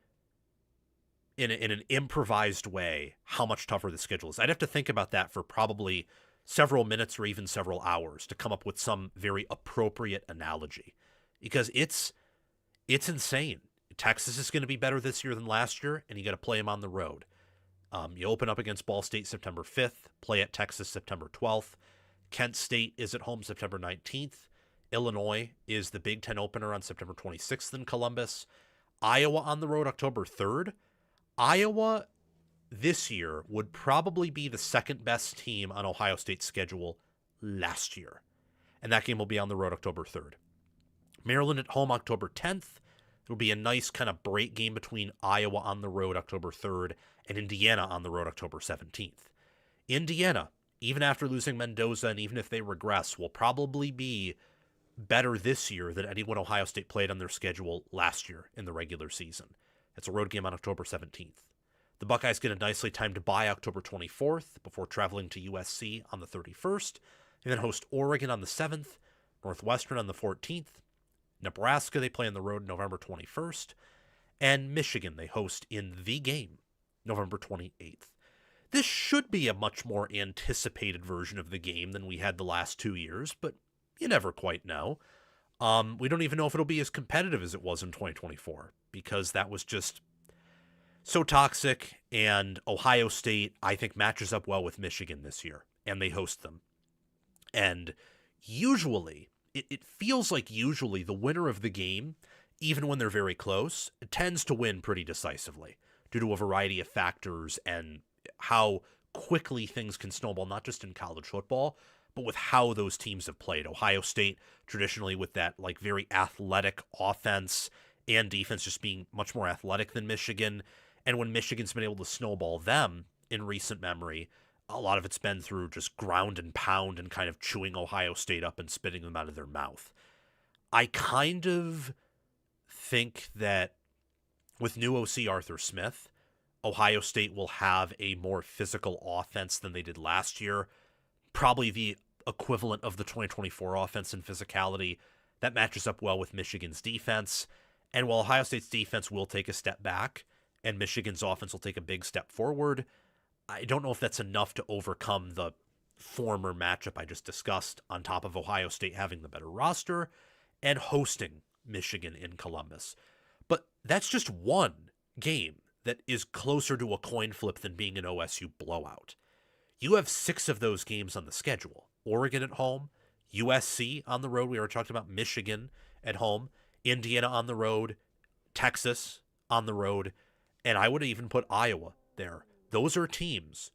improvised way how much tougher the schedule is. I'd have to think about that for probably several minutes or even several hours to come up with some very appropriate analogy, because it's insane. Texas is going to be better this year than last year, and you got to play them on the road. You open up against Ball State September 5th, play at Texas September 12th. Kent State is at home September 19th. Illinois is the Big Ten opener on September 26th in Columbus. Iowa on the road October 3rd. Iowa this year would probably be the second best team on Ohio State's schedule last year. And that game will be on the road October 3rd. Maryland at home October 10th. It will be a nice kind of break game between Iowa on the road October 3rd and Indiana on the road October 17th. Indiana even after losing Mendoza and even if they regress, will probably be better this year than anyone Ohio State played on their schedule last year in the regular season. It's a road game on October 17th. The Buckeyes get a nicely timed bye October 24th before traveling to USC on the 31st, and then host Oregon on the 7th, Northwestern on the 14th, Nebraska they play on the road November 21st, and Michigan they host in the game November 28th. This should be a much more anticipated version of the game than we had the last 2 years, but you never quite know. We don't even know if it'll be as competitive as it was in 2024, because that was just so toxic, and Ohio State, I think, matches up well with Michigan this year, and they host them. And usually, it feels like usually the winner of the game, even when they're very close, tends to win pretty decisively due to a variety of factors and how quickly things can snowball, not just in college football, but with how those teams have played. Ohio State, traditionally with that like very athletic offense and defense, just being much more athletic than Michigan. And when Michigan's been able to snowball them in recent memory, a lot of it's been through just ground and pound and kind of chewing Ohio State up and spitting them out of their mouth. I kind of think that with new OC Arthur Smith, Ohio State will have a more physical offense than they did last year. Probably the equivalent of the 2024 offense in physicality. That matches up well with Michigan's defense. And while Ohio State's defense will take a step back and Michigan's offense will take a big step forward, I don't know if that's enough to overcome the former matchup I just discussed, on top of Ohio State having the better roster and hosting Michigan in Columbus. But that's just one game that is closer to a coin flip than being an OSU blowout. You have 6 of those games on the schedule. Oregon at home, USC on the road. We already talked about Michigan at home, Indiana on the road, Texas on the road, and I would even put Iowa there. Those are teams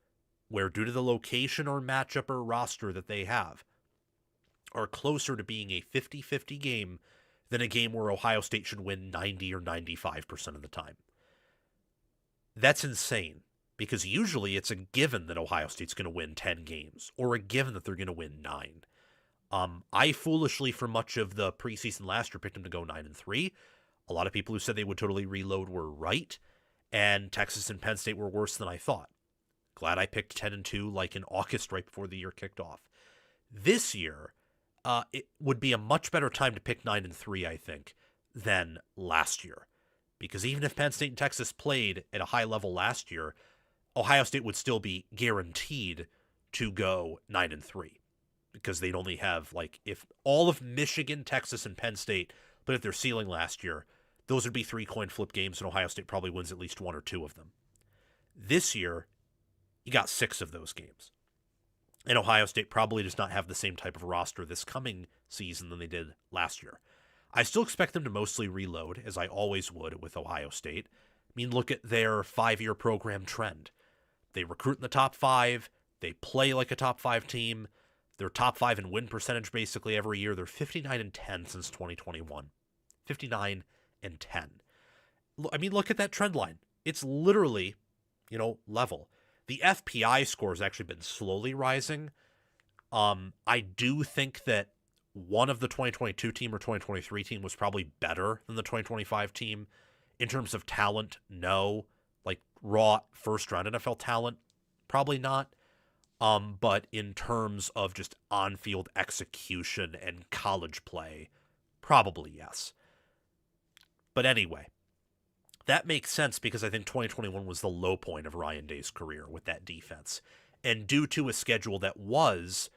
where, due to the location or matchup or roster that they have, are closer to being a 50-50 game than a game where Ohio State should win 90 or 95% of the time. That's insane, because usually it's a given that Ohio State's going to win 10 games, or a given that they're going to win 9. I foolishly, for much of the preseason last year, picked them to go 9-3. A lot of people who said they would totally reload were right, and Texas and Penn State were worse than I thought. Glad I picked 10-2 like in August right before the year kicked off. This year, it would be a much better time to pick 9-3, I think, than last year. Because even if Penn State and Texas played at a high level last year, Ohio State would still be guaranteed to go 9-3. Because they'd only have, like, if all of Michigan, Texas, and Penn State put at their ceiling last year, those would be 3 coin flip games, and Ohio State probably wins at least 1 or 2 of them. This year, you got 6 of those games. And Ohio State probably does not have the same type of roster this coming season than they did last year. I still expect them to mostly reload, as I always would with Ohio State. I mean, look at their 5-year program trend. They recruit in the top 5. They play like a top 5 team. They're top 5 in win percentage basically every year. They're 59-10 since 2021. 59-10. I mean, look at that trend line. It's literally, level. The FPI score has actually been slowly rising. I do think that one of the 2022 team or 2023 team was probably better than the 2025 team. In terms of talent, no. Like raw first-round NFL talent, probably not. But in terms of just on-field execution and college play, probably yes. But anyway, that makes sense because I think 2021 was the low point of Ryan Day's career with that defense. And due to a schedule that was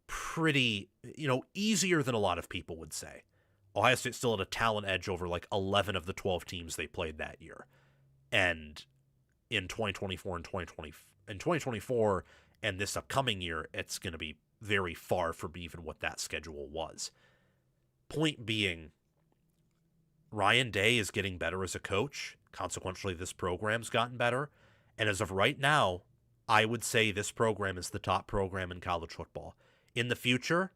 pretty, easier than a lot of people would say. Ohio State still had a talent edge over like 11 of the 12 teams they played that year. And in 2024 and 2024 and this upcoming year, it's going to be very far from even what that schedule was. Point being, Ryan Day is getting better as a coach. Consequently, this program's gotten better. And as of right now, I would say this program is the top program in college football. In the future,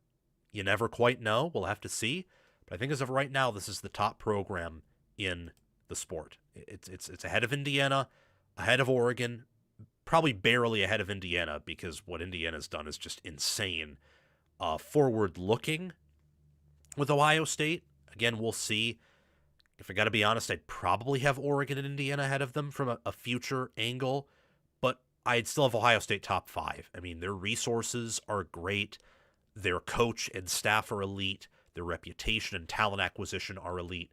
you never quite know. We'll have to see. But I think as of right now, this is the top program in the sport. It's ahead of Indiana, ahead of Oregon, probably barely ahead of Indiana because what Indiana's done is just insane. Forward-looking with Ohio State, again, we'll see. If I got to be honest, I'd probably have Oregon and Indiana ahead of them from a future angle, but I'd still have Ohio State top 5. I mean, their resources are great. Their coach and staff are elite. Their reputation and talent acquisition are elite.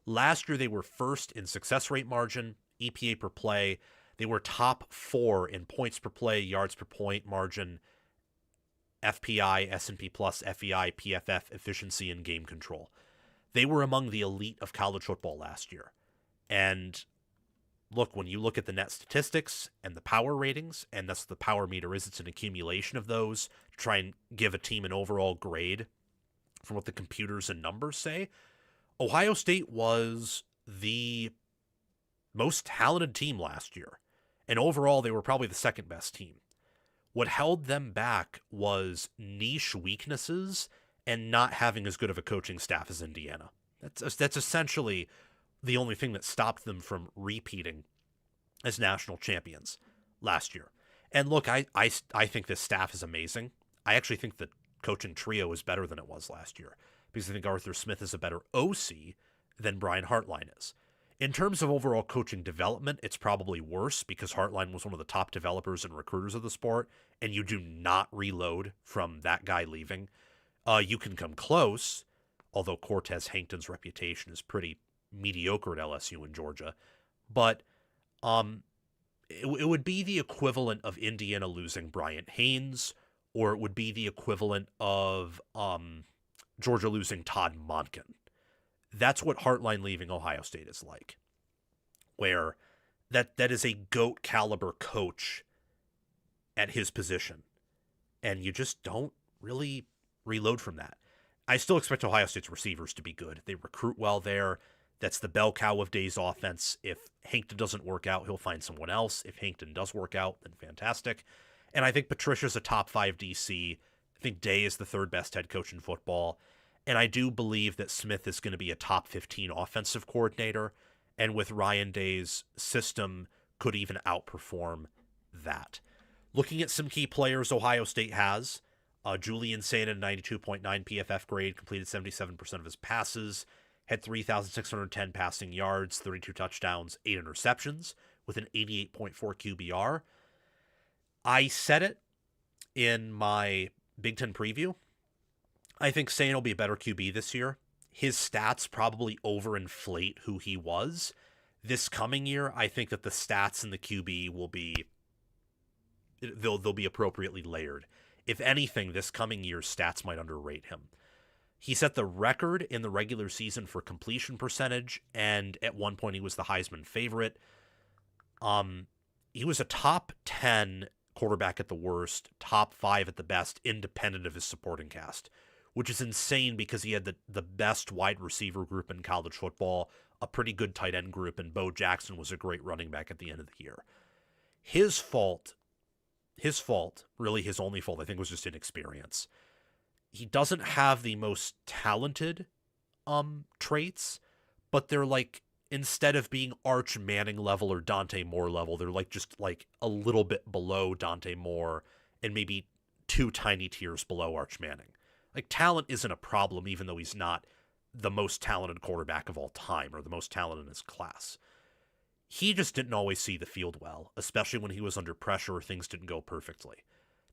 Last year, they were first in success rate margin, EPA per play. They were top 4 in points per play, yards per point margin, FPI, S&P Plus, FEI, PFF, efficiency, and game control. They were among the elite of college football last year. And look, when you look at the net statistics and the power ratings, and that's what the power meter is, it's an accumulation of those to try and give a team an overall grade from what the computers and numbers say. Ohio State was the most talented team last year. And overall, they were probably the second best team. What held them back was niche weaknesses and not having as good of a coaching staff as Indiana. That's essentially the only thing that stopped them from repeating as national champions last year. And look, I think this staff is amazing. I actually think the coaching trio is better than it was last year because I think Arthur Smith is a better OC than Brian Hartline is. In terms of overall coaching development, it's probably worse because Hartline was one of the top developers and recruiters of the sport, and you do not reload from that guy leaving. You can come close, although Cortez Hankton's reputation is pretty mediocre at LSU in Georgia. But it would be the equivalent of Indiana losing Bryant Haynes, or it would be the equivalent of Georgia losing Todd Monken. That's what Hartline leaving Ohio State is like, where that is a GOAT caliber coach at his position, and you just don't really reload from that. I still expect Ohio State's receivers to be good. They recruit well there. That's the bell cow of Day's offense. If Hankton doesn't work out, he'll find someone else. If Hankton does work out, then fantastic. And I think Patricia's a top 5 DC. I think Day is the 3rd best head coach in football. And I do believe that Smith is going to be a top 15 offensive coordinator, and with Ryan Day's system could even outperform that. Looking at some key players Ohio State has, Julian Sand, a 92.9 PFF grade, completed 77% of his passes, had 3,610 passing yards, 32 touchdowns, 8 interceptions, with an 88.4 QBR. I said it in my Big Ten preview. I think Sane will be a better QB this year. His stats probably overinflate who he was. This coming year, I think that the stats and the QB will be they'll be appropriately layered. If anything, this coming year's stats might underrate him. He set the record in the regular season for completion percentage, and at one point he was the Heisman favorite. He was a top 10 quarterback at the worst, top 5 at the best, independent of his supporting cast, which is insane because he had the best wide receiver group in college football, a pretty good tight end group, and Bo Jackson was a great running back at the end of the year. His fault, really his only fault, I think, was just inexperience. He doesn't have the most talented traits, but they're like, instead of being Arch Manning level or Dante Moore level, they're like just like a little bit below Dante Moore and maybe 2 tiny tiers below Arch Manning. Like, talent isn't a problem, even though he's not the most talented quarterback of all time or the most talented in his class. He just didn't always see the field well, especially when he was under pressure or things didn't go perfectly.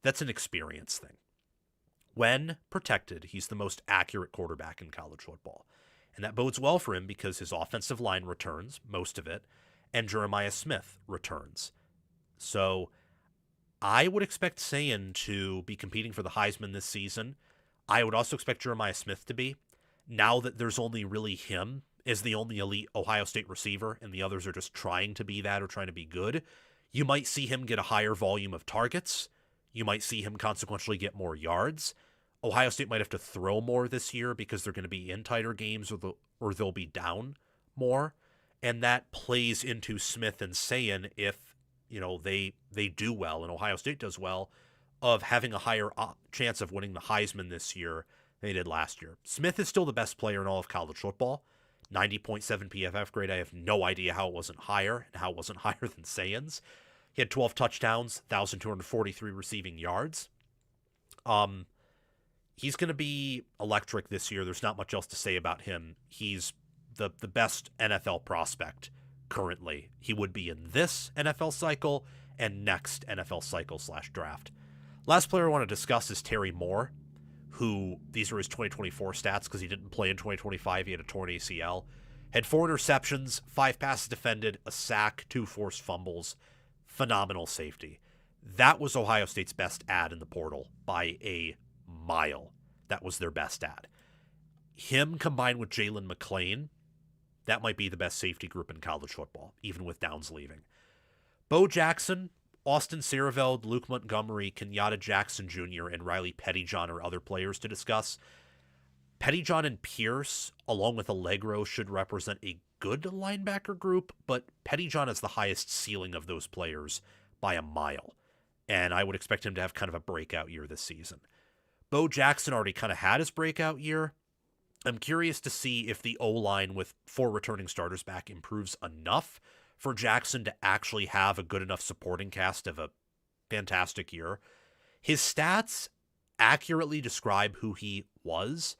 That's an experience thing. When protected, he's the most accurate quarterback in college football. And that bodes well for him because his offensive line returns, most of it, and Jeremiah Smith returns. So I would expect Sayin to be competing for the Heisman this season. I would also expect Jeremiah Smith to be. Now that there's only really him as the only elite Ohio State receiver and the others are just trying to be that or trying to be good, you might see him get a higher volume of targets. You might see him consequentially get more yards. Ohio State might have to throw more this year because they're going to be in tighter games or they'll be down more. And that plays into Smith and Sayin if, they do well and Ohio State does well, of having a higher chance of winning the Heisman this year than they did last year. Smith is still the best player in all of college football. 90.7 PFF grade. I have no idea how it wasn't higher and how it wasn't higher than Sayin's. He had 12 touchdowns, 1,243 receiving yards. He's going to be electric this year. There's not much else to say about him. He's the best NFL prospect currently. He would be in this NFL cycle and next NFL cycle/draft. Last player I want to discuss is Terry Moore, who, these are his 2024 stats because he didn't play in 2025. He had a torn ACL. Had 4 interceptions, 5 passes defended, a sack, 2 forced fumbles. Phenomenal safety. That was Ohio State's best ad in the portal by a mile. That was their best ad. Him combined with Jalen McClain, that might be the best safety group in college football, even with Downs leaving. Bo Jackson, Austin Seerveld, Luke Montgomery, Kenyatta Jackson Jr., and Riley Pettyjohn are other players to discuss. Pettyjohn and Pierce, along with Allegro, should represent a good linebacker group, but Pettyjohn has the highest ceiling of those players by a mile, and I would expect him to have kind of a breakout year this season. Bo Jackson already kind of had his breakout year. I'm curious to see if the O-line with 4 returning starters back improves enough for Jackson to actually have a good enough supporting cast of a fantastic year. His stats accurately describe who he was,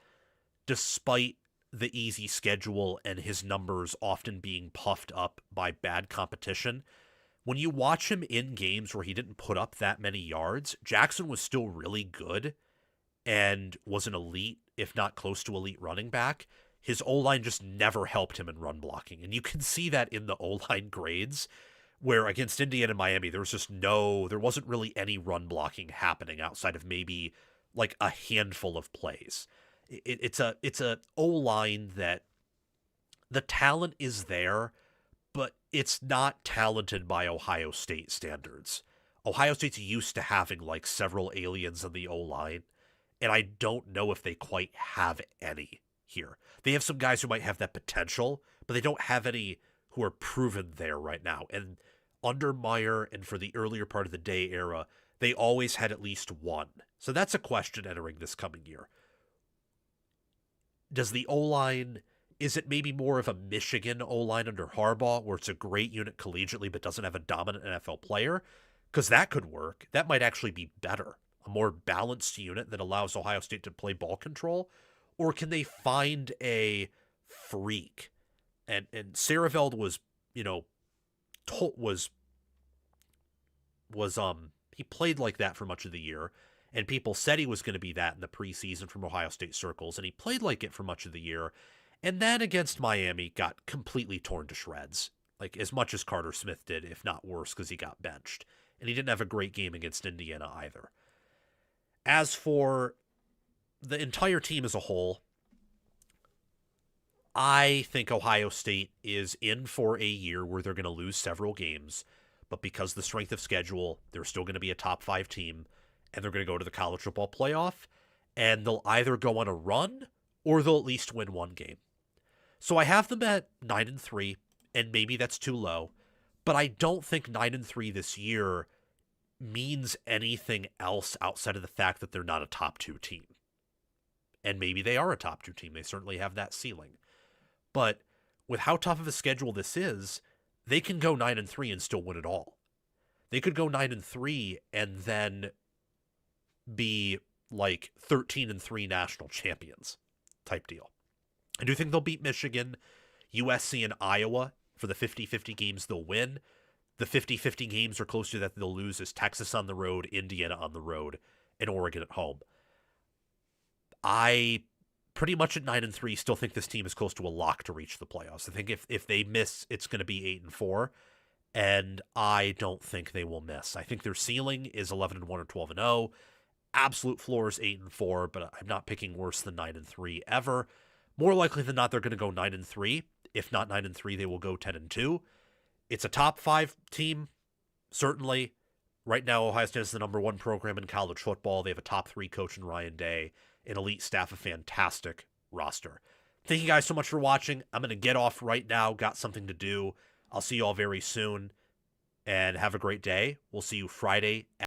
despite the easy schedule and his numbers often being puffed up by bad competition. When you watch him in games where he didn't put up that many yards, Jackson was still really good and was an elite, if not close to elite running back. His O-line just never helped him in run blocking. And you can see that in the O-line grades, where against Indiana and Miami, there wasn't really any run blocking happening outside of maybe like a handful of plays. It's a O-line that the talent is there, but it's not talented by Ohio State standards. Ohio State's used to having like several aliens in the O-line, and I don't know if they quite have any here. They have some guys who might have that potential, but they don't have any who are proven there right now. And under Meyer and for the earlier part of the Day era, they always had at least one. So that's a question entering this coming year. Does the O-line, is it maybe more of a Michigan O-line under Harbaugh, where it's a great unit collegiately but doesn't have a dominant NFL player? Because that could work. That might actually be better. A more balanced unit that allows Ohio State to play ball control. Or can they find a freak? And Seerveld was, he played like that for much of the year. And people said he was going to be that in the preseason from Ohio State circles. And he played like it for much of the year. And then against Miami got completely torn to shreds. Like as much as Carter Smith did, if not worse, because he got benched. And he didn't have a great game against Indiana either. As for the entire team as a whole, I think Ohio State is in for a year where they're going to lose several games. But because of the strength of schedule, they're still going to be a top 5 team. And they're going to go to the college football playoff, and they'll either go on a run or they'll at least win one game. So I have them at 9-3, and maybe that's too low, but I don't think 9-3 this year means anything else outside of the fact that they're not a top 2 team. And maybe they are a top 2 team. They certainly have that ceiling. But with how tough of a schedule this is, they can go 9-3 and still win it all. They could go 9-3 and then be like 13-3 national champions type deal. I do think they'll beat Michigan, USC, and Iowa for the 50-50 games they'll win. The 50-50 games are close to that they'll lose is Texas on the road, Indiana on the road, and Oregon at home. I pretty much at 9-3 still think this team is close to a lock to reach the playoffs. I think if they miss, it's going to be 8-4, and I don't think they will miss. I think their ceiling is 11-1 or 12-0. Absolute floor is 8-4, but I'm not picking worse than 9-3 ever. More likely than not, they're going to go 9-3. If not 9-3, they will go 10-2. It's a top 5 team, certainly. Right now, Ohio State is the number 1 program in college football. They have a top 3 coach in Ryan Day, an elite staff, a fantastic roster. Thank you guys so much for watching. I'm going to get off right now. Got something to do. I'll see you all very soon, and have a great day. We'll see you Friday